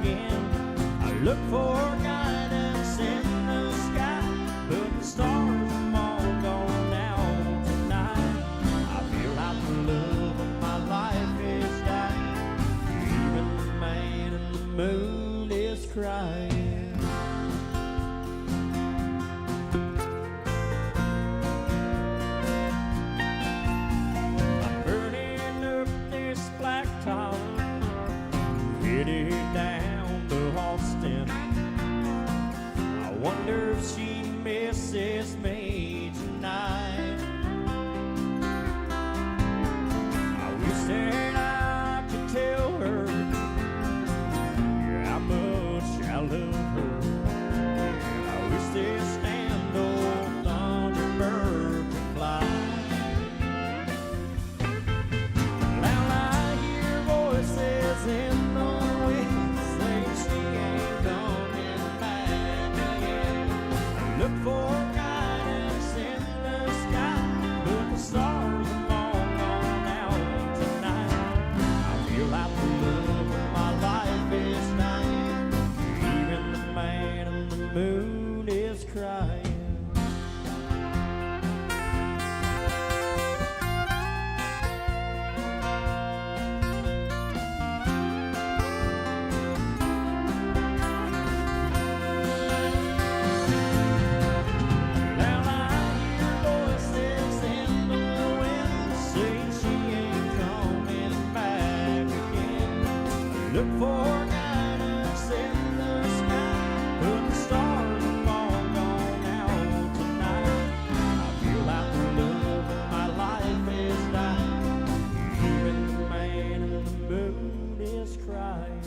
A: again. I look for guidance in the sky, but the stars have all gone out tonight. I feel like the love of my life is dying. Even the man in the moon is crying. Headed down to Austin. I wonder if she misses me tonight. I wish that I could tell her how much I love her. I wish this damned old thunderbird could fly. Now I hear voices in look for guidance in the sky, but the stars have all gone out tonight. I feel like the love of my life is dying. Even the man in the moon is crying. Look for guidance in the sky, but the stars have all gone out tonight. I feel like the love of my life is dying. Even the man in the moon is crying.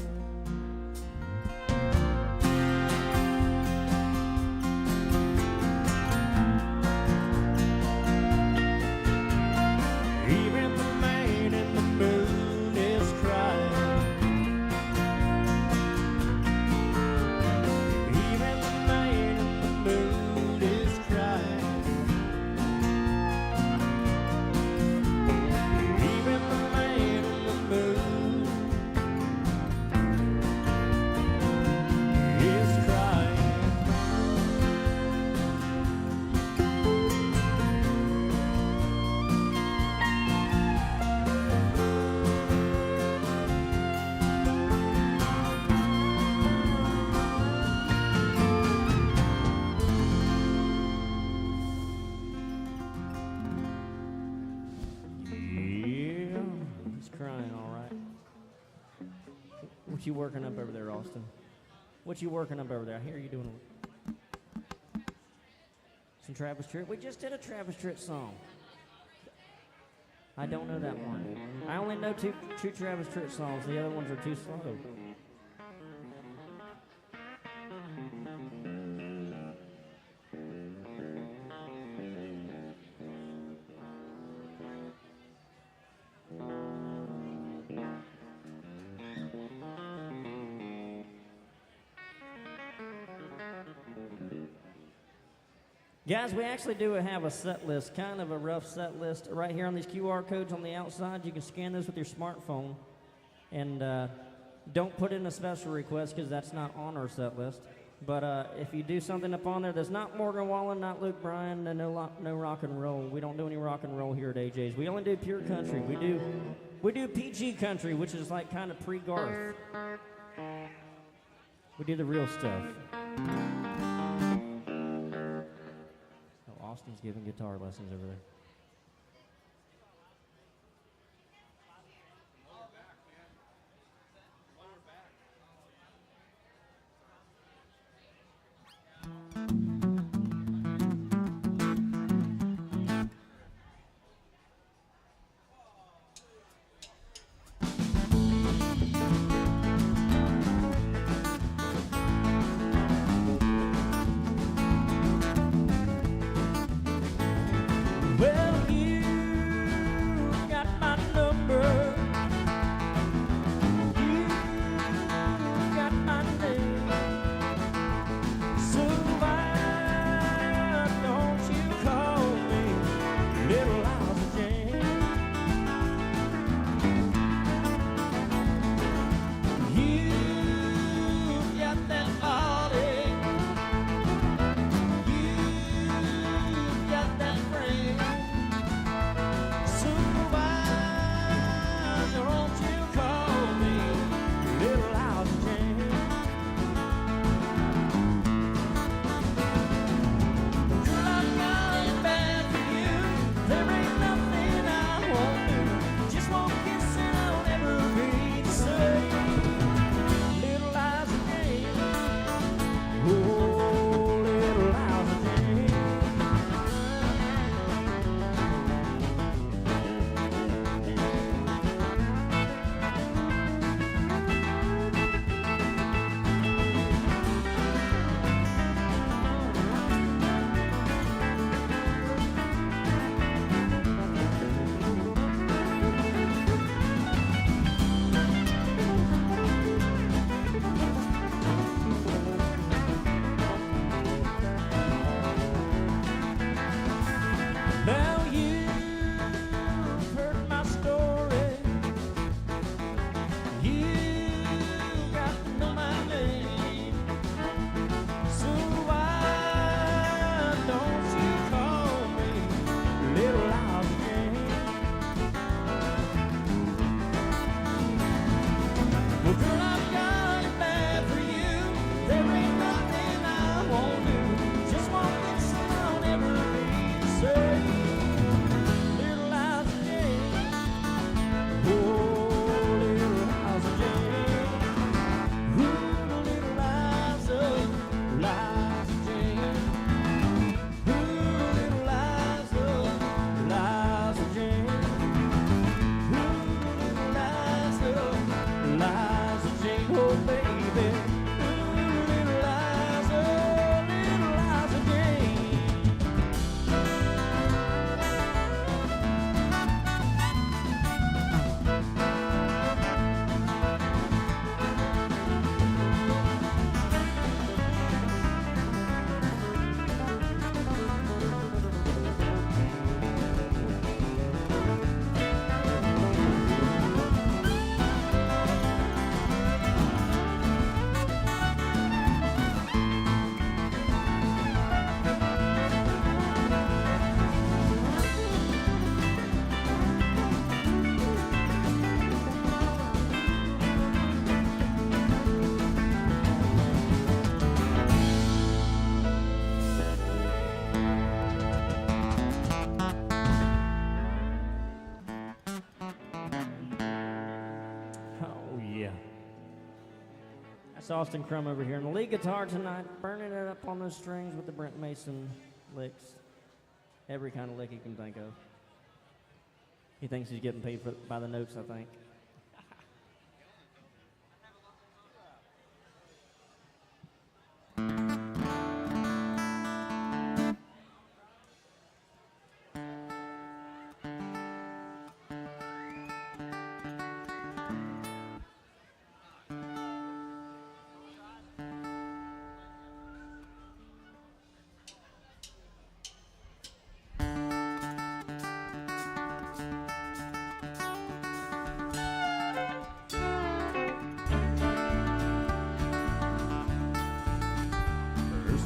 A: Even the man in the moon is crying. Crying, all right. What you working up over there, Austin? What you working up over there? I hear you doing some Travis Tritt. We just did a Travis Tritt song. I don't know that one. I only know two Travis Tritt songs. The other ones are too slow. Guys, we actually do have a set list, kind of a rough set list right here on these QR codes on the outside. You can scan those with your smartphone. And don't put in a special request because that's not on our set list. But if you do something up on there that's not Morgan Wallen, not Luke Bryan, then no rock and roll. We don't do any rock and roll here at AJ's. We only do pure country. We do PG country, which is like kind of pre-Garth. We do the real stuff. Austin's giving guitar lessons over there. Well, That's Austin Crum over here. And the lead guitar tonight, burning it up on those strings with the Brent Mason licks. Every kind of lick he can think of. He thinks he's getting paid by the notes, I think.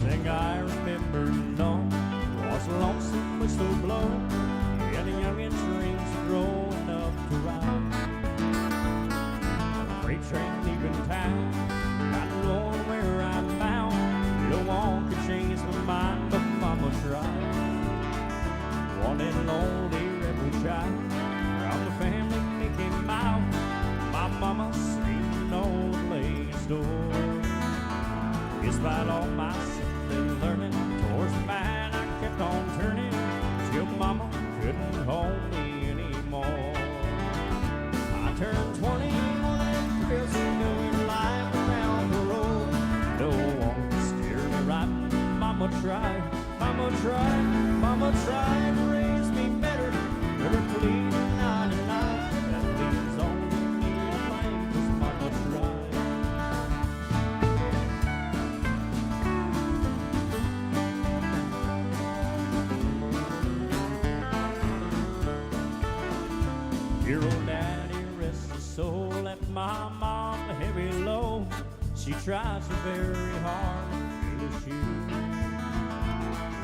C: Thing I remember, no, was a lonesome whistle blow, and a youngin's dreams growing up to ride. A freight train leaving town, not knowing where I'm bound. No one could change my mind, but Mama tried. One and lonely rebel child from the family Mickey Mouse. My mama sleeping on the blaze door. Despite all my learning towards mine, I kept on turning till Mama couldn't hold me anymore. I turned 21 in prison, doing life around the road. No one could steer me right. Mama tried, Mama tried, Mama tried to raise me better. Never pleaded 99. That leaves only me to blame, 'cause Mama tried. Dear old daddy, rest his soul, left my mom a heavy load. She tried so very hard to fill her shoes,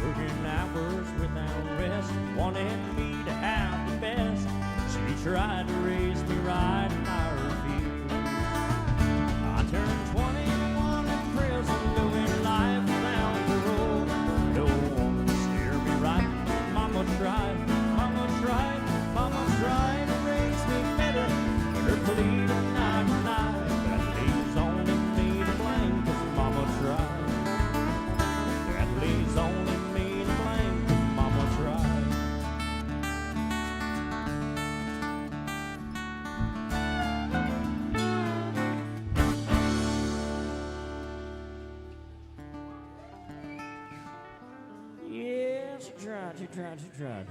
C: working hours without rest, wanting me to have the best. She tried to raise me right and I refused. I turned 21 in prison, doing life around the road. No one could steer me right. Mama tried, Mama tried, Mama tried to raise me better. Her plead of 99, that leaves only me to blame, 'cause Mama tried. That leaves only me to blame, 'cause Mama tried. Yeah, she tried, she tried, she tried.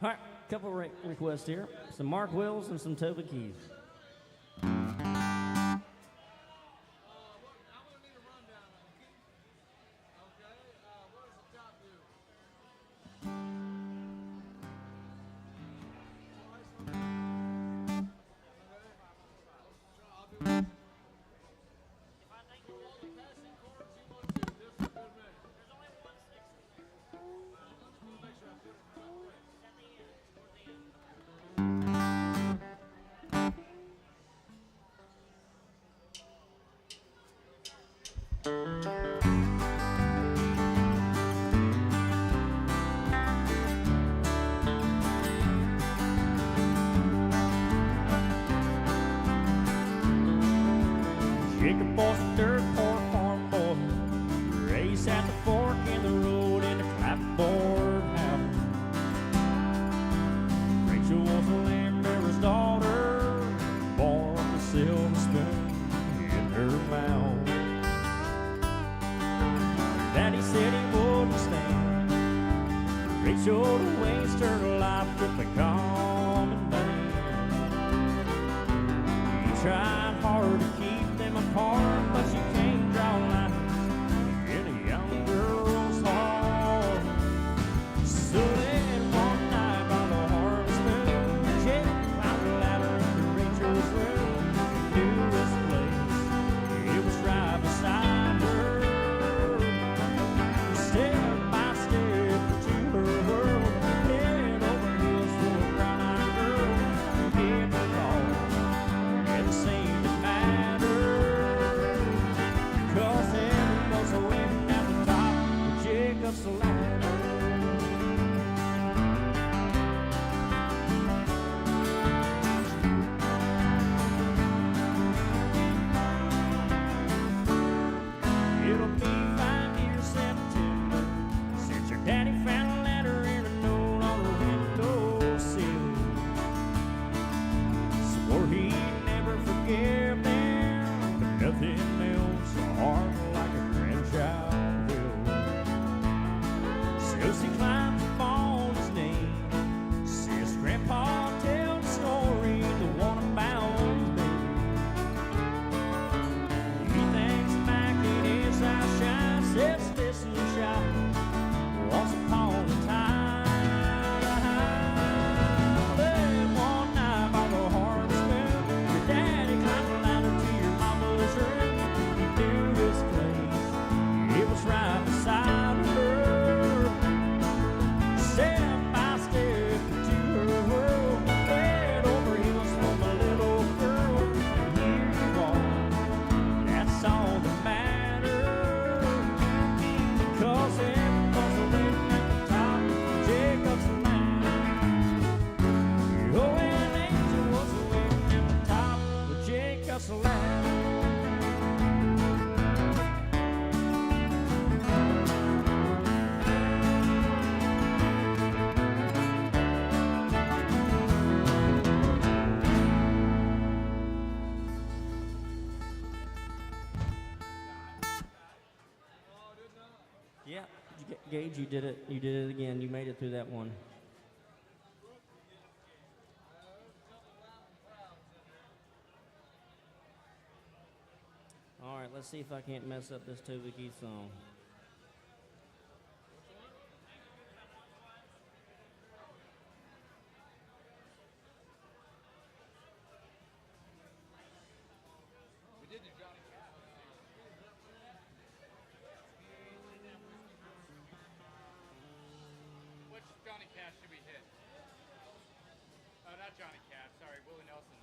C: All right, couple requests here. Some Mark Wills and some Toby Keith. Jacob was a dirt poor farm boy, raised at the fork in the road in a clapboard house. Rachel was a lamb bearer's daughter.
A: showed to waste her life with the common man. You tried hard to keep them apart, but you can't draw lines in a young girl's heart. So then one night by the harvest moon, Jake climbed a ladder into Rachel's room. He knew this place, it was right beside her. Step by step to her world, head over heels for a brown-eyed girl who gave her all, never seemed to matter. 'Cause heaven was waiting at the top of Jacob's ladder. It'll be 5 years September since your daddy found a letter in a note on her windowsill. Swore he'd never forgive them, but nothing melts a heart like a grandchild will. So she climbs up on his knee, says, Grandpa, tell the story, the one about me. He thinks back in his eyes shine, says, listen, child, once upon a time, then one night by the harvest moon, your daddy climbed a ladder to your mama's room. He knew this place, it was right beside her. Step by step to her world, head over heels for my little girl. And here you are, that's all that matters. 'Cause heaven was waiting at the top of Jacob's ladder. Oh, an angel was waiting at the top of Jacob's ladder. Yeah, Gage, you did it. You did it again. You made it through that one. All right, let's see if I can't mess up this Toby Keith song.
B: We did the Johnny Cash. Which Johnny Cash should we hit? Oh, not Johnny Cash. Sorry, Willie Nelson.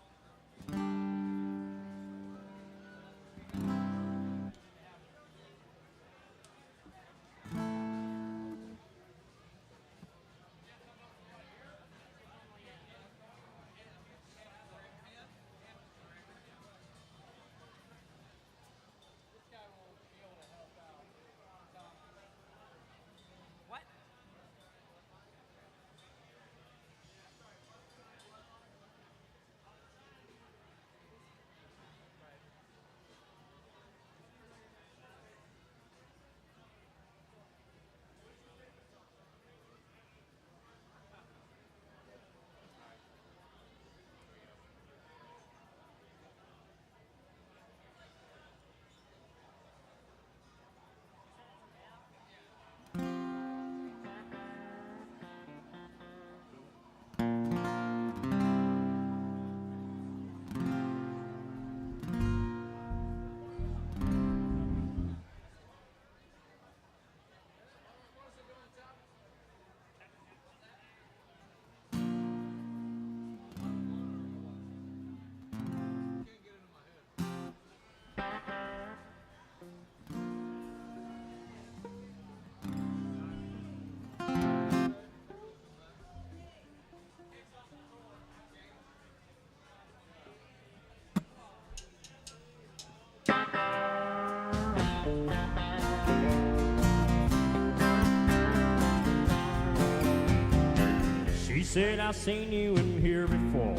A: She said, I seen you in here before.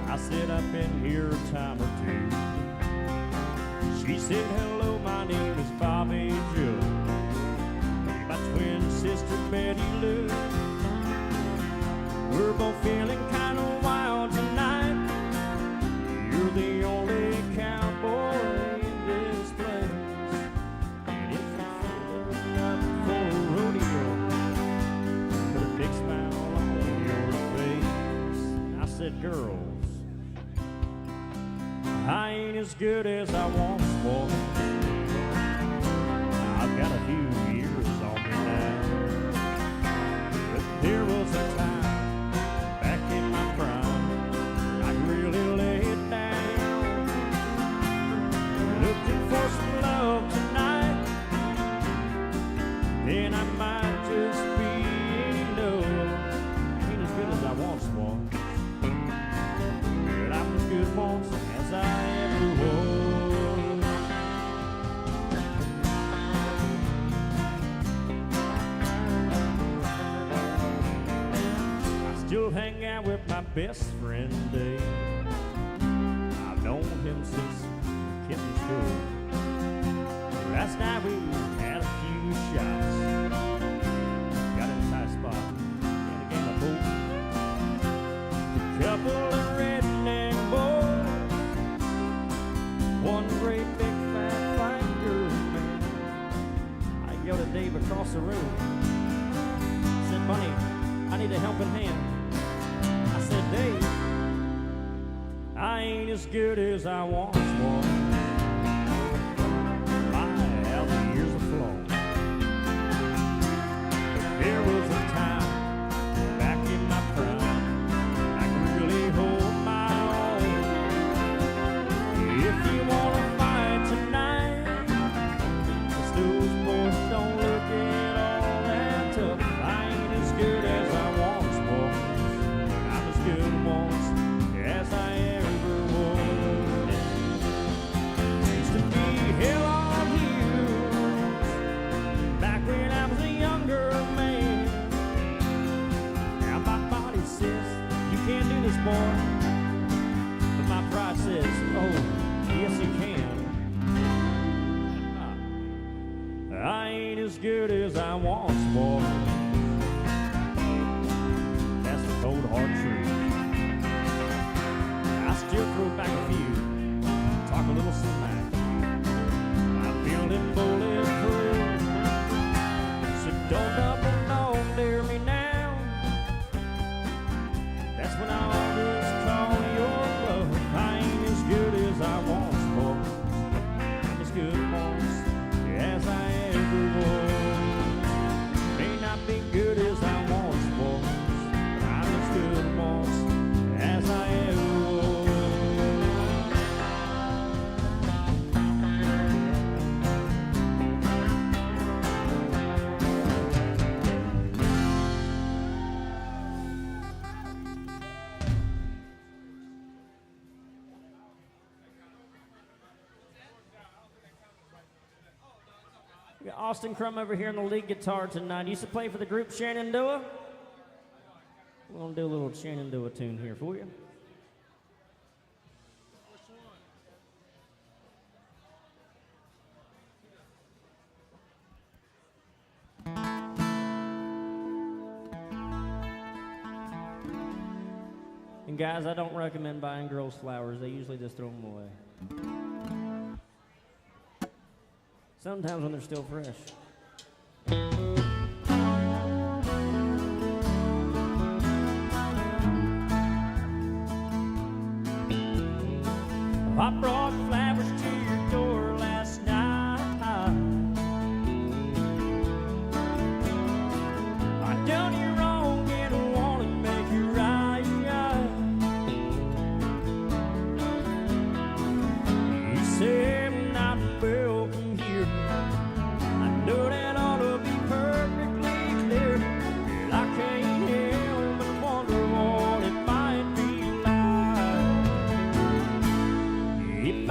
A: I said, I've been here a time or two. She said, hello, my name is Bobby Joe. My twin sister Betty Lou. We're both feeling kind of wild tonight. You're the only cowboy in this place. And if you're feeling up for a rodeo, put a big smile on your face. I said, girls, I ain't as good as I once was. I've got a few years on me now. But there was a time back in my prime I really lay it down. Looking for some love tonight, then I might just be enough. Ain't as good as I once was, but I'm as good once as I ever was. I still hang out with my best friend Dave. I've known him since kidding school. Last night we had a few shots, got in a tight spot in a game of pool. A couple of redneck boys, one great big fat fighter man. I yelled at Dave across the room. I said, Bunny, I need a helping hand. I said, Dave, I ain't as good as I once was. My, how the years have flown. But there was a time back in my prime I could really hold my own. If you wanna fight tonight, 'cause those boys don't look at all that tough. I ain't as good as I once was, but I'm as good once as I ever was. Used to be hell on heels back when I was a younger man. Now my body says you can't do this, boy, but my pride says, oh, yes you can. I ain't as good as I once was. That's the cold hard truth. I still throw back a few, talk a little smack. I'm feeling bulletproof, so don't double dare me now. That's when I'll just call your bluff. I ain't as good as I once was. I'm as good once as I ever was. May not be good as I once was, but I'm as good once as I ever was. We got Austin Crum over here on the lead guitar tonight. He used to play for the group Shenandoah. We're going to do a little Shenandoah tune here for you. And guys, I don't recommend buying girls flowers. They usually just throw them away. Sometimes when they're still fresh. I brought flowers to your door last night. I done you wrong and I want to make you right. You say I'm not welcome here. I know that ought to be perfectly clear. But I can't help but wonder what it might be like if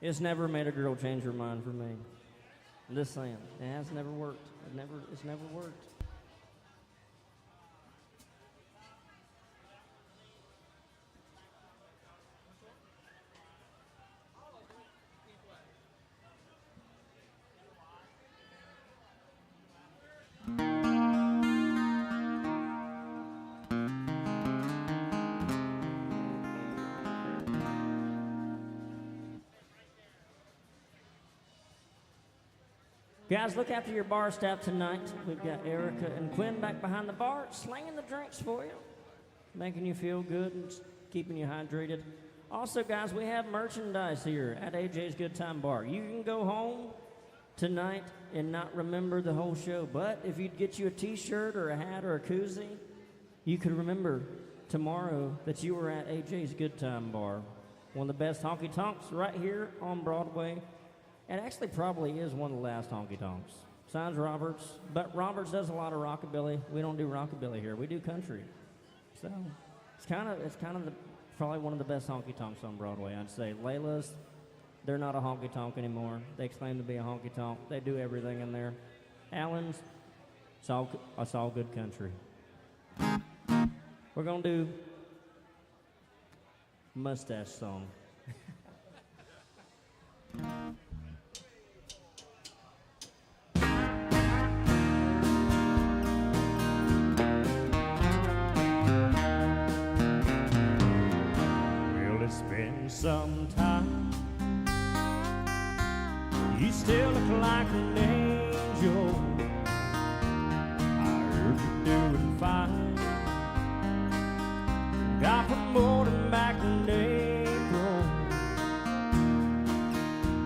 A: It's never made a girl change her mind for me. I'm just saying, it has never worked. It's never worked. Guys, look after your bar staff tonight. We've got Erica and Quinn back behind the bar, slinging the drinks for you, making you feel good and keeping you hydrated. Also, guys, we have merchandise here at AJ's Good Time Bar. You can go home tonight and not remember the whole show, but if you'd get you a t-shirt or a hat or a koozie, you could remember tomorrow that you were at AJ's Good Time Bar, one of the best honky-tonks right here on Broadway. It actually probably is one of the last honky-tonks. Besides Roberts, but Roberts does a lot of rockabilly. We don't do rockabilly here. We do country. So it's kind of probably one of the best honky-tonks on Broadway, I'd say. Layla's, they're not a honky-tonk anymore. They claim to be a honky-tonk. They do everything in there. Allen's, it's all good country. We're gonna do Mustache Song. It's been some time. You still look like an angel. I heard you're doing fine. Got promoted back in April.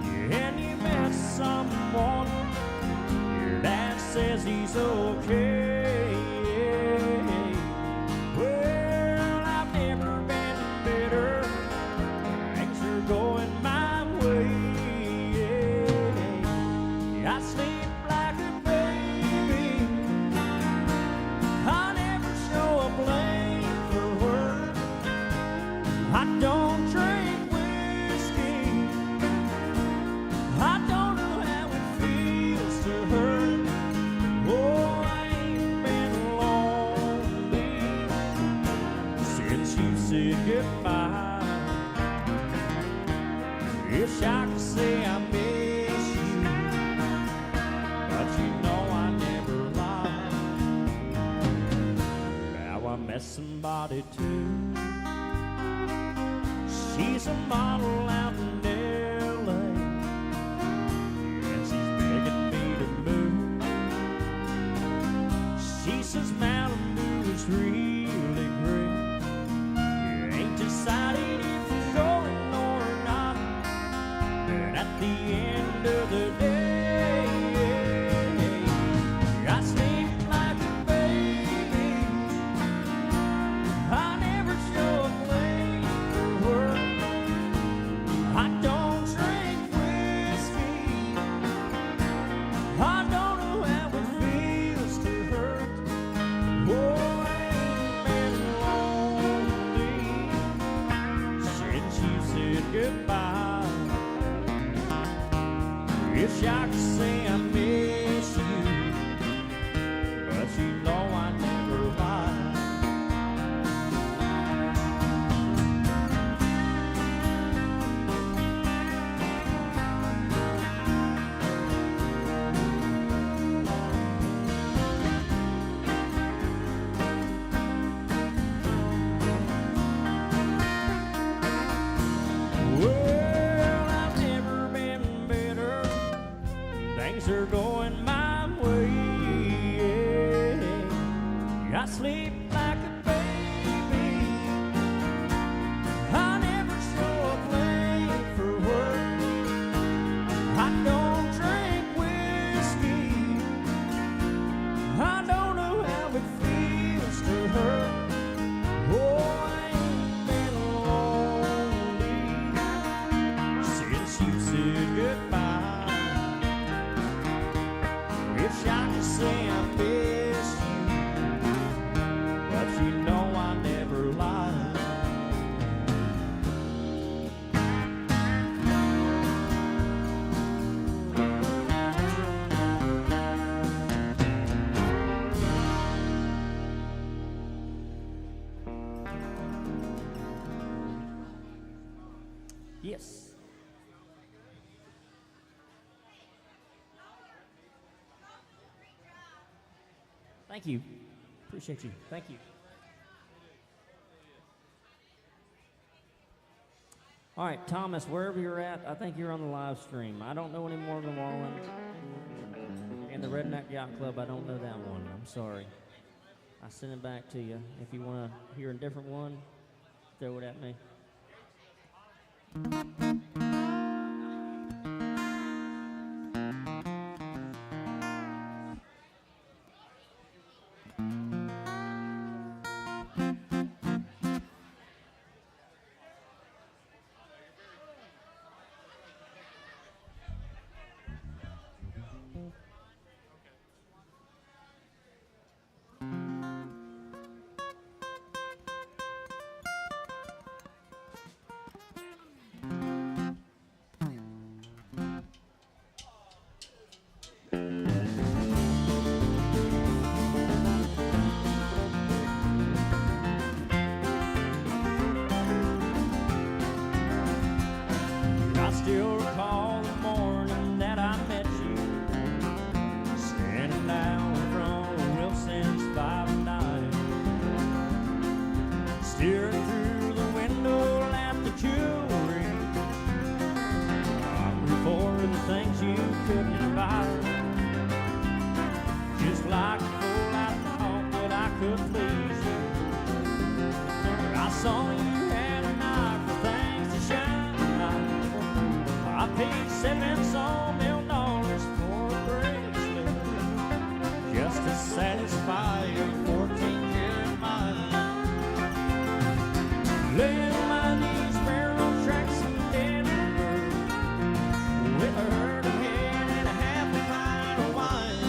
A: Yeah, and you met someone. Your dad says he's okay. Well, I've never been better. Going my way. I sleep like a baby. I never show up late for work. I don't drink whiskey. I don't know how it feels to hurt. Oh, I ain't been lonely since you said goodbye. Wish I could say I miss you, but you know I never lie. Now I met somebody too. She's a model out in L.A. and she's begging me to move. She says Malibu is really great. You ain't decided if you're going or not. And at the end of the day, I sleep like a baby. I never show up late for work. I don't drink whiskey. I don't know how it feels to hurt. Thank you. Appreciate you. Thank you. All right, Thomas, wherever you're at, I think you're on the live stream. I don't know any more than Wallen. And the Redneck Yacht Club, I don't know that one. I'm sorry. I sent it back to you. If you want to hear a different one, throw it at me. I still recall the morning that I met you, standing down from Wilson's 5-9, staring through the window at the jewelry, hungry for the things you couldn't buy. Just like a fool, I thought that I could please you. I saw you had an eye for things to shine. I paid $7 million for a bracelet just to satisfy your 14-karat mind. Laying by these railroad tracks in Denver with a herd of hen and a half a pint of wine.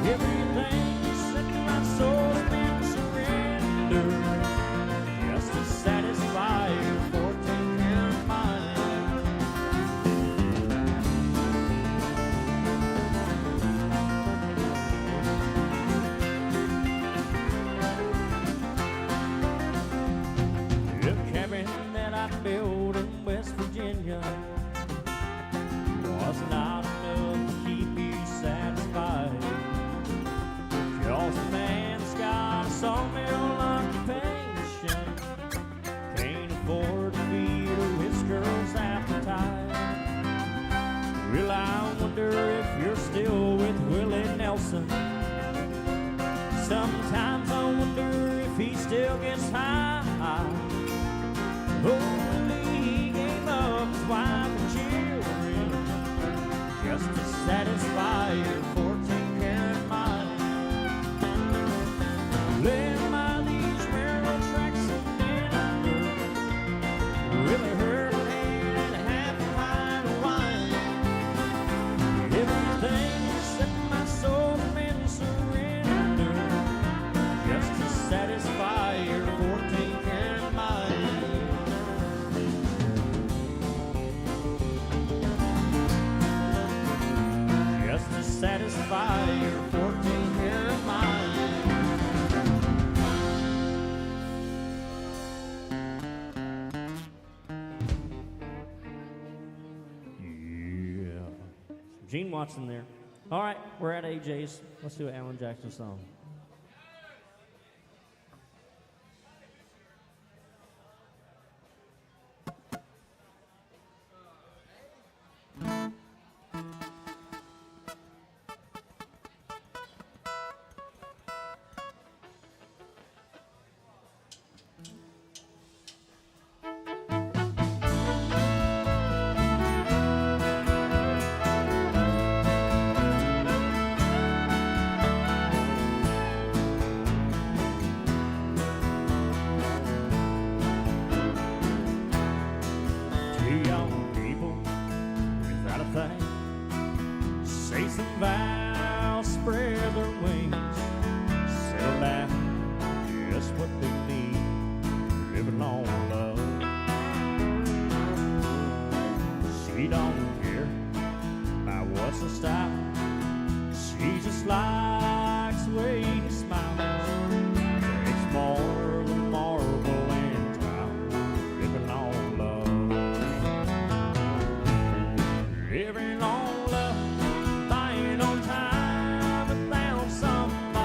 A: Everything you said to my soul's been surrendered just to satisfy your 14-karat mind. The cabin that I built in West Virginia was not enough to keep you satisfied. 'Cause a man's got a sawmill occupation, can't afford to feed his girl's appetite. Well, I wonder if you're still with Willie Nelson. Sometimes I wonder if he still gets high. Oh, he gave up his wife and children just to satisfy your 14-karat mind. Laying by these railroad tracks in Denver with a herd of hen and a half a pint of wine. Everything except my soul has been surrendered just to satisfy your 14-karat mind. Just to satisfy your 14-karat mind. Yeah. Gene Watson there. All right, we're at AJ's. Let's do an Alan Jackson song. Two young people without a thing, say some vows, spread their wings, settle down, just what they need, living on love. She don't care about what's in style, she just likes the way he smiles. It's more than marble and tile, living on love. Living on love, buying on time without somebody.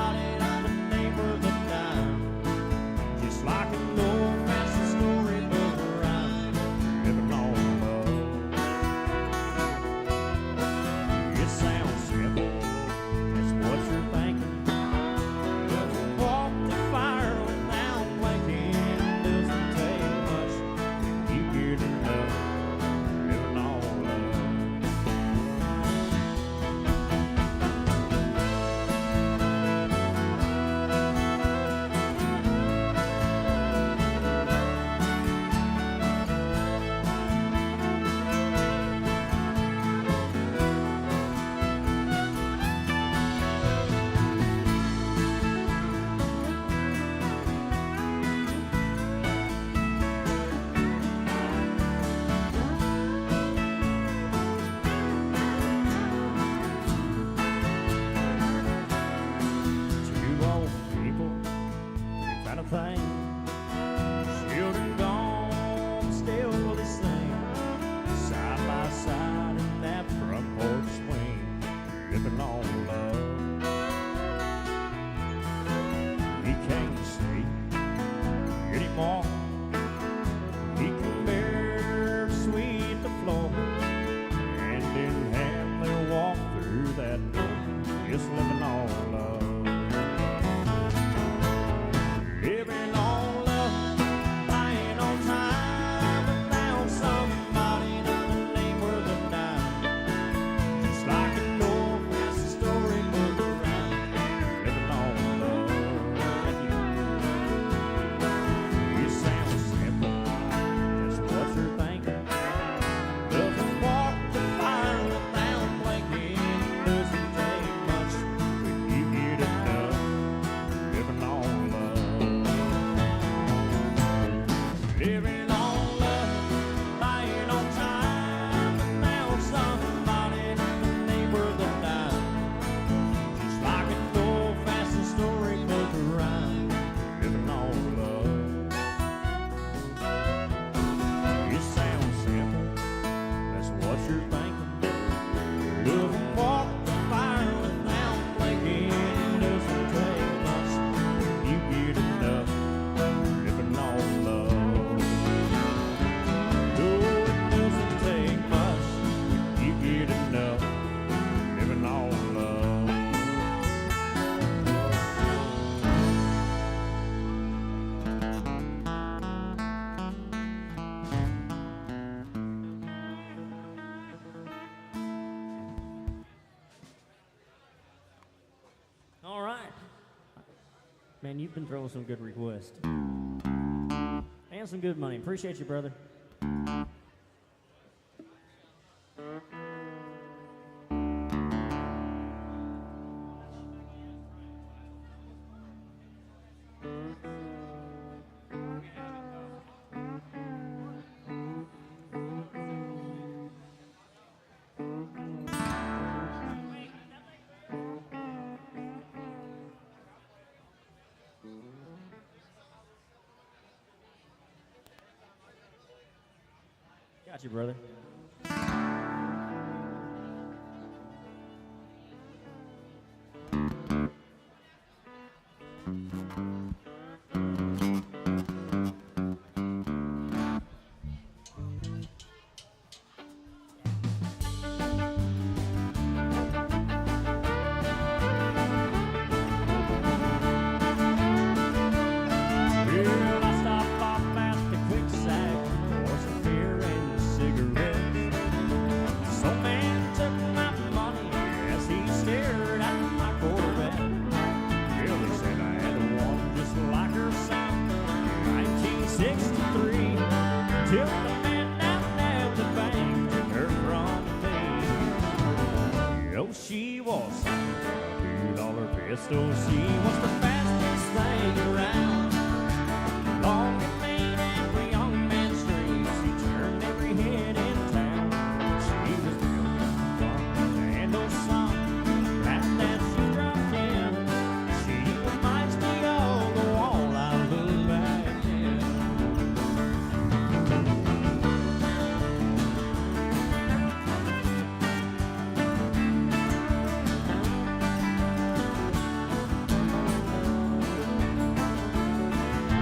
A: living on love. He can't see anymore. He can barely sweep the floor. Hand in hand they'll walk through that door, just living on love. Living on love, buying on time, and found somebody another name worth a dime. Just like an old fast storybook rhyme, living on love. You sound simple, that's what you're thinking. Doesn't walk the fire without blinking. Doesn't take much when you get enough, living on love. Living on love, buying on time, and found somebody the name worth a dime. Just like an old-fashioned storybook rhyme, living on love. You sound simple, that's what you're thinking. Love and walk the fire without blinking. Doesn't take much when you get enough, living on love. No, it doesn't take much when you get enough, living on love. All right. Man, you've been throwing some good requests. And some good money. Appreciate you, brother. Got you, brother. Well, I stopped off at the Quick Sack for some beer and cigarettes. Some man took my money as he stared at my Corvette. Well, he said I had one just like her son in 1963. Till the man down at the bank took her from me. Oh, she was a $2 pistol. She was the fastest thing around. Long and lean every young man's dreams. She turned every head in town. She was built from the handle song, that she dropped in. She reminds me of the wall I looked back in.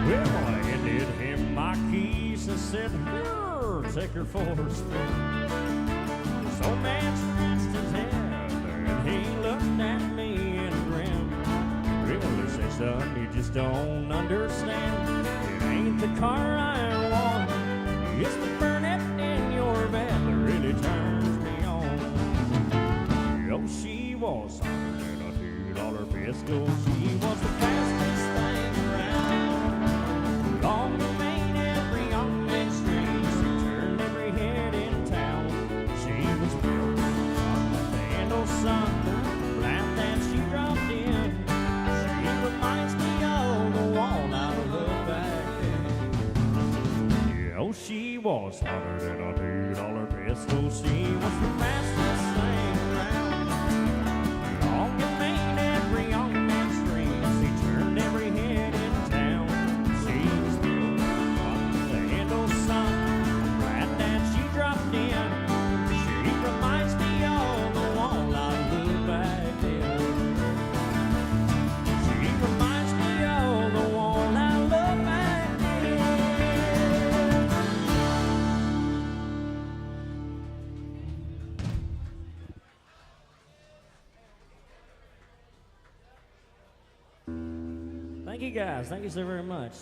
A: Well, I handed him my keys and said, "Here, take her for a spin." This old man scratched his head and he looked at me and grinned. Well, he said, "Son, you just don't understand. It ain't the car I want. It's the burning in your bed that really turns me on." Oh, she was hotter than a $2 pistol. She was the fastest thing around. Long and lean every young man's dreams. She turned every head in town. She was built on the handle sun, laugh that she dropped in. She reminds me of the wall I looked back then. Yeah, oh, she was hotter than a $2 pistol. She was the fastest thing around. Long and lean every young man's dreams. She turned every head in town. She was built on the handle sun, glad that she dropped in. She reminds me of the wall I looked back Thank you guys. Thank you so very much.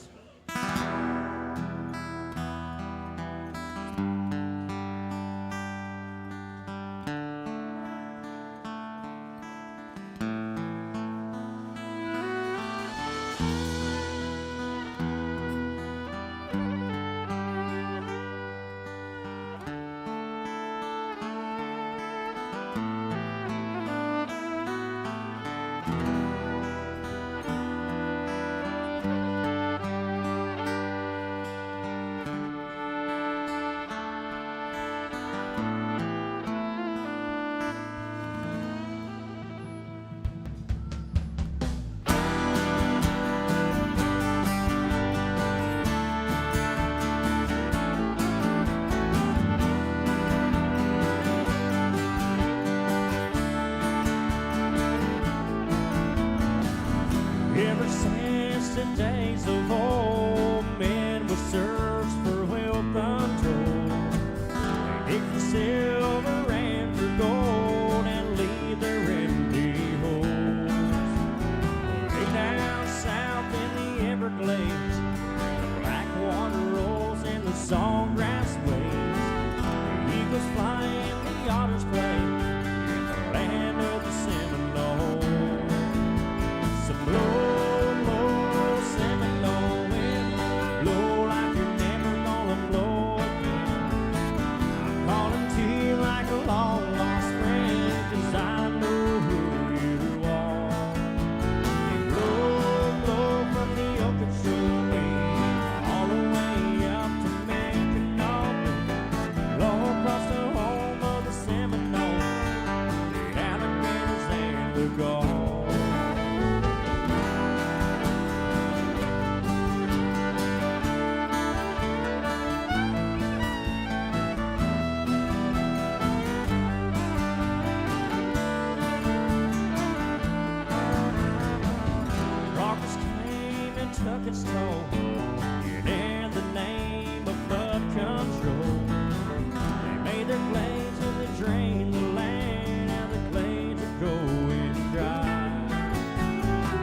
A: Ever since the days of old, men would search for well control. They dig for silver and for gold and leave their empty holes. Way down south in the Everglades, the black water rolls and the sawgrass waves. The eagles fly and the otters play in the land of the Seminole. So blow, blow, Seminole wind, blow like you're never gonna blow again. I'm calling to you like a long lost friend, 'cause I know who you are. You blow, blow from the Okeechobee all the way up to Mackinac, blow across the home of the Seminole, the alligators and the gulls. Rockers came and took its toll, and in the name of flood control, they made their blades and they drained the land, and the glades are going dry.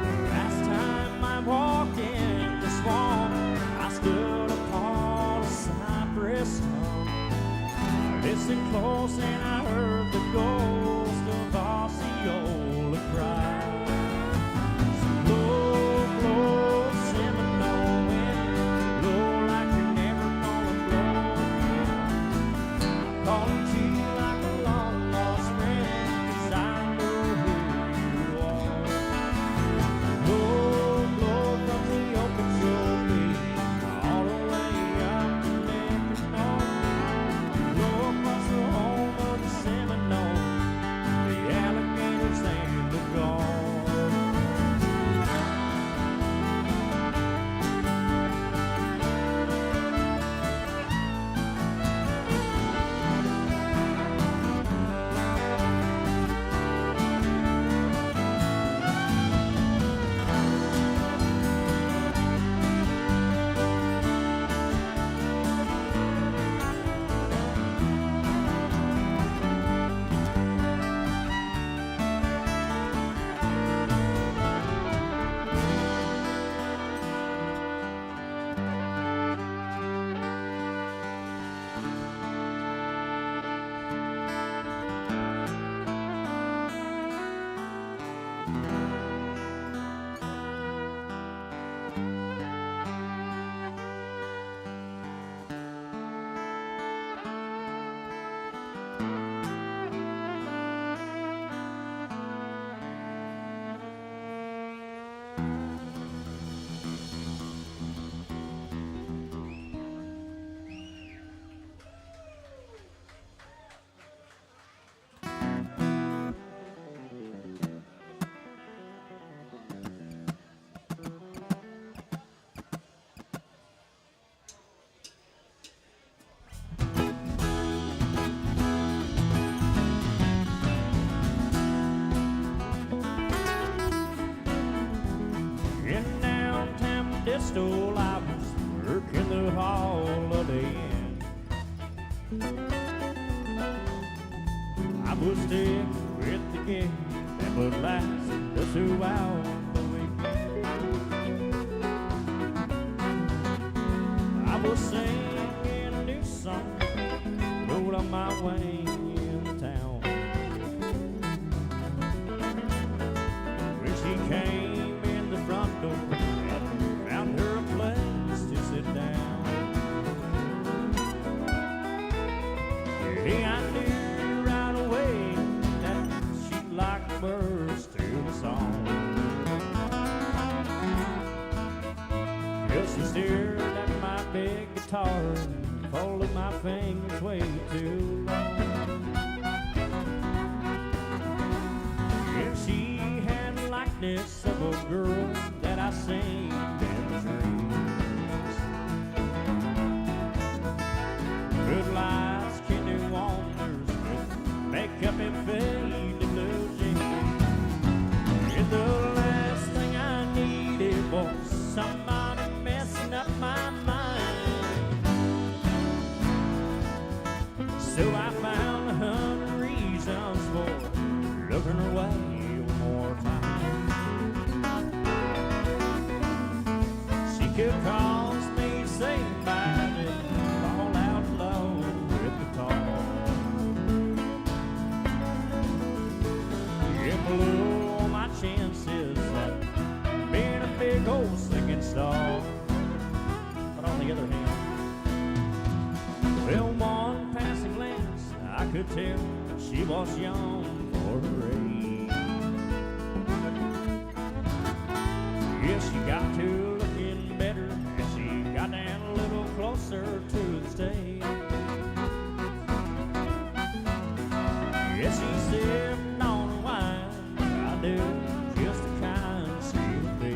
A: The last time I walked in the swamp, I stood upon a cypress stump. I listened close and I heard the ghost of Osceola cry. Blow, blow, Seminole wind, blow like you're never gonna blow again. I'm calling to you like a long lost friend, 'cause I know who you are. Blow, blow from the Okeechobee all the way up to Mackinac, blow across the home of the Seminole, the alligators and the gulls. In downtown Bristol, I was working the Holiday Inn. I was stick with the game that would last just throughout the weekend. was singing a new song, rode on my way in town. When she came in the front door, I found her a place to sit down. Hey, I knew right away that she liked the words to the song. Well, she stared at my big guitar and folded my fingers way too long. And she had the likeness of a girl that I seen in dreams. Good lights, kindling wonders, with makeup and faded blue jeans. And the last thing I needed was somebody messing up my mind. So I found 100 reasons for looking her way one more time. She could cause me to say bye and fall out alone with the talk. It blew all my chances at being a big old singing star. But on the other hand, well, one passing glance, I could tell she was young for her age. Yeah, she got to looking better as she got down a little closer to the stage. Yeah, she sipped on her wine, I knew just the kind she would be.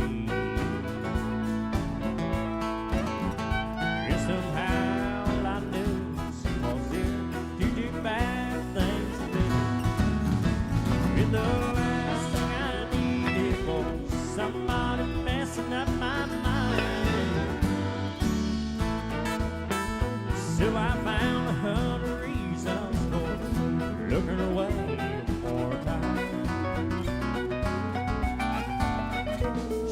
A: Yeah, somehow I knew she was there to do bad things to me. And the last thing I needed was somebody messing up my mind. So I found 100 reasons for looking her way one more time.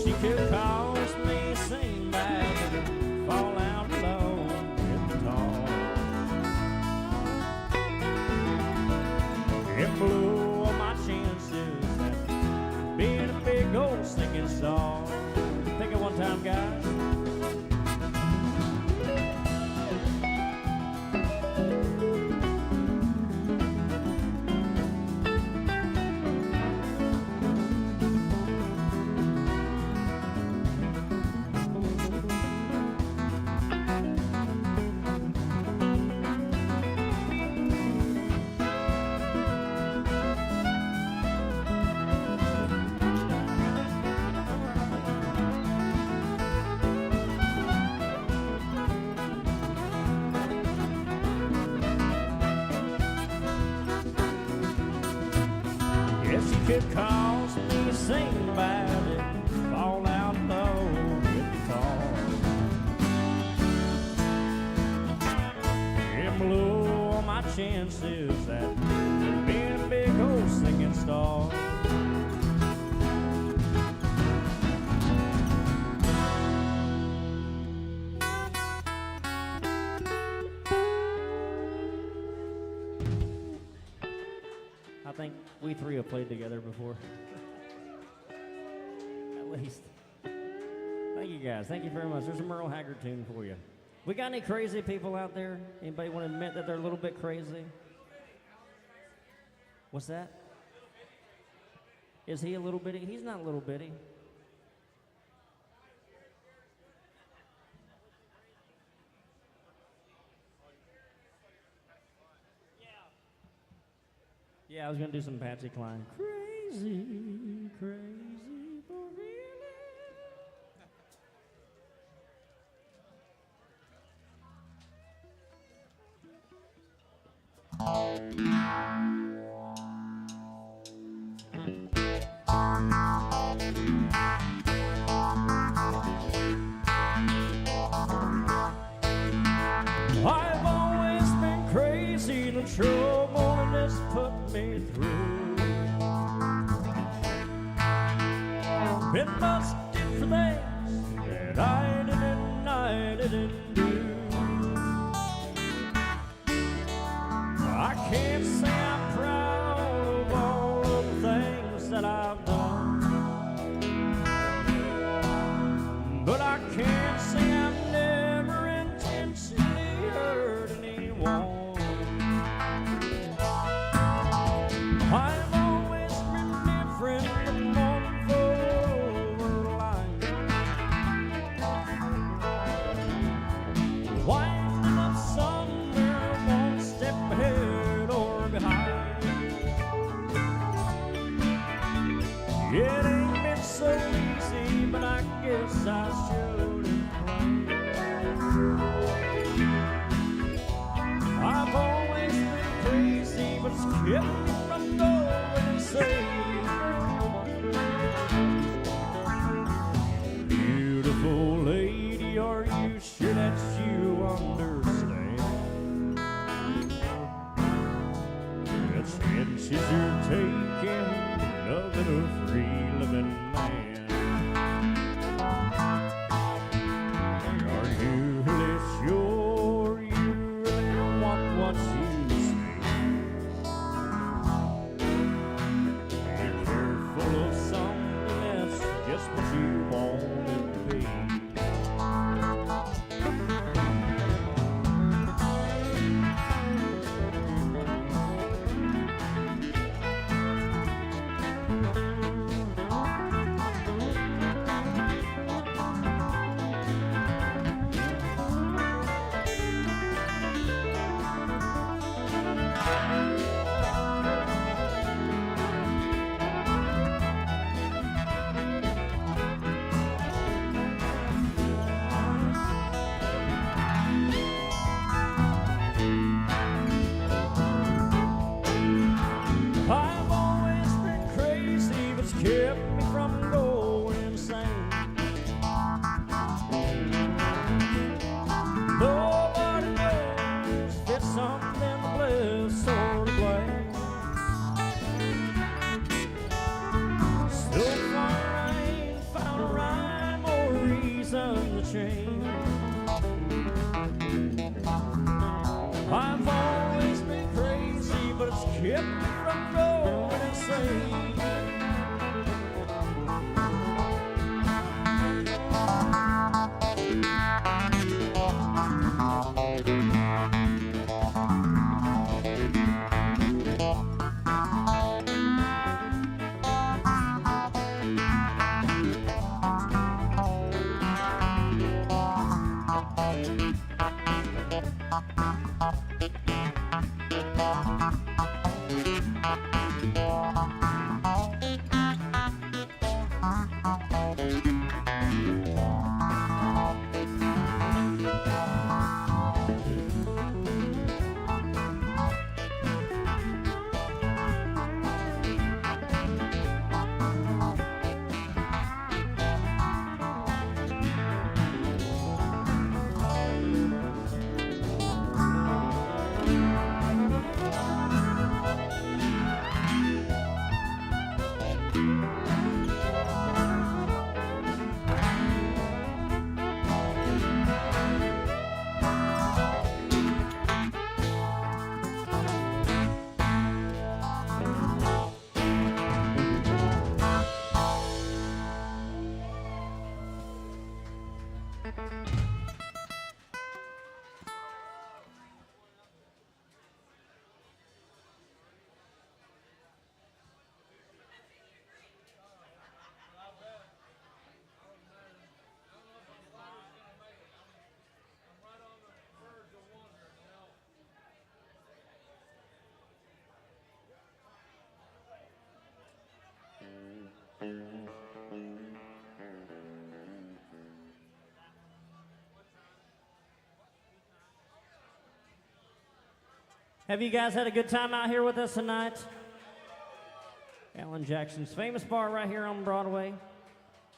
A: She could cause me to sing bad and fall out low with the talk. It blew all my chances at being a big old singing star. Think it one time, guys. Yes, she could cause me to sing bad and fall out low with the talk. It blew all my chances at being a big old singing star. I think we three have played together before. At least. Thank you guys. Thank you very much. There's a Merle Haggard tune for you. We got any crazy people out there? Anybody want to admit that they're a little bit crazy? What's that? Is he a little bitty? He's not a little bitty. Yeah, I was gonna do some Patsy Cline. Crazy, crazy for real. I've always been crazy, the trouble and this put me through. Been busted for things that I didn't do. It ain't been so easy, but I guess I should have. I've always been crazy, but it's kept me from going insane. Beautiful lady, are you sure that you understand the chances you're taking, loving a free-living man? Are you really sure you really want what you say? You're careful of something that's just what you want it to be. I've always been crazy, but it's kept me from going insane. Nobody knows if it's something to bless or to blame. So far I ain't found a rhyme or reason to change. I've always been crazy, but it's kept me from going insane. Have you guys had a good time out here with us tonight? Alan Jackson's famous bar right here on Broadway.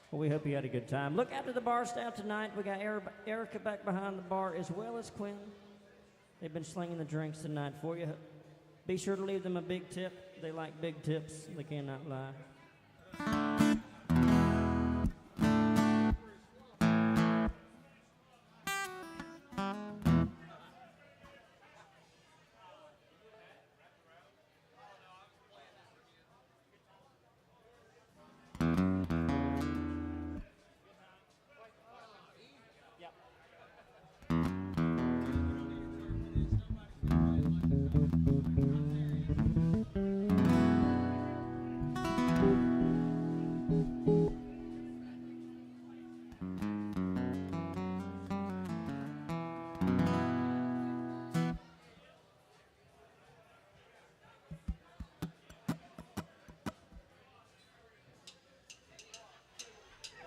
A: Well, we hope you had a good time. Look after the bar staff tonight. We got Erica back behind the bar as well as Quinn. They've been slinging the drinks tonight for you. Be sure to leave them a big tip. They like big tips. They cannot lie.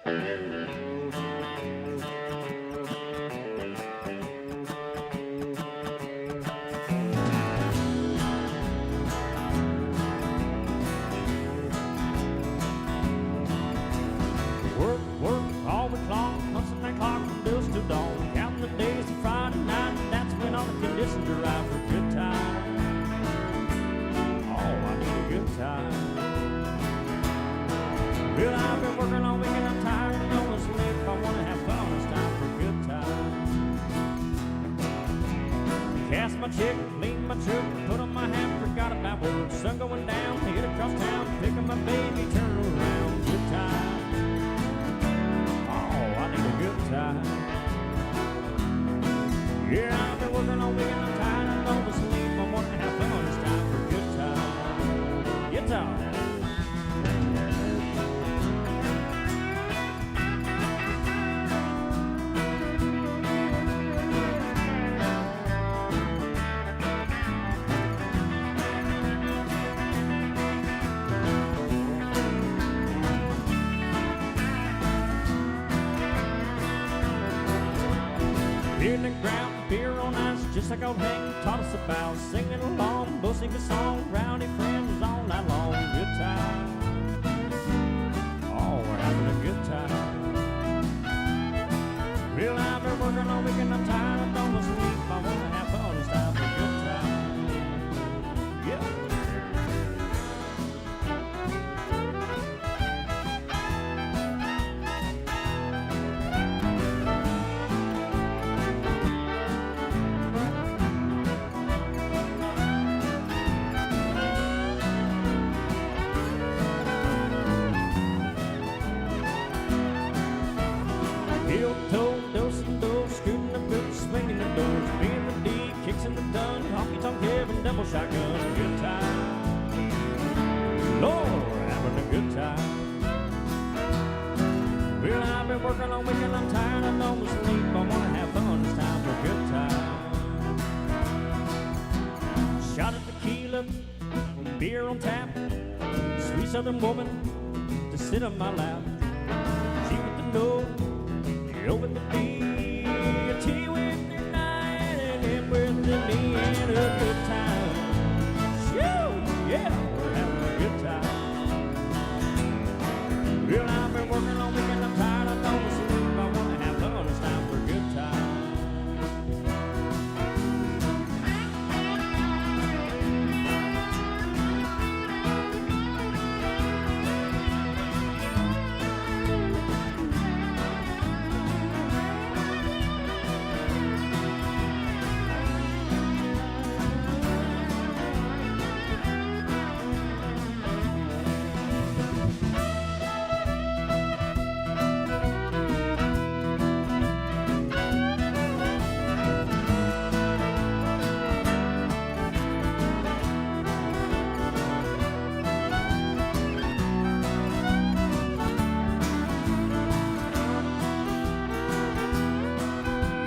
A: Work, work, all week long, punching that clock from dusk till dawn. Counting the days to Friday night, and that's when all the conditions are right for a good time. Oh, I need a good time. Well, I've been working all week and I'm tired and don't want to sleep. I want to have fun, it's time for a good time. Cash my check, clean my truck, put on my hat, forgot about work. Sun going down, head across town, pick up my baby, turn her around. Good time. Oh, I need a good time. Yeah, I've been working all week and I'm tired, I don't want to sleep. I want to have fun, it's time for a good time. Guitar. Here in the ground, beer on ice, just like old Hank taught us about. Singing along, we'll sing a song, rowdy friends all night long. Good time. Oh, we're having a good time. Well, I've been working all week and I'm tired, I don't want to sleep. I want to have fun, it's time for a good time. Yeah. Heel toe, dose and dose, scooting the boots, swinging the doors, being the D, kicks in the dun, honky tonk heaven, double shotgun, good time. Lord, we're having a good time. Well, I've been working all week and I'm tired, I don't want to sleep, I want to have fun, it's time for a good time. Shot of tequila, beer on tap, sweet southern woman to sit on my lap. She with the nose, you with the D, a tea with the night, and him with the knee, and a good time. Shoo, yeah, we're having a good time. Well, I've been working all week and I'm tired, I don't want to sleep, I want to have fun, it's time for a good time.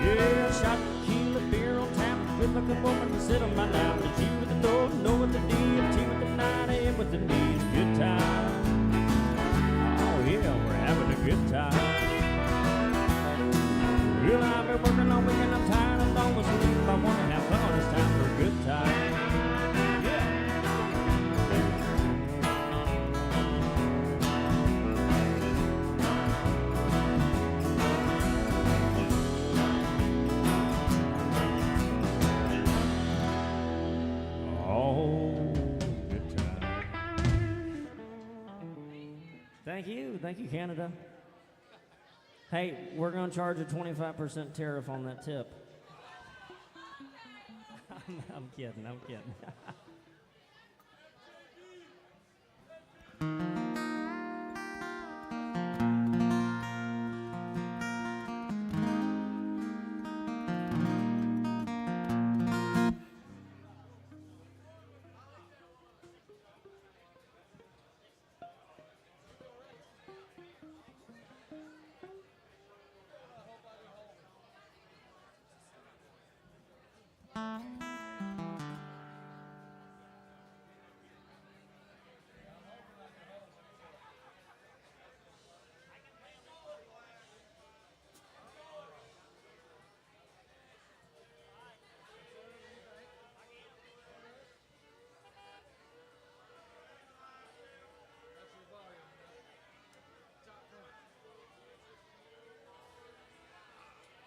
A: Yeah, shot tequila, beer on tap, good looking woman to sit on my lap. The G with the nose, no with the D, and T with the 9, A with the D, it's a good time. Oh yeah, we're having a good time. Well, I've been working all week and I'm tired, I don't want to sleep, I want to have fun, it's time for a good time. Yeah. Thank you, Canada. Hey, we're going to charge a 25% tariff on that tip. I'm kidding, I'm kidding.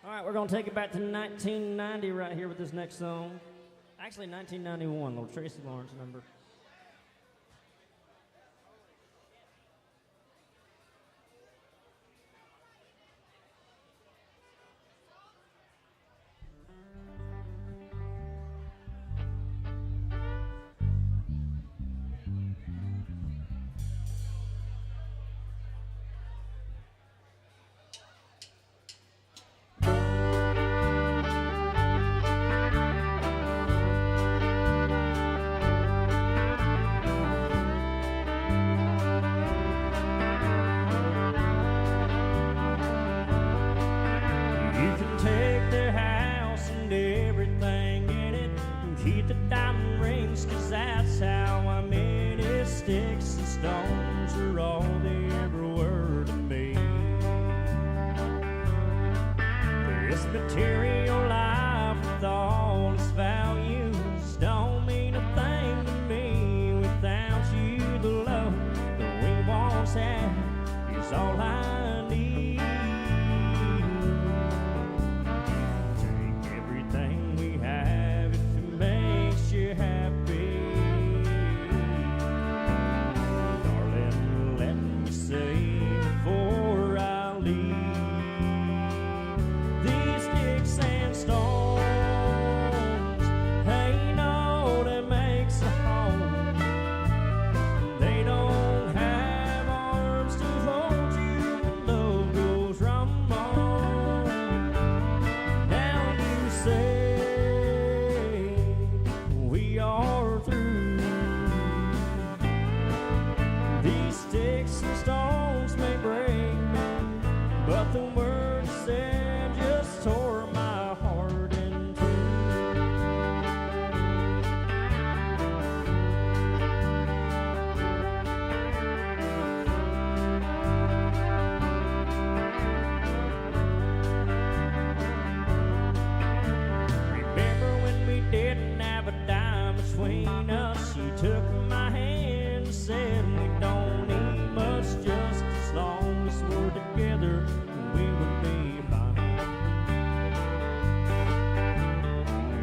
A: All right, we're going to take it back to 1990 right here with this next song. Actually, 1991, little Tracy Lawrence number. You can take their house and everything in it and keep the diamond rings, 'cause that's how I made it. Sticks and stones are all they ever were to me. This material life with all its values don't mean a thing to me without you. The love that we once had is all I need. Take everything we have if it makes you happy. Darling, let me say before I leave, these sticks and stones ain't all that makes a home. They don't have arms to hold you when love goes wrong. Now you say we are through. These sticks and stones may break me, but the words said just tore my heart in two. Remember when we didn't have a dime between us? You took my hand and said we don't need much, just as long as we're together, we would be fine.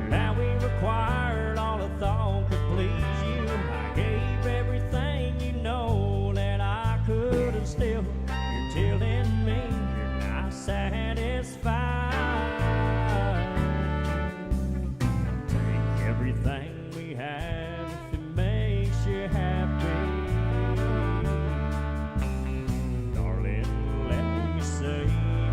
A: Now we required all the thought could please you. I gave everything, you know that I could, and still you're telling me you're not satisfied. Take everything we have if it makes you happy. Darling, let me say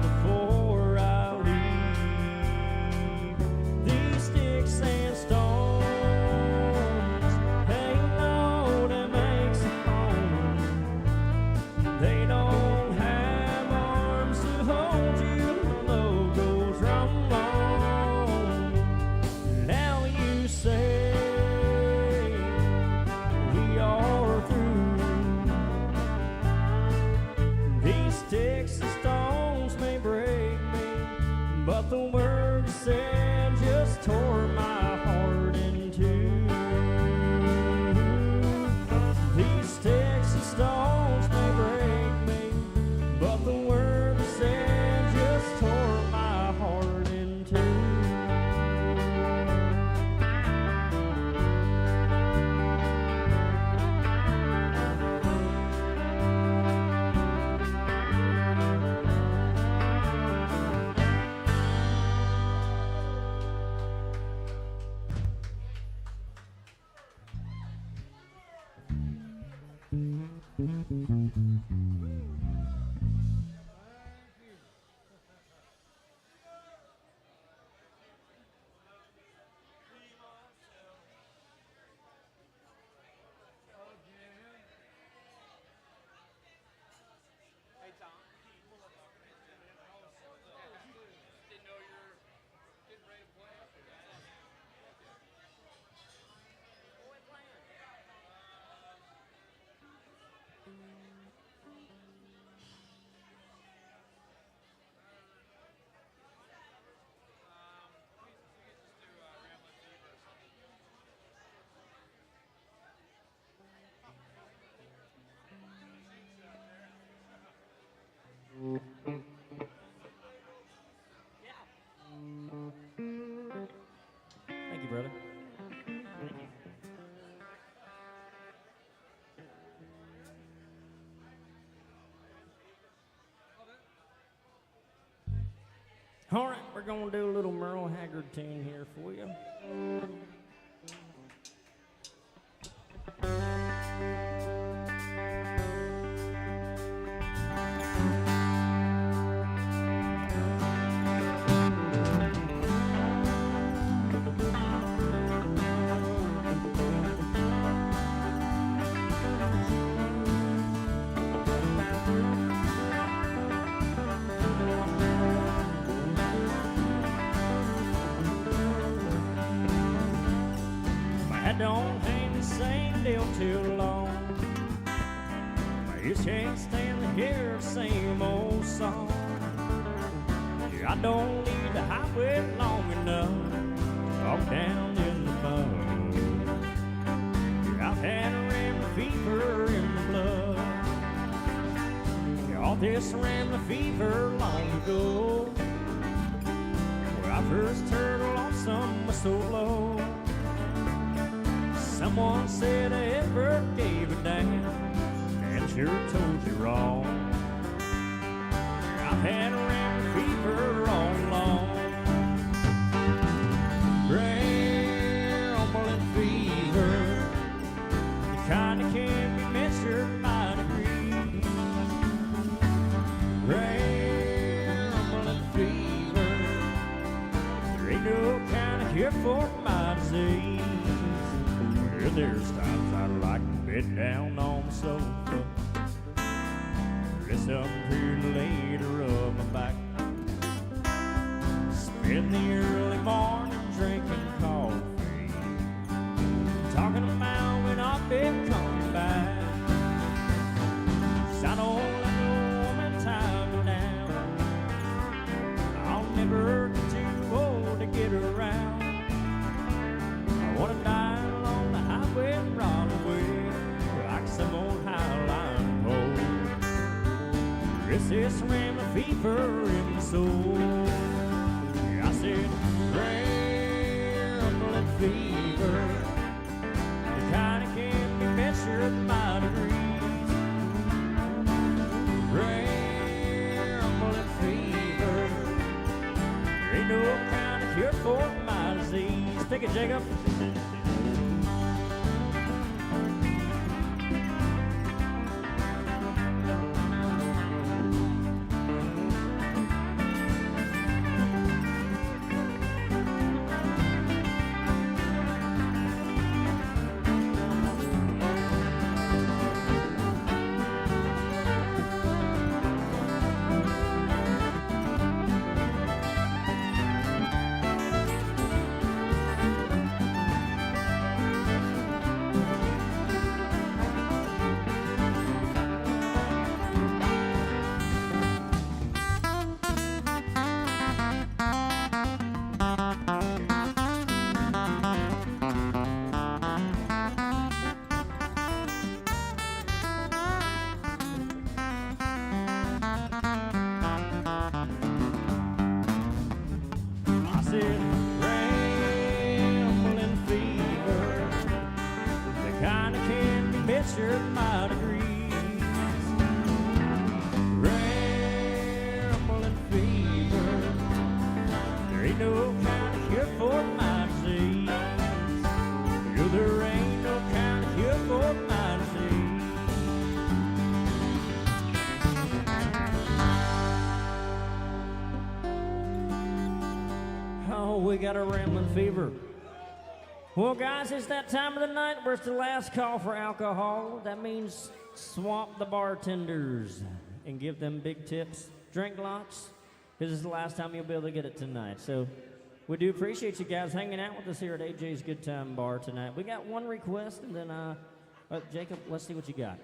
A: before I leave, these sticks and stones ain't all that makes a home. They don't have arms to hold you when love goes wrong. Now you say we are through. These sticks and stones may break me, but the words said just tore my heart in two. These sticks and stones may break me, but the words said just tore my heart in two.
B: Hey, Tom. Didn't know you were getting ready to play up here. What are we playing?
A: All right, we're gonna do a little Merle Haggard tune here for you. Don't hang the same deal too long. I just can't stand to hear the same old song. Yeah, I don't need the highway long enough to walk down in the mud. Yeah, I've had a rambling fever in the blood. Yeah, all this rambling fever long ago, where I first heard a lonesome whistle blow. Someone said I ever gave a damn, and sure told you wrong. I've had a rambling fever all along. Rambling fever, the kind that can't be measured by degrees. Rambling fever, there ain't no kind of cure for my disease. There's times I like to bed down on the sofa, dress up pretty late to rub my back, spend the early morning drinking coffee, talking about when I've been coming back. 'Cause I don't let no woman tie me down. I'll never get too old to get around. I wanna die and run away like some old highline pole. It's this rambling fever in my soul. Yeah, I said rambling fever, the kind that can't be measured by degrees. Rambling fever, there ain't no kind of cure for my disease. Take it, Jacob. We got a rambling fever. Well, guys, it's that time of the night where it's the last call for alcohol. That means swamp the bartenders and give them big tips. Drink lots, because this is the last time you'll be able to get it tonight. So we do appreciate you guys hanging out with us here at AJ's Good Time Bar tonight. We got one request, and then, Jacob, let's see what you got.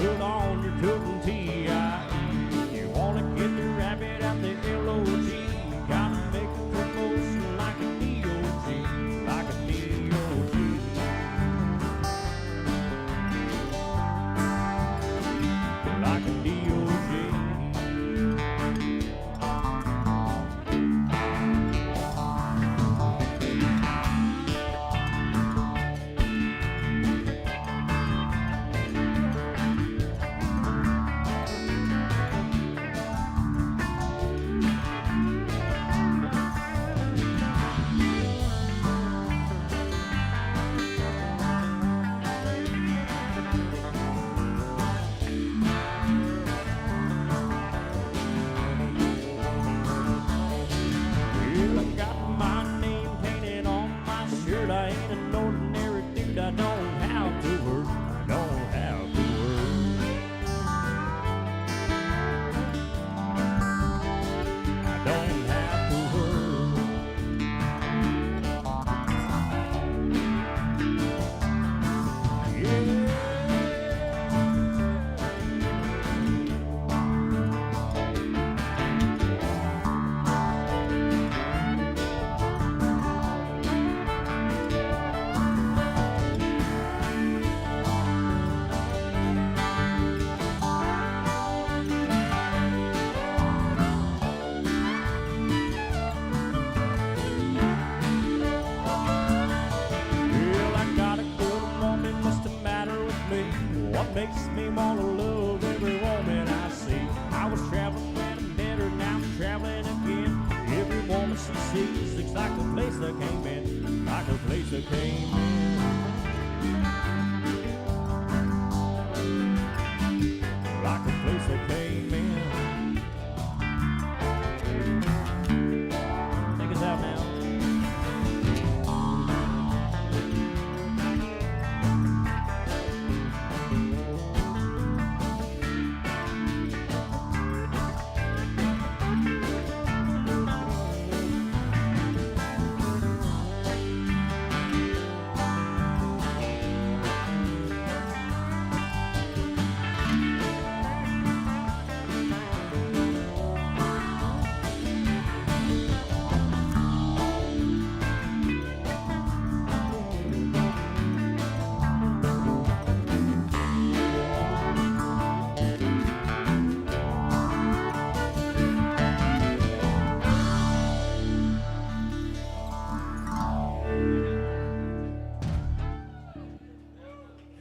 A: put on your coat and tie. You wanna get the rabbit out the LOG. Gotta make a promotion like a DOG, like a DOG. Like a DOG. Well, I got my name painted on my shirt. I ain't an ordinary dude. I don't have to work. I don't have to work. I don't have to work. Yeah. Well, I got a good woman, what's the matter with me? What makes me wanna love every woman I see? I was traveling when I met her, now I'm traveling again. Every woman she sees looks like a place I came in, like a place I came in. Like a place I came in. Take us out now.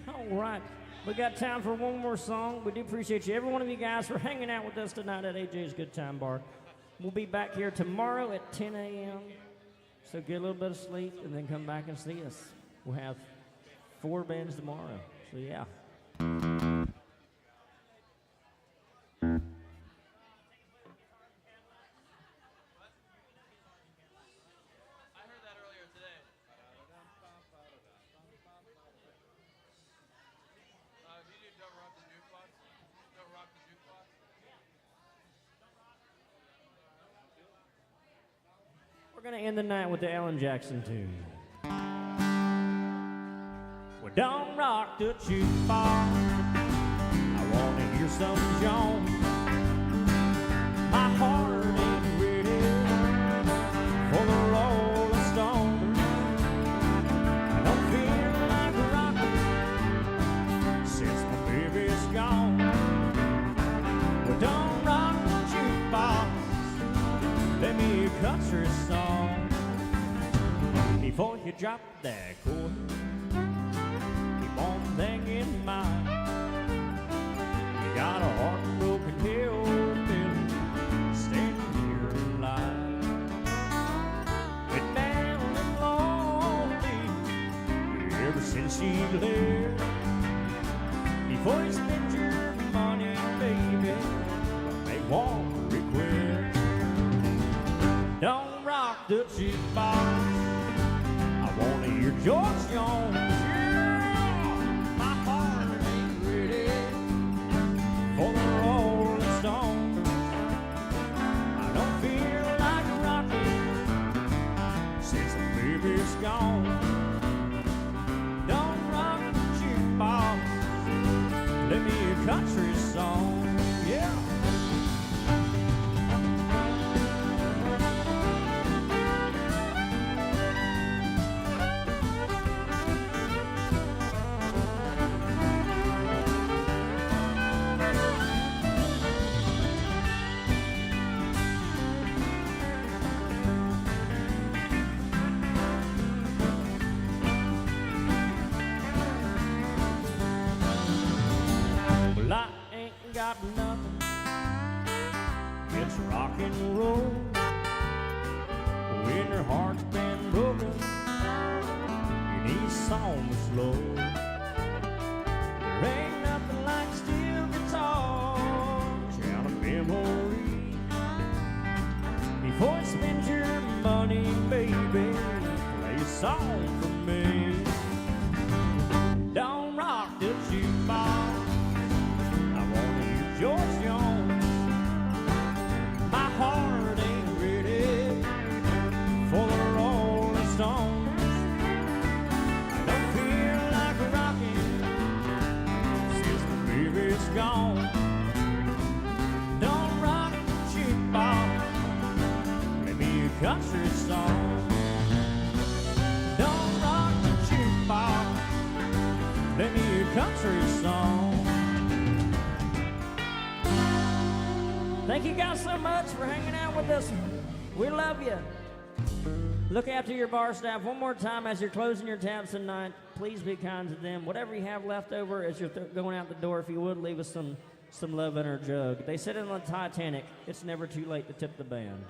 A: All right, we got time for one more song. We do appreciate you, every one of you guys, for hanging out with us tonight at AJ's Good Time Bar. We'll be back here tomorrow at 10 a.m. So get a little bit of sleep and then come back and see us. We'll have 4 bands tomorrow. So yeah.
B: I heard that earlier today. If you do Don't Rock the Jukebox, Don't Rock the Jukebox.
A: We're going to end the night with the Alan Jackson tune. Well, don't rock the jukebox. I want to hear some Jones. My heart ain't ready for the Rolling Stones. I don't feel like rocking since my baby's gone. Well, don't rock the jukebox. Let me hear a country song before you drop that chord. Keep on thinking mine. You got a heartbroken hillbilly standing here in line. Been down and lonely ever since she left. Before you spend your money, baby, make one request. Don't rock the jukebox. I wanna hear George Jones. Yeah, my heart ain't ready for the Rolling Stones. I don't feel like rocking since the baby's gone. Don't rock the jukebox. Let me country song. Yeah. Well, I ain't got nothing. It's rock and roll. When your heart's been broken, you need songs slow. There ain't nothing like steel guitars and a memory. Before you spend your money, baby, play a song for me. Don't rock the jukebox. George Jones, my heart ain't ready for the Rolling Stones. I don't feel like rocking since the baby's gone. Don't rock the jukebox, play me a country song. Don't rock the jukebox, play me a country song. Thank you guys so much for hanging out with us. We love you. Look after your bar staff one more time as you're closing your tabs tonight. Please be kind to them. Whatever you have left over as you're going out the door, if you would, leave us some love in our jug. They said it on the Titanic, it's never too late to tip the band.